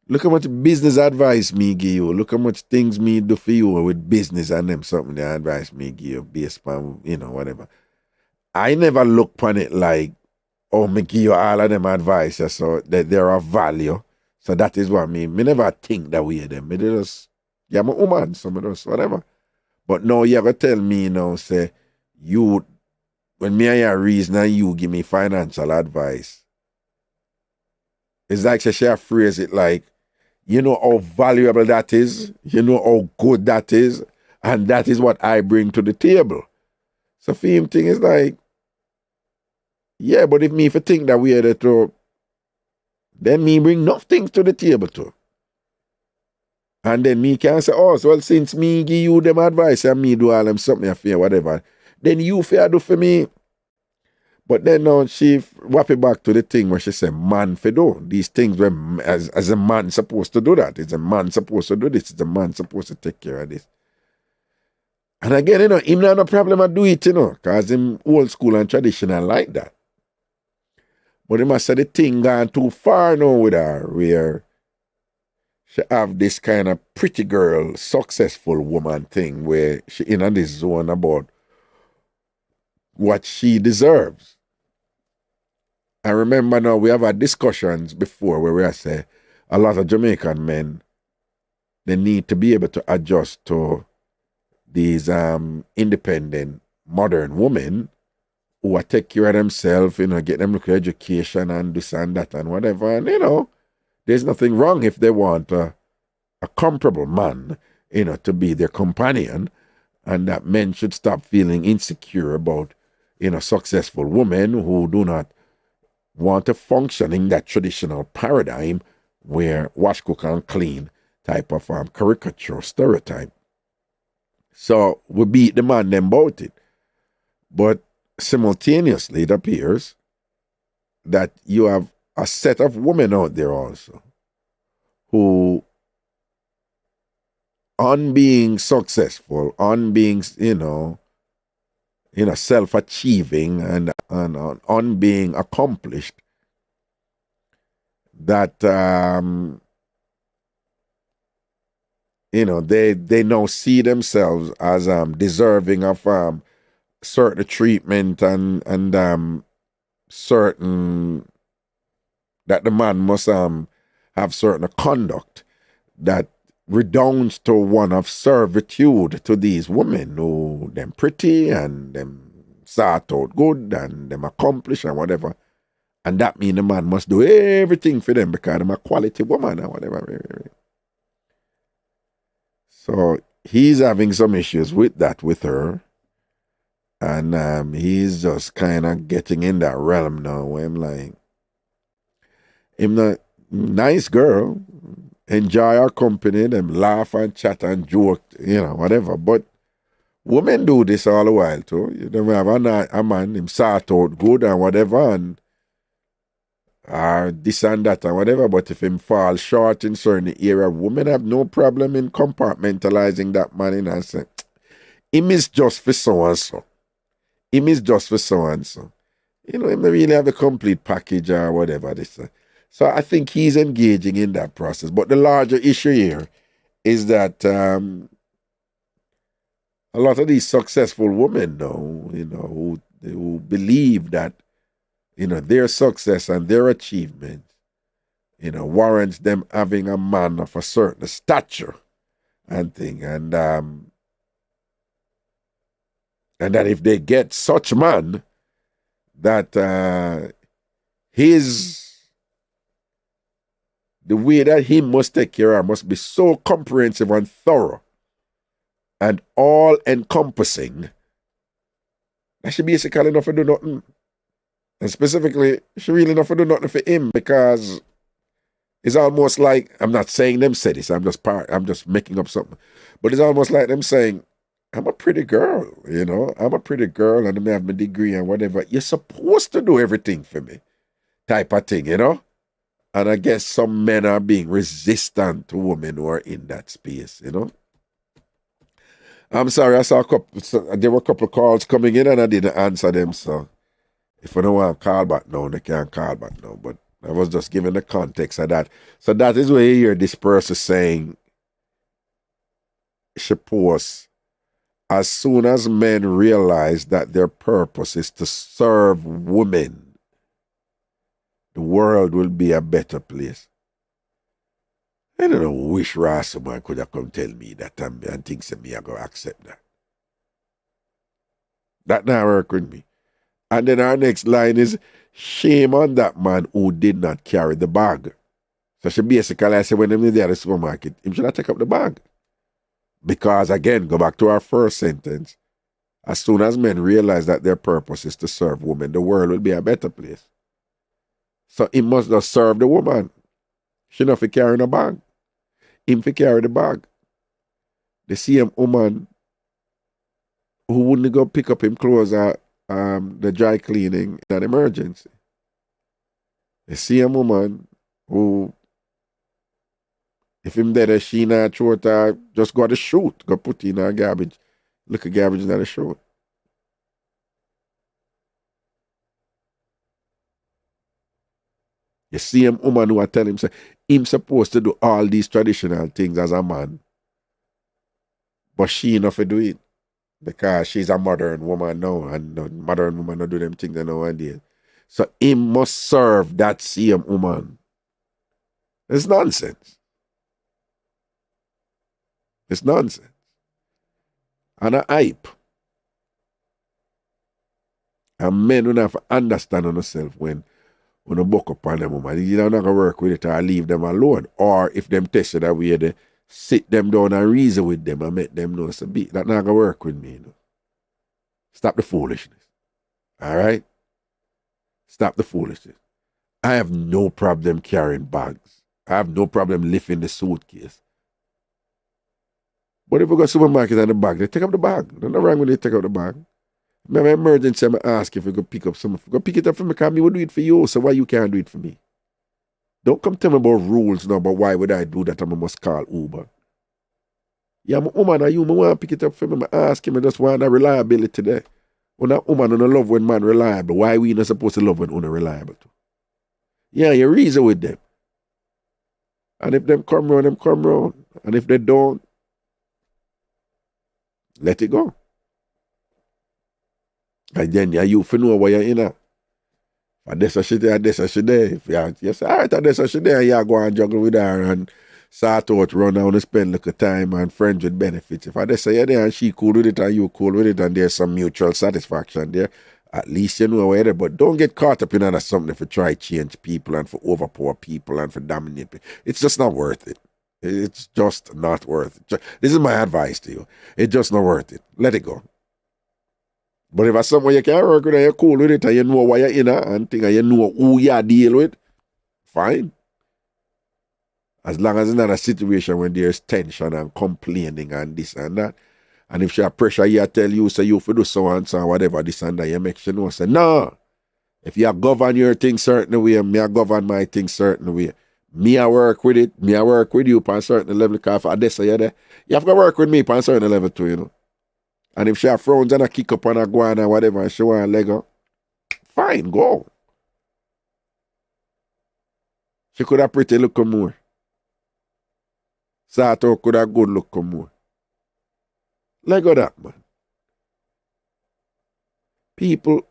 look how much business advice me give you. Look how much things me do for you with business and them something the advice me give you based on, whatever. I never look upon it like, oh, me give you all of them advice so that they're of value. So that is what me never think that way them. Me just, yeah, I'm a woman, so me just whatever. But no, you ever tell me, say, you, when me and your reason and you give me financial advice, it's like she phrase it like, you know how valuable that is, you know how good that is, and that is what I bring to the table. So for him thing is like, yeah, but if you think that we are the two, then me bring nothing to the table too. And then me can say, oh, so well, since me give you them advice and me do all them something I fear, whatever, then you fear do for me. But then now she wrap it back to the thing where she said, man for do. These things where as a man supposed to do that. It's a man supposed to do this. It's a man supposed to take care of this. And again, him not no problem I do it, because him old school and traditional like that. But he must say the thing gone too far now with her, where she have this kind of pretty girl, successful woman thing where she in this zone about what she deserves. I remember now we have had discussions before where we say a lot of Jamaican men, they need to be able to adjust to these independent modern women who are take care of themselves, get them look education and this and that and whatever. And there's nothing wrong if they want a comparable man, to be their companion, and that men should stop feeling insecure about successful women who do not want to function in that traditional paradigm where wash, cook, and clean type of caricature stereotype. So we beat the man them about it. But simultaneously, it appears that you have a set of women out there also who, on being successful, on being, self-achieving and on being accomplished, that they now see themselves as deserving of certain treatment and certain that the man must have certain conduct that redounds to one of servitude to these women who them pretty and them sort out good and them accomplished and whatever. And that means the man must do everything for them because I'm a quality woman or whatever. So he's having some issues with that with her. And he's just kind of getting in that realm now where I'm like, I'm not nice girl, enjoy our company, them laugh and chat and joke, whatever. But women do this all the while too. You don't have a man, him sort out good and whatever, and this and that and whatever, but if him fall short in certain area, women have no problem in compartmentalizing that man in and say, him is just for so and so. Him is just for so and so. He may really have a complete package or whatever this. So I think he's engaging in that process. But the larger issue here is that a lot of these successful women now, who believe that their success and their achievement, warrants them having a man of a certain stature and thing. And that if they get such man, that the way that he must take care of must be so comprehensive and thorough and all-encompassing that she basically not for do nothing. And specifically, she really not for do nothing for him, because it's almost like, I'm not saying them say this, I'm just making up something, but it's almost like them saying, I'm a pretty girl, I'm a pretty girl and I may have my degree and whatever. You're supposed to do everything for me, type of thing, And I guess some men are being resistant to women who are in that space, I'm sorry, there were a couple of calls coming in and I didn't answer them, so if I don't want to call back now, they can't call back now. But I was just giving the context of that. So that is where you hear this person saying, she posts, as soon as men realize that their purpose is to serve women, the world will be a better place. I don't know, wish Rassman could have come tell me that and think that me I go accept that. That not work with me. And then our next line is, shame on that man who did not carry the bag. So she basically said, when them in there at the supermarket, him should not take up the bag. Because again, go back to our first sentence. As soon as men realize that their purpose is to serve women, the world will be a better place. So he must not serve the woman. She not for carrying a bag. Him for carry the bag. The same woman who wouldn't go pick up him clothes at the dry cleaning in an emergency. The same woman who, if him dead, she not throw it, just go to shoot, go put in her garbage, look at garbage in the shoot. The same woman who I tell him, say, him supposed to do all these traditional things as a man, but she not to do it. Because she's a modern woman now, and the modern woman don't do them things nowadays. So he must serve that same woman. It's nonsense. It's nonsense. And a hype. And men don't have to understand on themselves when you buck up on them woman. You're not going to work with it or leave them alone. Or if them test it that way, they sit them down and reason with them and make them know it's a beat. That's not going to work with me. Stop the foolishness. All right? Stop the foolishness. I have no problem carrying bags. I have no problem lifting the suitcase. But if we go to the supermarket and the bag, they take up the bag. There's nothing wrong when they take up the bag. Remember emergency, I ask if we go pick up something. Go pick it up for me, because me will do it for you, so why you can't do it for me? Don't come tell me about rules now, but why would I do that? I must call Uber. Yeah, I'm a woman, and you want to pick it up for me. I ask him, I just want a reliability there. When a woman don't love when man reliable, why we not supposed to love when unreliable too? Yeah, you reason with them. And if them come round, them come round. And if they don't, let it go. And then you for know where you're in at. And this or she there, this or she there. If you say, all right, this or she there, you go and juggle with her and sort out, run down and spend a little time and friends with benefits. If I just say you're there and she cool with it and you cool with it and there's some mutual satisfaction there, at least you know where it is. But don't get caught up in another something for try change people and for overpower people and for dominate people. It's just not worth it. It's just not worth it. This is my advice to you. It's just not worth it. Let it go. But if it's somewhere you can work with and you're cool with it and you know why you're in and thing and you know who you deal with, fine. As long as it's not a situation when there's tension and complaining and this and that. And if she have pressure, you tell you, say you for do so and so, whatever, this and that, you make sure know, say, no. If you govern your thing certain way, me I govern my thing certain way. Me I work with it, me I work with you on a certain level, because for this or there, you have to work with me on a certain level too, you know. And if she have frowns and a kick up and a go on and whatever, and she want a leg up, fine, go. She could have pretty look more. Sato could have good look more. Let go that, man. People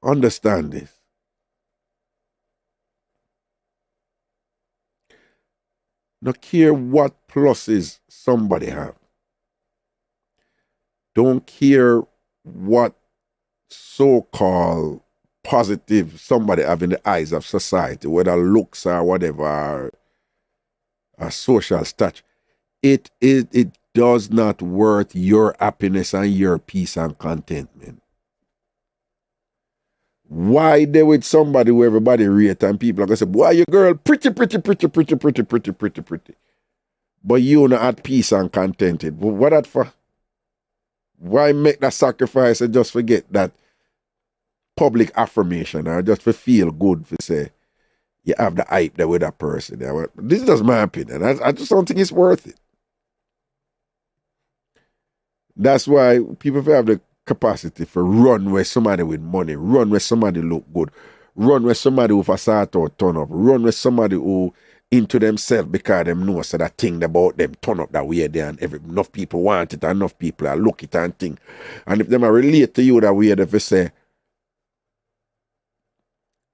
understand this. No care what pluses somebody have. Don't care what so-called positive somebody have in the eyes of society, whether looks or whatever, or social stature. It does not worth your happiness and your peace and contentment. Why they with somebody who everybody rate and people are going to say, boy, your girl pretty. But you not at peace and contented. But what that for? Why make that sacrifice and just forget that public affirmation or just for feel good for say you have the hype there with that person? This is just my opinion. I just don't think it's worth it. That's why people have the capacity for run where somebody with money, run where somebody look good, run where somebody who facade or turn up, run where somebody who into themselves because them know so that thing about them turn up that way there and enough people want it and enough people are look it and think. And if them are relate to you that way, they say,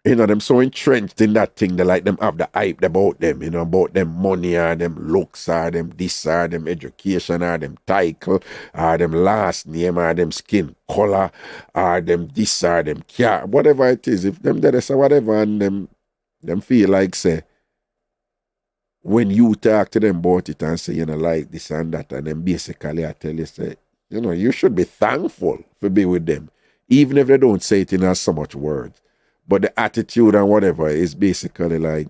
you know, them so entrenched in that thing, they like them have the hype about them, you know, about them money or them looks or them this or them education or them title or them last name or them skin color or them this or them car, whatever it is. If them there say whatever and them feel like say, when you talk to them about it and say, you know, like this and that, and then basically I tell you, say, you know, you should be thankful for being with them, even if they don't say it in so much words. But the attitude and whatever is basically like,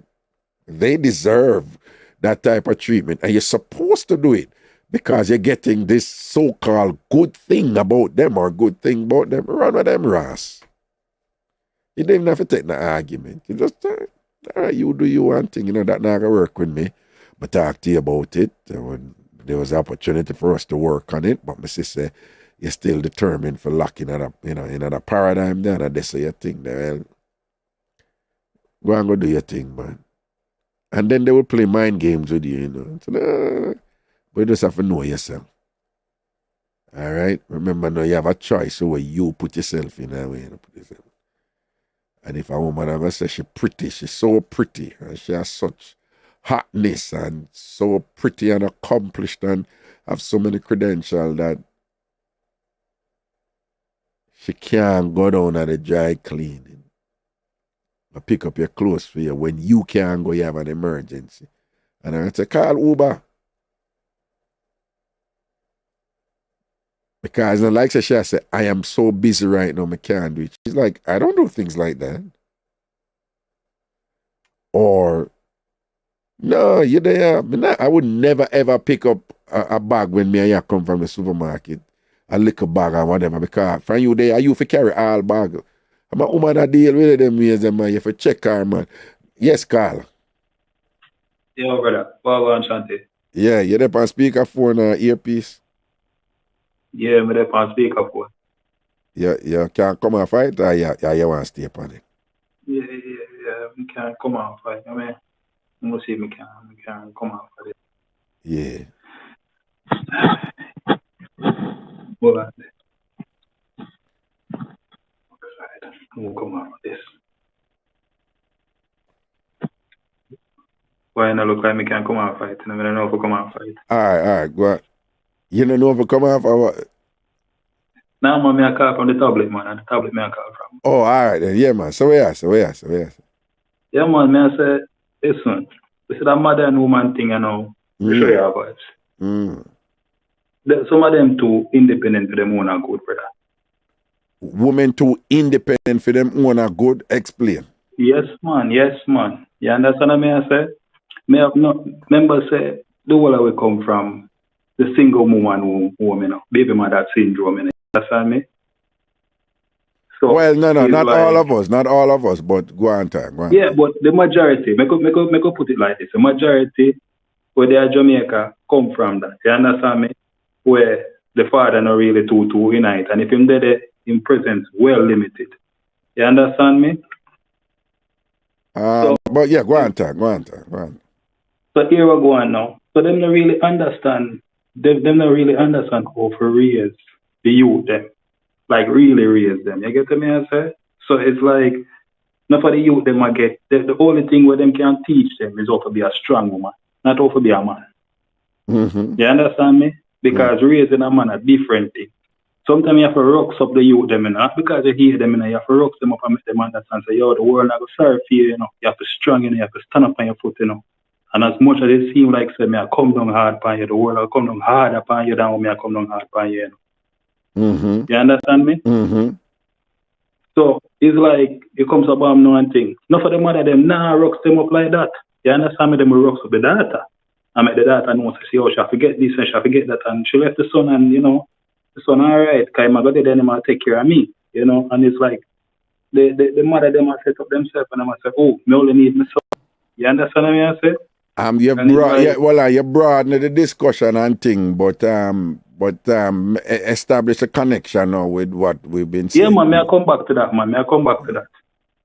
they deserve that type of treatment. And you're supposed to do it because you're getting this so-called good thing about them or good thing about them. Run with them, Ross. You don't even have to take the argument. You just, all right, you do your one thing. You know, that not going to work with me. But talk to you about it. When there was an opportunity for us to work on it. But my sister, you're still determined for locking it up, you know, in a paradigm there. And that's your thing there. Go and go do your thing, man. And then they will play mind games with you, you know. So, but you just have to know yourself. All right? Remember, now you have a choice where you put yourself in that way. You put yourself. And if a woman ever says she's pretty, she's so pretty, and she has such hotness and so pretty and accomplished and have so many credentials that she can't go down at the dry cleaning. Pick up your clothes for you. When you can't go, you have an emergency. And I say, call Uber. Because like she said, I am so busy right now, I can't do it. She's like, I don't do things like that. Or, no, you there. I would never ever pick up a bag when me and you come from the supermarket. A liquor bag or whatever. Because from you there, you have to carry all bag. I'm a woman that deal with them ways, man. You have to check her, man. Yes, Carl. Yeah, brother. Ragashanti. Yeah, you're there on speakerphone or earpiece? Yeah, I'm there on speakerphone. You can't come and fight or you want to stay upon it? Yeah. We can't come and fight. I mean, I'm going to see we can come and fight. Yeah. Hold on. We'll come out with this. Why not look like me can come out fight? I don't know if I come out fight. All right, go on. You don't know if I come out or what? Now, man, I call from the tablet, man. And the tablet, I call from. Oh, all right, then. Yeah, man. So where? Yeah, man, I say, listen, this is a modern woman thing, you know. We show you our vibes. Some of them too independent for them own are good, brother. Women too independent for them own are good? Explain. Yes, man. You understand what I say? Me have no members say the whole we come from the single woman who you know, baby mother syndrome. You understand me? So well, no, it's not like, all of us, but go on, time. Go on. yeah, but the majority, make up put it like this. The majority where they are Jamaica come from that. You understand me? Where the father not really two unite. And if him there in presence well limited. You understand me? But yeah, go on, time. Go on. So here we go on now. So them not really understand them not really understand how to raise the youth them. Like really raise them. You get me I say? So it's like not for the youth them I get the only thing where them can teach them is how to be a strong woman, not how to be a man. Mm-hmm. You understand me? Because raising a man a different thing. Sometimes you have to rocks up the youth them, not because you hear them, you have to rocks them up and make them understand, say, yo, the world not go sorry for you, You have to strong, you have to stand up on your foot, And as much as it seems like, say, me I come down hard upon you, the world will come down hard upon you than me I come down hard upon you, Mm-hmm. You understand me? Mm-hmm. So it's like, it comes about no one thing. Not for the mother, them rocks them up like that. You understand me? Them will rocks up the daughter. I make the daughter know, say, oh, she'll forget this and she'll forget that. And she left the son and, the son, all right, because I'm going to then I'll take care of me, And it's like, the mother, them will set up themselves and I'm going to say, oh, me only need my son. You understand what I say? You broaden the discussion and thing, but establish a connection now with what we've been saying. Yeah, man, may I come back to that, man.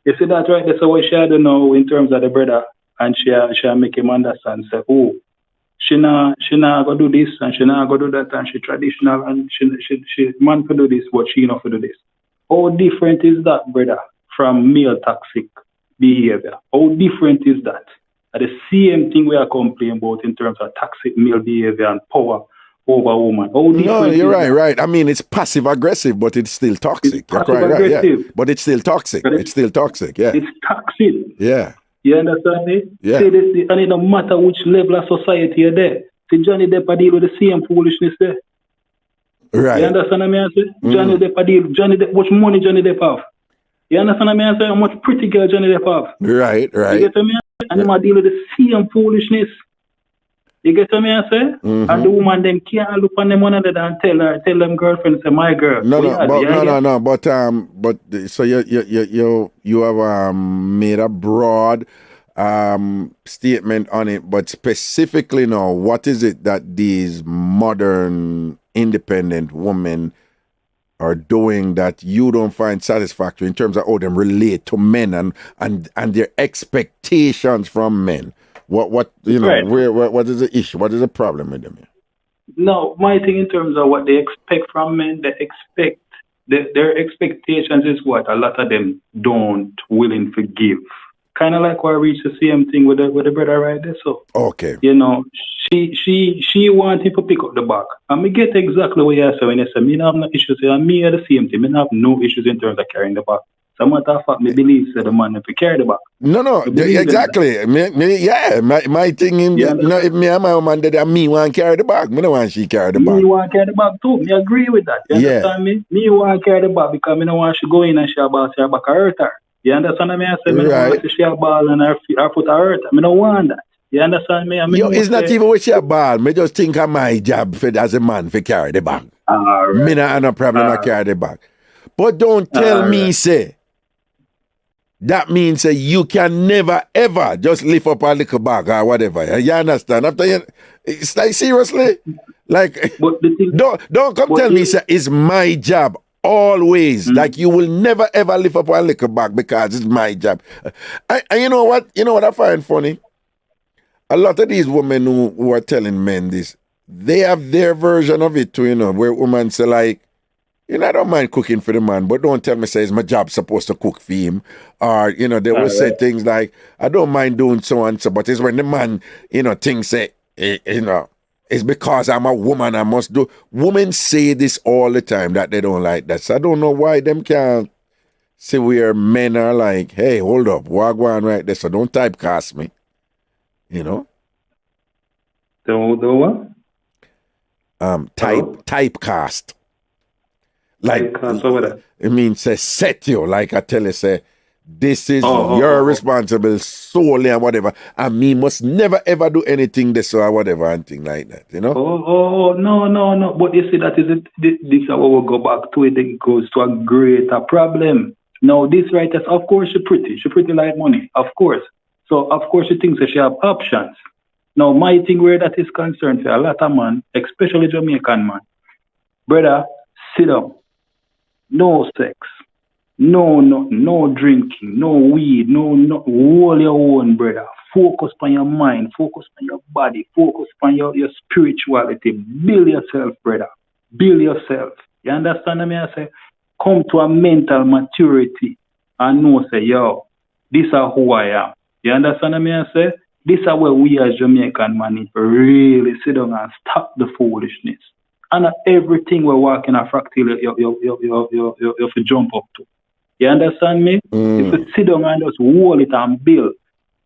You see that right? That's what she had to know in terms of the brother, and she make him understand, say, oh, she not go do this and she not go do that, and she traditional and she man for do this, but she not for do this. How different is that, brother, from male toxic behavior? How different is that? The same thing we are complaining about in terms of toxic male behavior and power over woman. No, you're right. I mean, it's passive aggressive, but it's still toxic. It's passive aggressive. Yeah. But it's still toxic. It's still toxic. Yeah. It's toxic. Yeah. You understand me? Yeah. And it no matter which level of society you're there. See, Johnny Depp deal with the same foolishness there. Right. You understand what I say? Johnny Depp, which money Johnny Depp have? You understand what I say? How much pretty girl Johnny Depp have? Right. You get me? And them deal with the same foolishness. You get what I say? Mm-hmm. And the woman them can't look on them one another and tell them girlfriend, say my girl. But so you have made a broad statement on it, but specifically now, what is it that these modern independent women are doing that you don't find satisfactory in terms of how them relate to men and their expectations from men? What is the issue? What is the problem with them? No, my thing in terms of what they expect from men, their expectations is what a lot of them don't willing to give. Kind of like why I reached the same thing with the brother right there. So okay, she wanted to pick up the bag, and me get exactly what you say when you say me have no issues. And me are the same thing. Me have no issues in terms of carrying the bag. So matter of fact, me believe that the man if he carry the bag. No, exactly. My thing in if me and my woman that me want to carry the bag, me don't want she carry the bag. Me want to carry the bag too. Me agree with that. You understand me? Me want to carry the bag because me don't want she go in and she about her back hurt her. You understand me? I say, me don't want she a ball and her foot hurt. Me don't want that. You understand me? It's not even with she a ball. Me just think of my job as a man for carry the bag. Me not have no problem to carry the bag. But don't tell me, say, that means you can never ever just lift up a little bag or whatever. You understand? It's like seriously? Like, don't come tell me, say, it's my job. Always, like you will never ever lift up one little bag because it's my job. And you know what? You know what I find funny? A lot of these women who are telling men this, they have their version of it too, where women say like, I don't mind cooking for the man, but don't tell me say it's my job supposed to cook for him. Or, they will say things like, I don't mind doing so and so, but it's when the man, things say, it's because I'm a woman, I must do. Women say this all the time that they don't like that. So I don't know why them can't see where men are like, hey, hold up, what go on right there? So don't typecast me. Don't what? Typecast. Like, it means say set you, like I tell you, say, This is your responsible solely and whatever. And me must never ever do anything this or whatever and thing like that, you know? No. But you see, that is it. This is how we go back to it. It goes to a greater problem. Now, this writer, of course, she's pretty. She pretty like money, of course. So, of course, she thinks that she have options. Now, my thing where that is concerned for a lot of man, especially Jamaican man, brother, sit down. No sex. No drinking, no weed, no, hold your own, brother. Focus on your mind, focus on your body, focus on your spirituality. Build yourself, brother. Build yourself. You understand me? I say, come to a mental maturity and know, say, yo, this is who I am. You understand me? I say, this is where we as Jamaican man need to really sit down and stop the foolishness. And everything we're walking a fractal, you have to jump up to. You understand me? If you sit down and just hold it and build.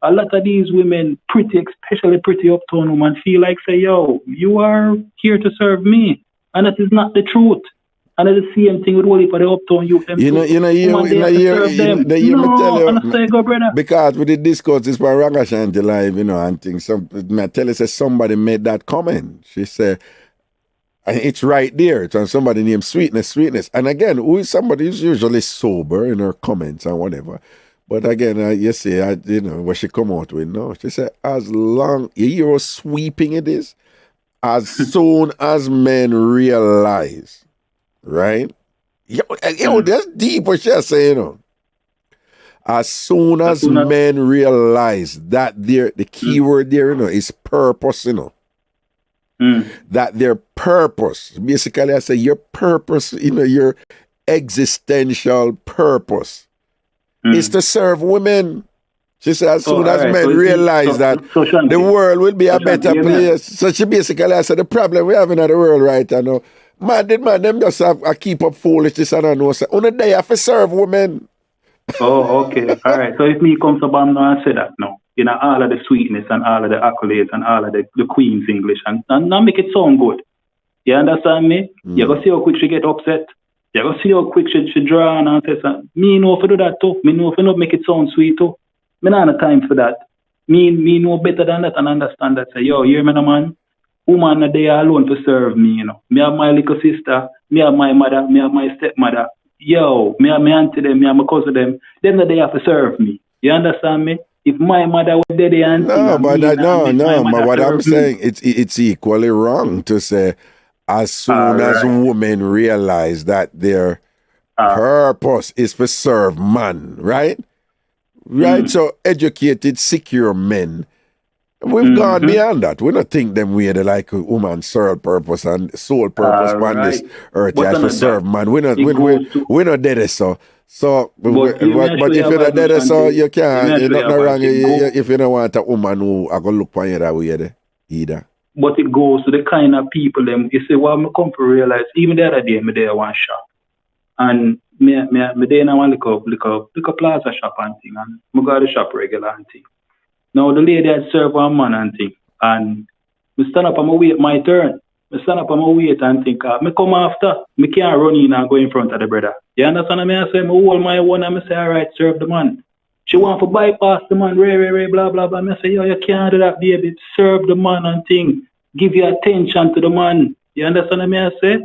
A lot of these women, especially pretty uptown women, feel like, say, yo, you are here to serve me. And that is not the truth. And it's the same thing with all for the uptown youth. Because we did discuss this by Ragashanti live, you know, and things. I tell you, somebody made that comment. She said, and it's right there. It's somebody named Sweetness. And again, who is somebody who's usually sober in her comments and whatever. But again, you see, you know, what she come out with, no. She said, as long, you hear how sweeping it is, as soon as men realize, right? Yo, that's deep what she's saying, you know. As soon as men realize that the key word there, you know, is purpose, you know. That their purpose, basically I say your purpose, you know, your existential purpose is to serve women. She said as soon as men realize that the world will be a better place. So she basically I said the problem we have in the world right now, man, them just have a keep up foolishness and I know say on the day have to serve women. Okay. All right. So if me comes to Bam now and say that now. You know, all of the sweetness and all of the accolades and all of the Queen's English and now make it sound good. You understand me? You go see how quick she get upset. You go see how quick she draw and say, me know if I do that too. Me know if I not make it sound sweet too. Me not have time for that. Me know better than that and understand that. Say, yo, hear me, no man. Woman are there alone to serve me, you know. Me have my little sister. Me have my mother. Me have my stepmother. Yo, me have my auntie them. Me have my cousin them. Them that they have to serve me. You understand me? If my mother was dead and but what I'm saying, it's equally wrong to say as soon as women realize that their purpose is to serve man, right? Right? So educated, secure men. We've gone beyond that. We don't think them way they like a woman's sole purpose and sole purpose on this earth has to serve man. We're not dead so. So, but if you're not dead, so you can't, you're not wrong if you don't want a woman who are going to look for you that way either. But it goes to the kind of people, them, you see, what I come to realize, even the other day, I'm there one shop. And me there in one little plaza shop and thing, and I go to the shop regular and thing. Now, the lady had served one man and thing, and I stand up and I wait my turn. I stand up and I wait and think, me come after, me can't run in and go in front of the brother. You understand me? I say, I hold my one and I say, all right, serve the man. She want to bypass the man, blah, blah, blah. I say, yo, you can't do that, baby. Serve the man and thing. Give your attention to the man. You understand me? I say?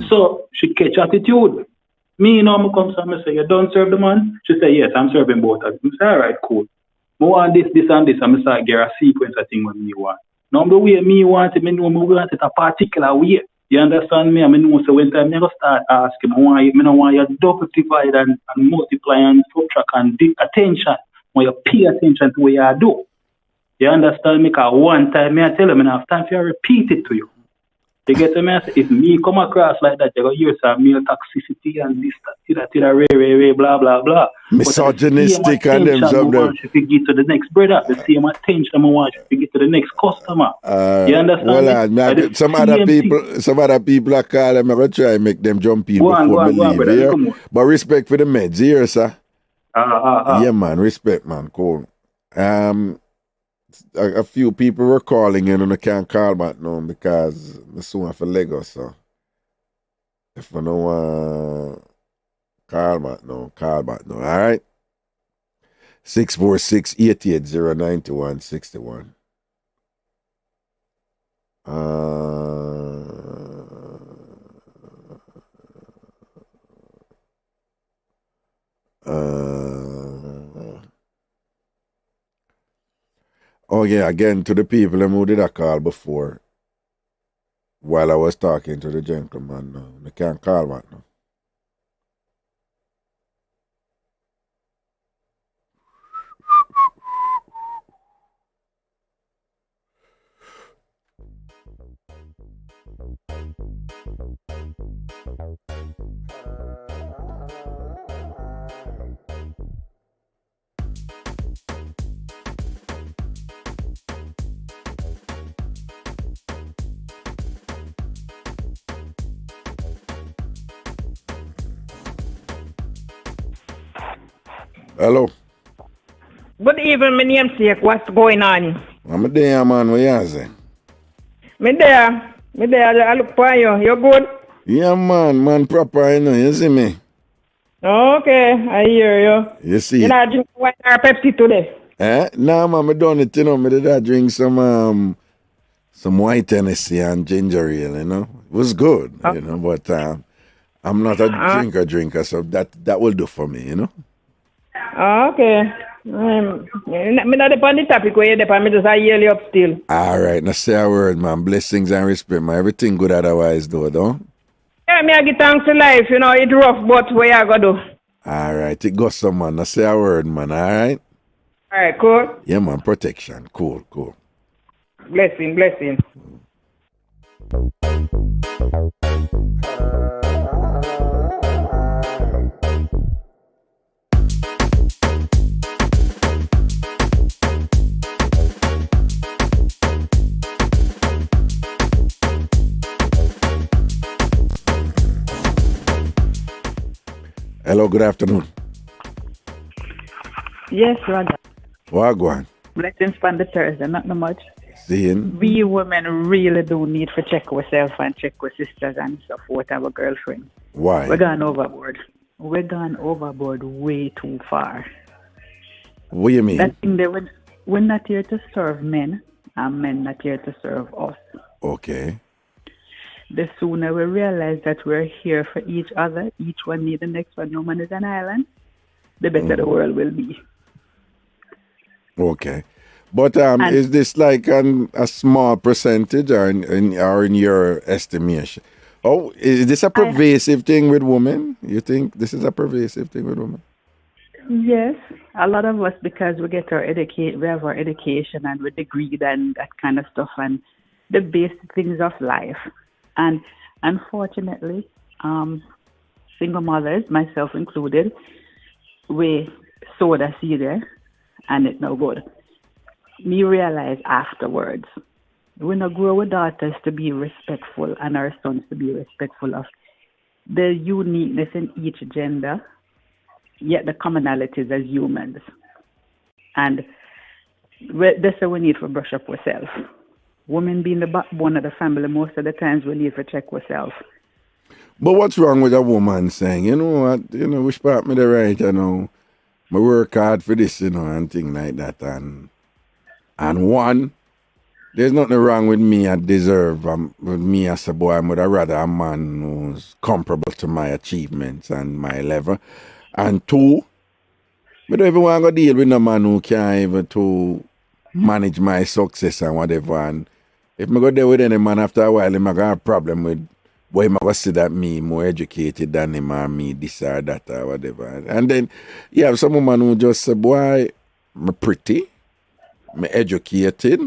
So, she catch attitude. Me, you know, I come to her, I say, you don't serve the man? She say, yes, I'm serving both of them. I say, all right, cool. I want this, and this, and I start get a sequence of things what me want. Now, the way me want it, I know me want it a particular way. You understand me? I know so when time I go start asking, I don't want you double divide and multiply and subtract and dig attention. When you pay attention to what you do. You understand me? Because one time I tell them, I have time for you to repeat it to you. You get me? If me come across like that, you go hear some male toxicity and this, that, blah, blah, blah. Misogynistic and them something. Want you to get to the next brother. The same attention I want you to get to the next customer. You understand? Well, some other people are calling. I'm going to try and make them jump in before me leave. Brother, but respect for the meds here, sir. Yeah, man. Respect, man. Cool. A few people were calling in and I can't call back now because I soon have to Lagos. So if I don't want call back now. All right? 646-880-9161. Oh yeah, again to the people who did a call before while I was talking to the gentleman now. They can't call back now. Hello. Good evening, my namesake. What's going on? I'm there, man. What you say? Me there. I look for you. You good? Yeah, man, proper, you know. You see me? Okay, I hear you. You see? You not drink wine or Pepsi today? Nah, man, I done it, you know. I did drink some white Tennessee and ginger ale, you know. It was good, you know, but I'm not a drinker, so that will do for me, you know. Okay. Me not depend on the topic where you depend. Me just hear you up still. All right, now say a word, man. Blessings and respect, man. Everything good otherwise, though, don't? Yeah, me I get thanks to life. You know, it's rough, but what you gonna do? All right, it goes some, man. Now say a word, man, all right? All right, cool. Yeah, man, protection. Cool. Blessing. Hello, good afternoon. Yes, Raga. Wagwan. Blessings on the Thursday, not no much. Seeing? We women really do need to check ourselves and check our sisters and support our girlfriends. Why? We're gone overboard. We're gone overboard way too far. What do you mean? That thing that we're not here to serve men, and men not here to serve us. Okay. The sooner we realize that we're here for each other, each one need the next one, no man is an island, the better the world will be. Okay. But is this like a small percentage or in your estimation? Oh, is this a pervasive thing with women? You think this is a pervasive thing with women? Yes, a lot of us, because we get we have our education and we're degreed and that kind of stuff and the basic things of life. And unfortunately, single mothers, myself included, we sowed a seed there and it's no good. Me realize afterwards, we not grow our daughters to be respectful and our sons to be respectful of the uniqueness in each gender, yet the commonalities as humans. And that's what we need to brush up ourselves. Women being the backbone of the family, most of the times we need to check ourselves. But what's wrong with a woman saying, you know what, which part me the right, I work hard for this, and things like that. And one, there's nothing wrong with me. I deserve, with me as a boy, I would rather a man who's comparable to my achievements and my level. And two, I don't even want to deal with a man who can't even to manage my success and whatever. And if I go there with any man after a while, I'm going to have a problem with why am I going to see that me more educated than him or me this or that or whatever. And then you have some woman who just say, boy, I'm pretty, I'm educated.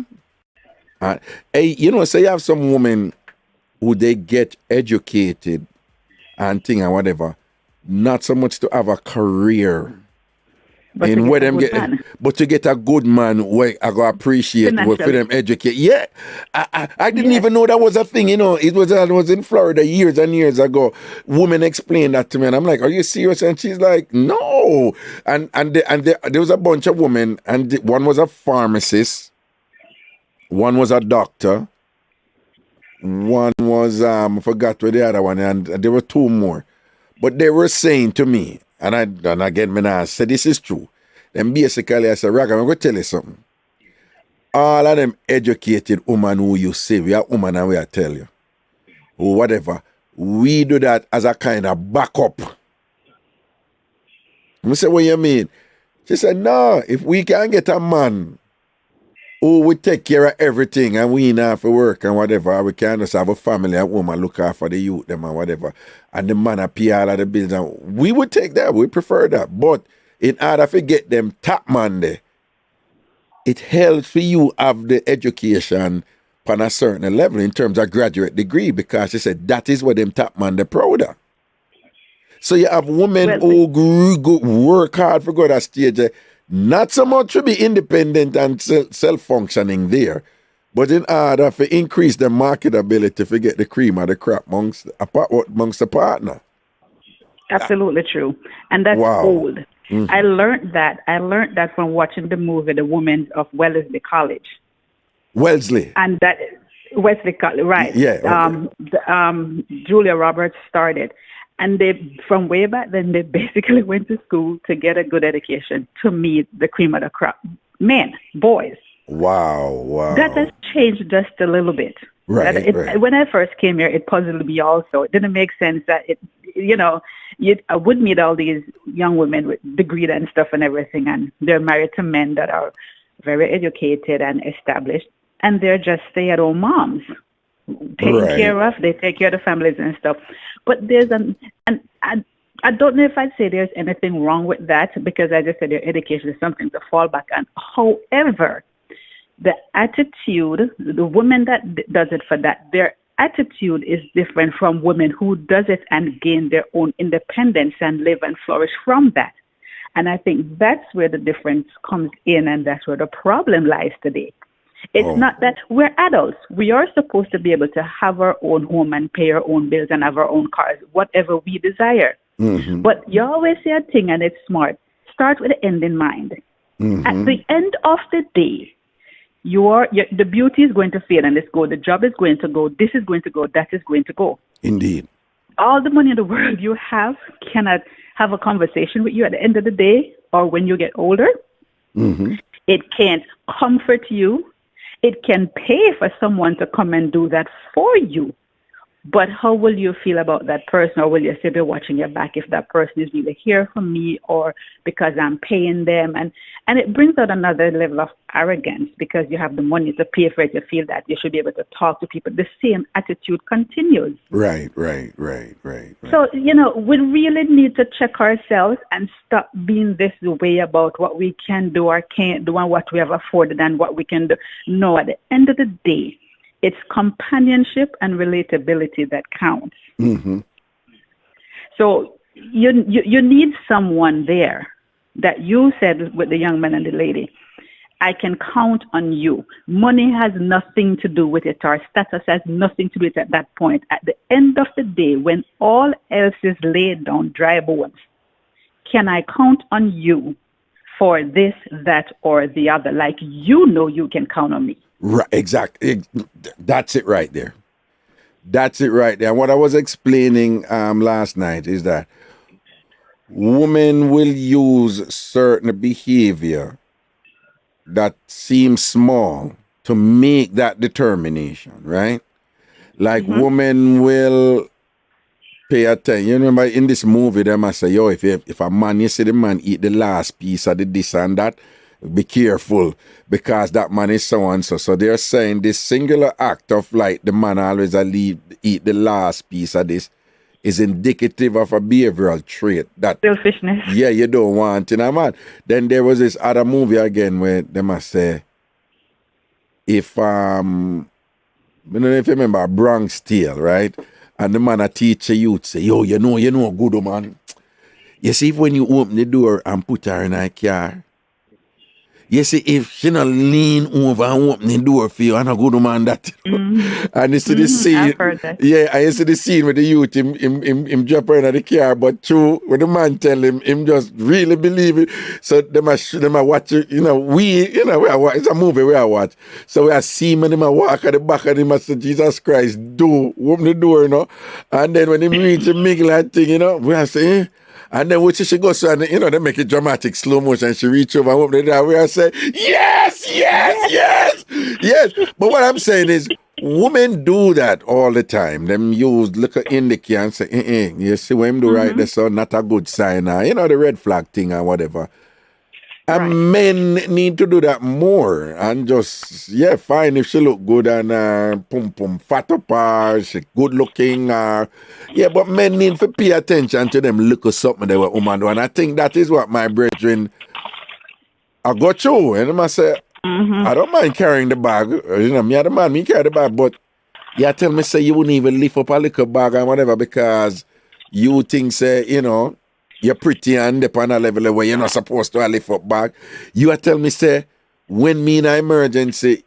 And, say you have some women who they get educated and thing and whatever, not so much to have a career. But to get a good man where I go appreciate for them educate. Yeah. I didn't even know that was a thing, It was I was in Florida years and years ago. Women explained that to me and I'm like, are you serious? And she's like, no. And there was a bunch of women and one was a pharmacist, one was a doctor, one was I forgot what the other one, and there were two more. But they were saying to me, and again, I said, this is true. Then basically I say, Raga, I'm going to tell you something. All of them educated women who you see, we are women and we are tell you, or whatever, we do that as a kind of backup. I say, what you mean? She said, no, if we can get a man who would take care of everything and we not have to work and whatever, we can just have a family and woman look after the youth them and whatever, and the man a pay all of the bills, and we would take that, we prefer that. But in order to get them top man there, it helps for you have the education on a certain level in terms of graduate degree, because she said that is what them top man they're proud of. So you have women who work hard for go that stage, not so much to be independent and self-functioning there, but in order to increase their marketability to get the cream of the crop amongst the partner. Absolutely true. And that's old. Mm-hmm. I learned that from watching the movie The Women of Wellesley College. Wellesley. And that Wesley College, right. Yeah. Okay. Julia Roberts started. And they, from way back then, they basically went to school to get a good education to meet the cream of the crop. Men, boys. Wow. That has changed just a little bit. Right. When I first came here, it puzzled me also. It didn't make sense that I would meet all these young women with degrees and stuff and everything, and they're married to men that are very educated and established, and they're just stay-at-home moms. Taken care of, they take care of the families and stuff. But there's I don't know if I'd say there's anything wrong with that, because I just said your education is something to fall back on. However, the attitude, the woman that does it for that, their attitude is different from women who does it and gain their own independence and live and flourish from that. And I think that's where the difference comes in, and that's where the problem lies today. It's not that we're adults. We are supposed to be able to have our own home and pay our own bills and have our own cars, whatever we desire. Mm-hmm. But you always say a thing, and it's smart. Start with the end in mind. Mm-hmm. At the end of the day, the beauty is going to fade and let's go. The job is going to go. This is going to go. That is going to go. Indeed. All the money in the world you have cannot have a conversation with you at the end of the day or when you get older. Mm-hmm. It can't comfort you. It can pay for someone to come and do that for you. But how will you feel about that person, or will you still be watching your back if that person is really here for me or because I'm paying them? And it brings out another level of arrogance, because you have the money to pay for it. You feel that you should be able to talk to people. The same attitude continues. Right. So, we really need to check ourselves and stop being this way about what we can do or can't do and what we have afforded and what we can do. No, at the end of the day, it's companionship and relatability that counts. Mm-hmm. So you need someone there that you said with the young man and the lady, I can count on you. Money has nothing to do with it. Our status has nothing to do with it at that point. At the end of the day, when all else is laid down, dry bones, can I count on you for this, that, or the other? Like, you can count on me. Right, exactly. That's it right there. And what I was explaining last night is that women will use certain behavior that seems small to make that determination, right? Like women will pay attention. You remember in this movie, they must say, if a man, you see the man eat the last piece of the this and that, be careful, because that man is so and so. So they're saying this singular act of like the man always eat the last piece of this is indicative of a behavioral trait that selfishness. Yeah, you don't want in a man. Then there was this other movie again where they must say, if I don't know if you remember Bronx Tale, right? And the man a teacher youth say, you know good man. You see, if when you open the door and put her in a car, you see, if she not lean over and open the door for you, and a good man that. Mm-hmm. And you see the scene. I've heard that. Yeah, I see the scene with the youth, him drop her in the car, but true, when the man tell him just really believe it. So they must watch it, it's a movie we are watch. So we are seeing him walk at the back and him say, Jesus Christ, open the door, And then when he reach the middle and thing, we are saying, And then when she goes to, and you know, they make it dramatic, slow motion, and she reach over and open the door and say, yes, yes, yes, yes. But what I'm saying is, women do that all the time. Them use look at indicator and say, you see what him do right there, so not a good sign. You know, the red flag thing or whatever. And men need to do that more and just, fine if she look good and pum fat up her, she good looking. But men need to pay attention to them look at something they were woman do. And I think that is what my brethren I go through. And I must say, I don't mind carrying the bag. You know, me and the man, me carry the bag, but you tell me say you wouldn't even lift up a little bag and whatever because you think say, you know, you're pretty and up on a level where you're not supposed to lift up back. You are tell me, say, when me in an emergency,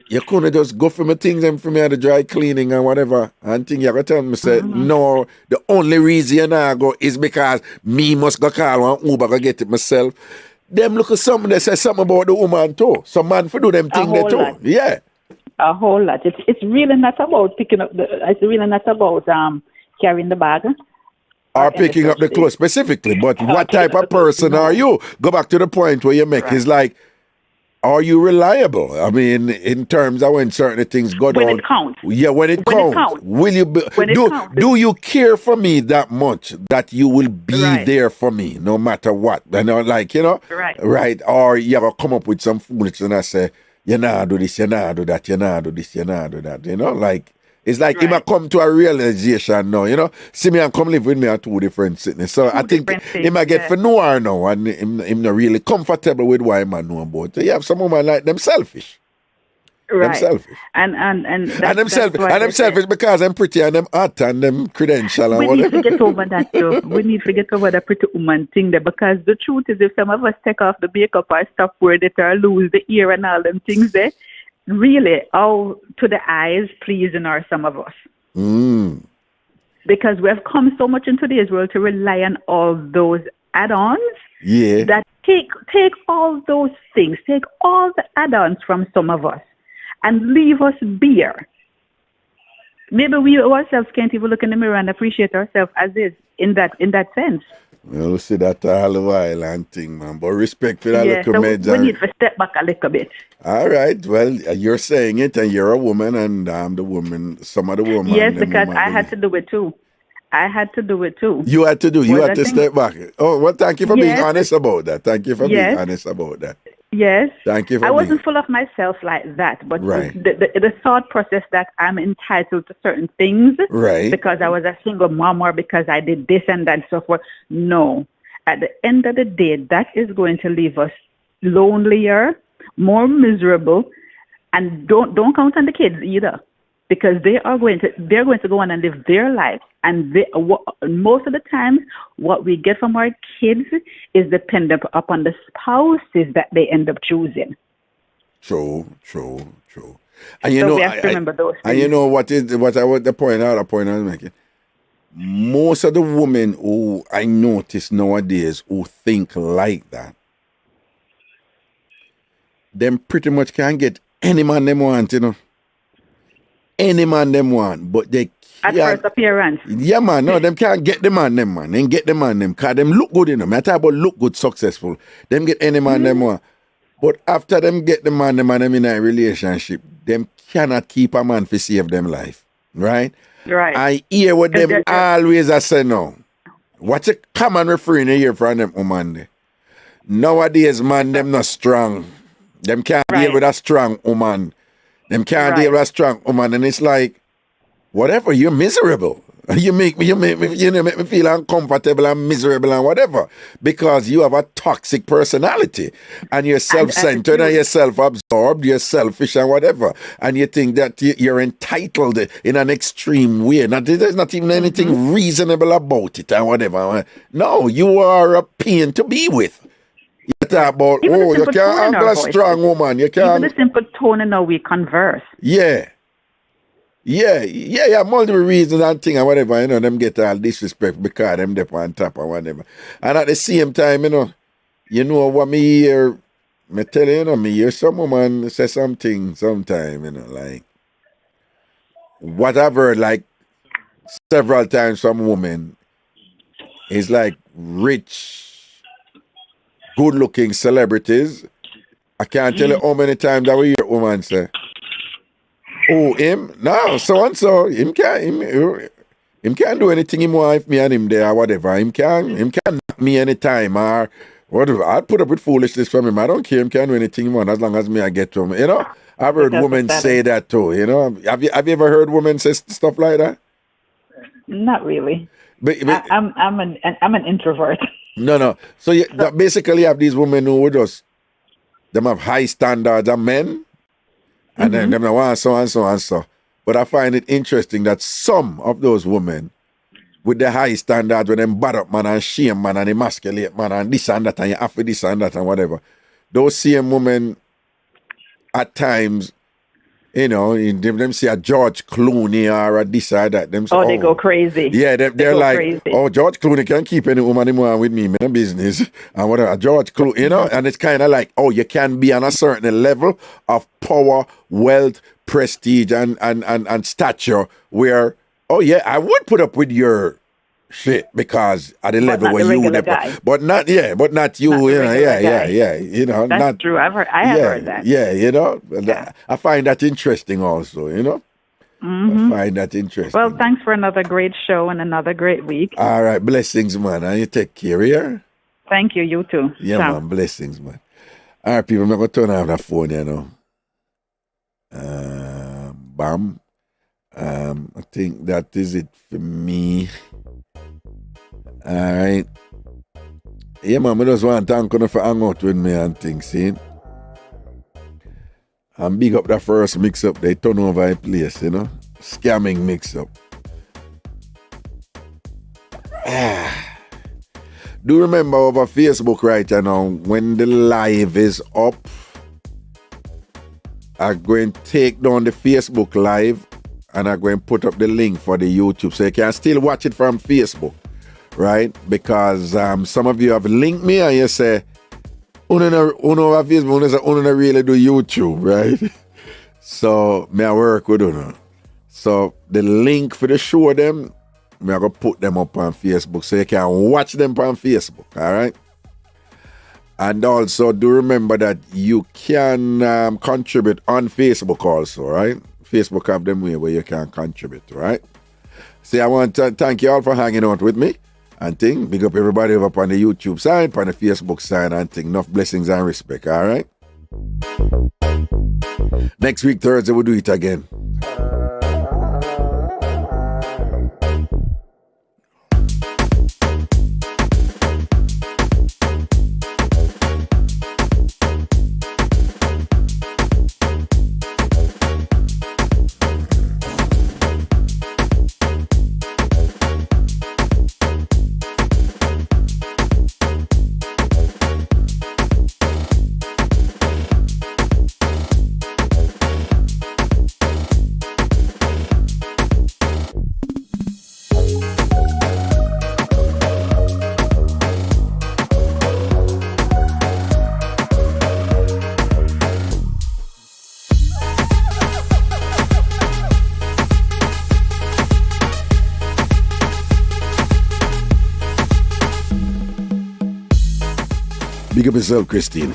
you couldn't just go for my things and for me at the dry cleaning and whatever. And thing you tell me, say, no, the only reason I go is because me must go call one Uber go get it myself. Them look at something that says something about the woman too. Some man for do them thing there too. Lot. Yeah. A whole lot. It's really not about picking up it's really not about carrying the bag. Or picking up the clothes specifically, but what type of person are you? Go back to the point where you make is like, are you reliable? I mean, in terms of when certain things go down. When it counts. Yeah, when it counts. Will you do you care for me that much that you will be there for me no matter what? You know, like, you know? Right. Or you ever come up with some foolishness and I say, you nah do this, you nah do that, you nah do this, you nah do that. You know, like it's like he might come to a realization now, you know. See me and come live with me at two different cities. So I think he might get for noir now and him not really comfortable with what him know about. So you have some women like them selfish. Them selfish. And them selfish because I'm pretty and them hot and them credential and we whatever. need to get over that too. We need to get over the pretty woman thing there because the truth is if some of us take off the makeup or stop wearing it or lose the ear and all them things there, really, how to the eyes pleasing are some of us. Because we have come so much in today's world to rely on all those add-ons that take all those things, take all the add-ons from some of us and leave us bare. Maybe we ourselves can't even look in the mirror and appreciate ourselves as is in that sense. We'll see that all the while and thing, man. But respect for that little so meds. We need to step back a little bit. All right. Well, you're saying it and you're a woman and I'm the woman, some of the woman. Yes, because I had to do it too. You had to do. You had to step back. Oh, well, thank you for being honest about that. Thank you for being honest about that. Yes. Thank you for I wasn't full of myself like that, but the thought process that I'm entitled to certain things because I was a single mom or because I did this and that and so forth. No. At the end of the day, that is going to leave us lonelier, more miserable, and don't count on the kids either. Because they're going to go on and live their life, and most of the time, what we get from our kids is dependent upon the spouses that they end up choosing. True. And you know, we have to remember those things. And you know the point I was making. Most of the women who I notice nowadays who think like that, them pretty much can get any man them want, you know. Any man them want, but they at first appearance. Yeah, man. No, them can't get the man them, man. Then get the man them. Because them look good in them. I talk about look good, successful. Them get any man them want. But after them get the man them and them in a relationship, them cannot keep a man to save them life. Right? Right. I hear what them always I say now. What's a common refrain you hear from them woman there? Nowadays, man, them not strong. Them can't deal with a strong woman. Them can't deal with a strong woman, and it's like, whatever, you're miserable. You make me feel uncomfortable and miserable and whatever because you have a toxic personality and you're self-centered and you're self-absorbed, you're selfish and whatever, and you think that you're entitled in an extreme way. There's not even anything reasonable about it and whatever. No, you are a pain to be with. You talk about, you can't handle a strong woman. You can't. Even the simple tone in how we converse. Yeah, multiple reasons and things and whatever, you know, them get all disrespect because them dep on top or whatever. And at the same time, you know what me hear, me tell you, me hear some woman say something sometime, like, what I've heard, like, several times from women, is like, rich, good-looking celebrities. I can't tell you how many times that we hear woman say, "Oh, him? No, so and so. Him can't do anything him want if me and him there or whatever. Him can knock me anytime or whatever. I'd put up with foolishness from him. I don't care. Him can do anything he want as long as me I get to him. You know, I've heard women say that too. You know, have you ever heard women say stuff like that? Not really. But I'm an introvert. No. So basically, you have these women who just them have high standards of men, and then them want so and so and so. But I find it interesting that some of those women with the high standards, when them bad up man and shame man and emasculate man and this and that and you have to this and that and whatever, those same women at times, you know, them see a George Clooney or a this or that. Them say, they go crazy. Yeah, they're like, crazy. Oh, George Clooney can't keep any woman anymore with me, man, business. And whatever, George Clooney, you know, and it's kind of like, oh, you can be on a certain level of power, wealth, prestige, and stature where, oh, yeah, I would put up with your shit because at the level where you would, but not you, not you know, you know, that's not true. I have heard that. Yeah, you know, I find that interesting also, you know. I find that interesting. Well, thanks for another great show and another great week. All right, blessings, man, and you take care, yeah? Thank you, you too. Yeah, Ciao. man, blessings, man. All right, people, I'm going to turn off the phone, you know. Bam. I think that is it for me. All right. Yeah, man, I just want to thank you for hanging out with me and things, see? And big up the first mix-up, they turn over a place, you know? Scamming mix-up. Do remember over Facebook right now, when the live is up, I'm going to take down the Facebook live and I'm going to put up the link for the YouTube so you can still watch it from Facebook, right? Because some of you have linked me and you say, uno Facebook, uno really do YouTube, right? So, I work with uno. So, the link for the show them, I'm going to put them up on Facebook so you can watch them on Facebook, all right? And also, do remember that you can contribute on Facebook also, right? Facebook have them way where you can contribute, right? So I want to thank you all for hanging out with me and thing. Big up everybody up on the YouTube side, on the Facebook side and thing. Enough blessings and respect, all right? Next week, Thursday, we'll do it again. Big up yourself, Christine.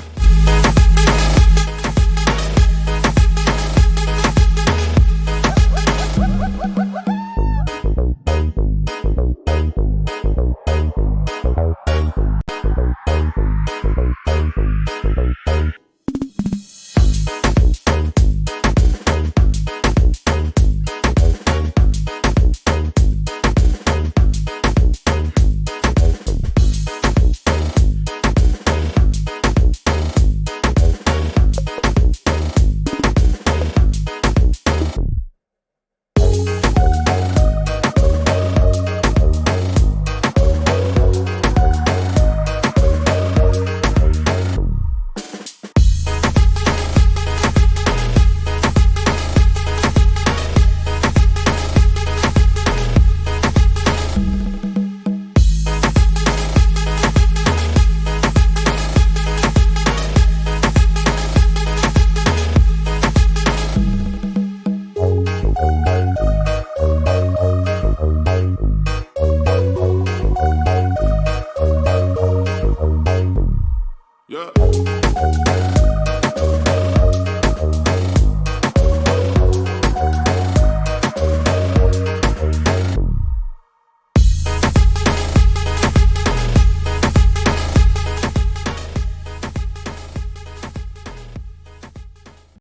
Yeah.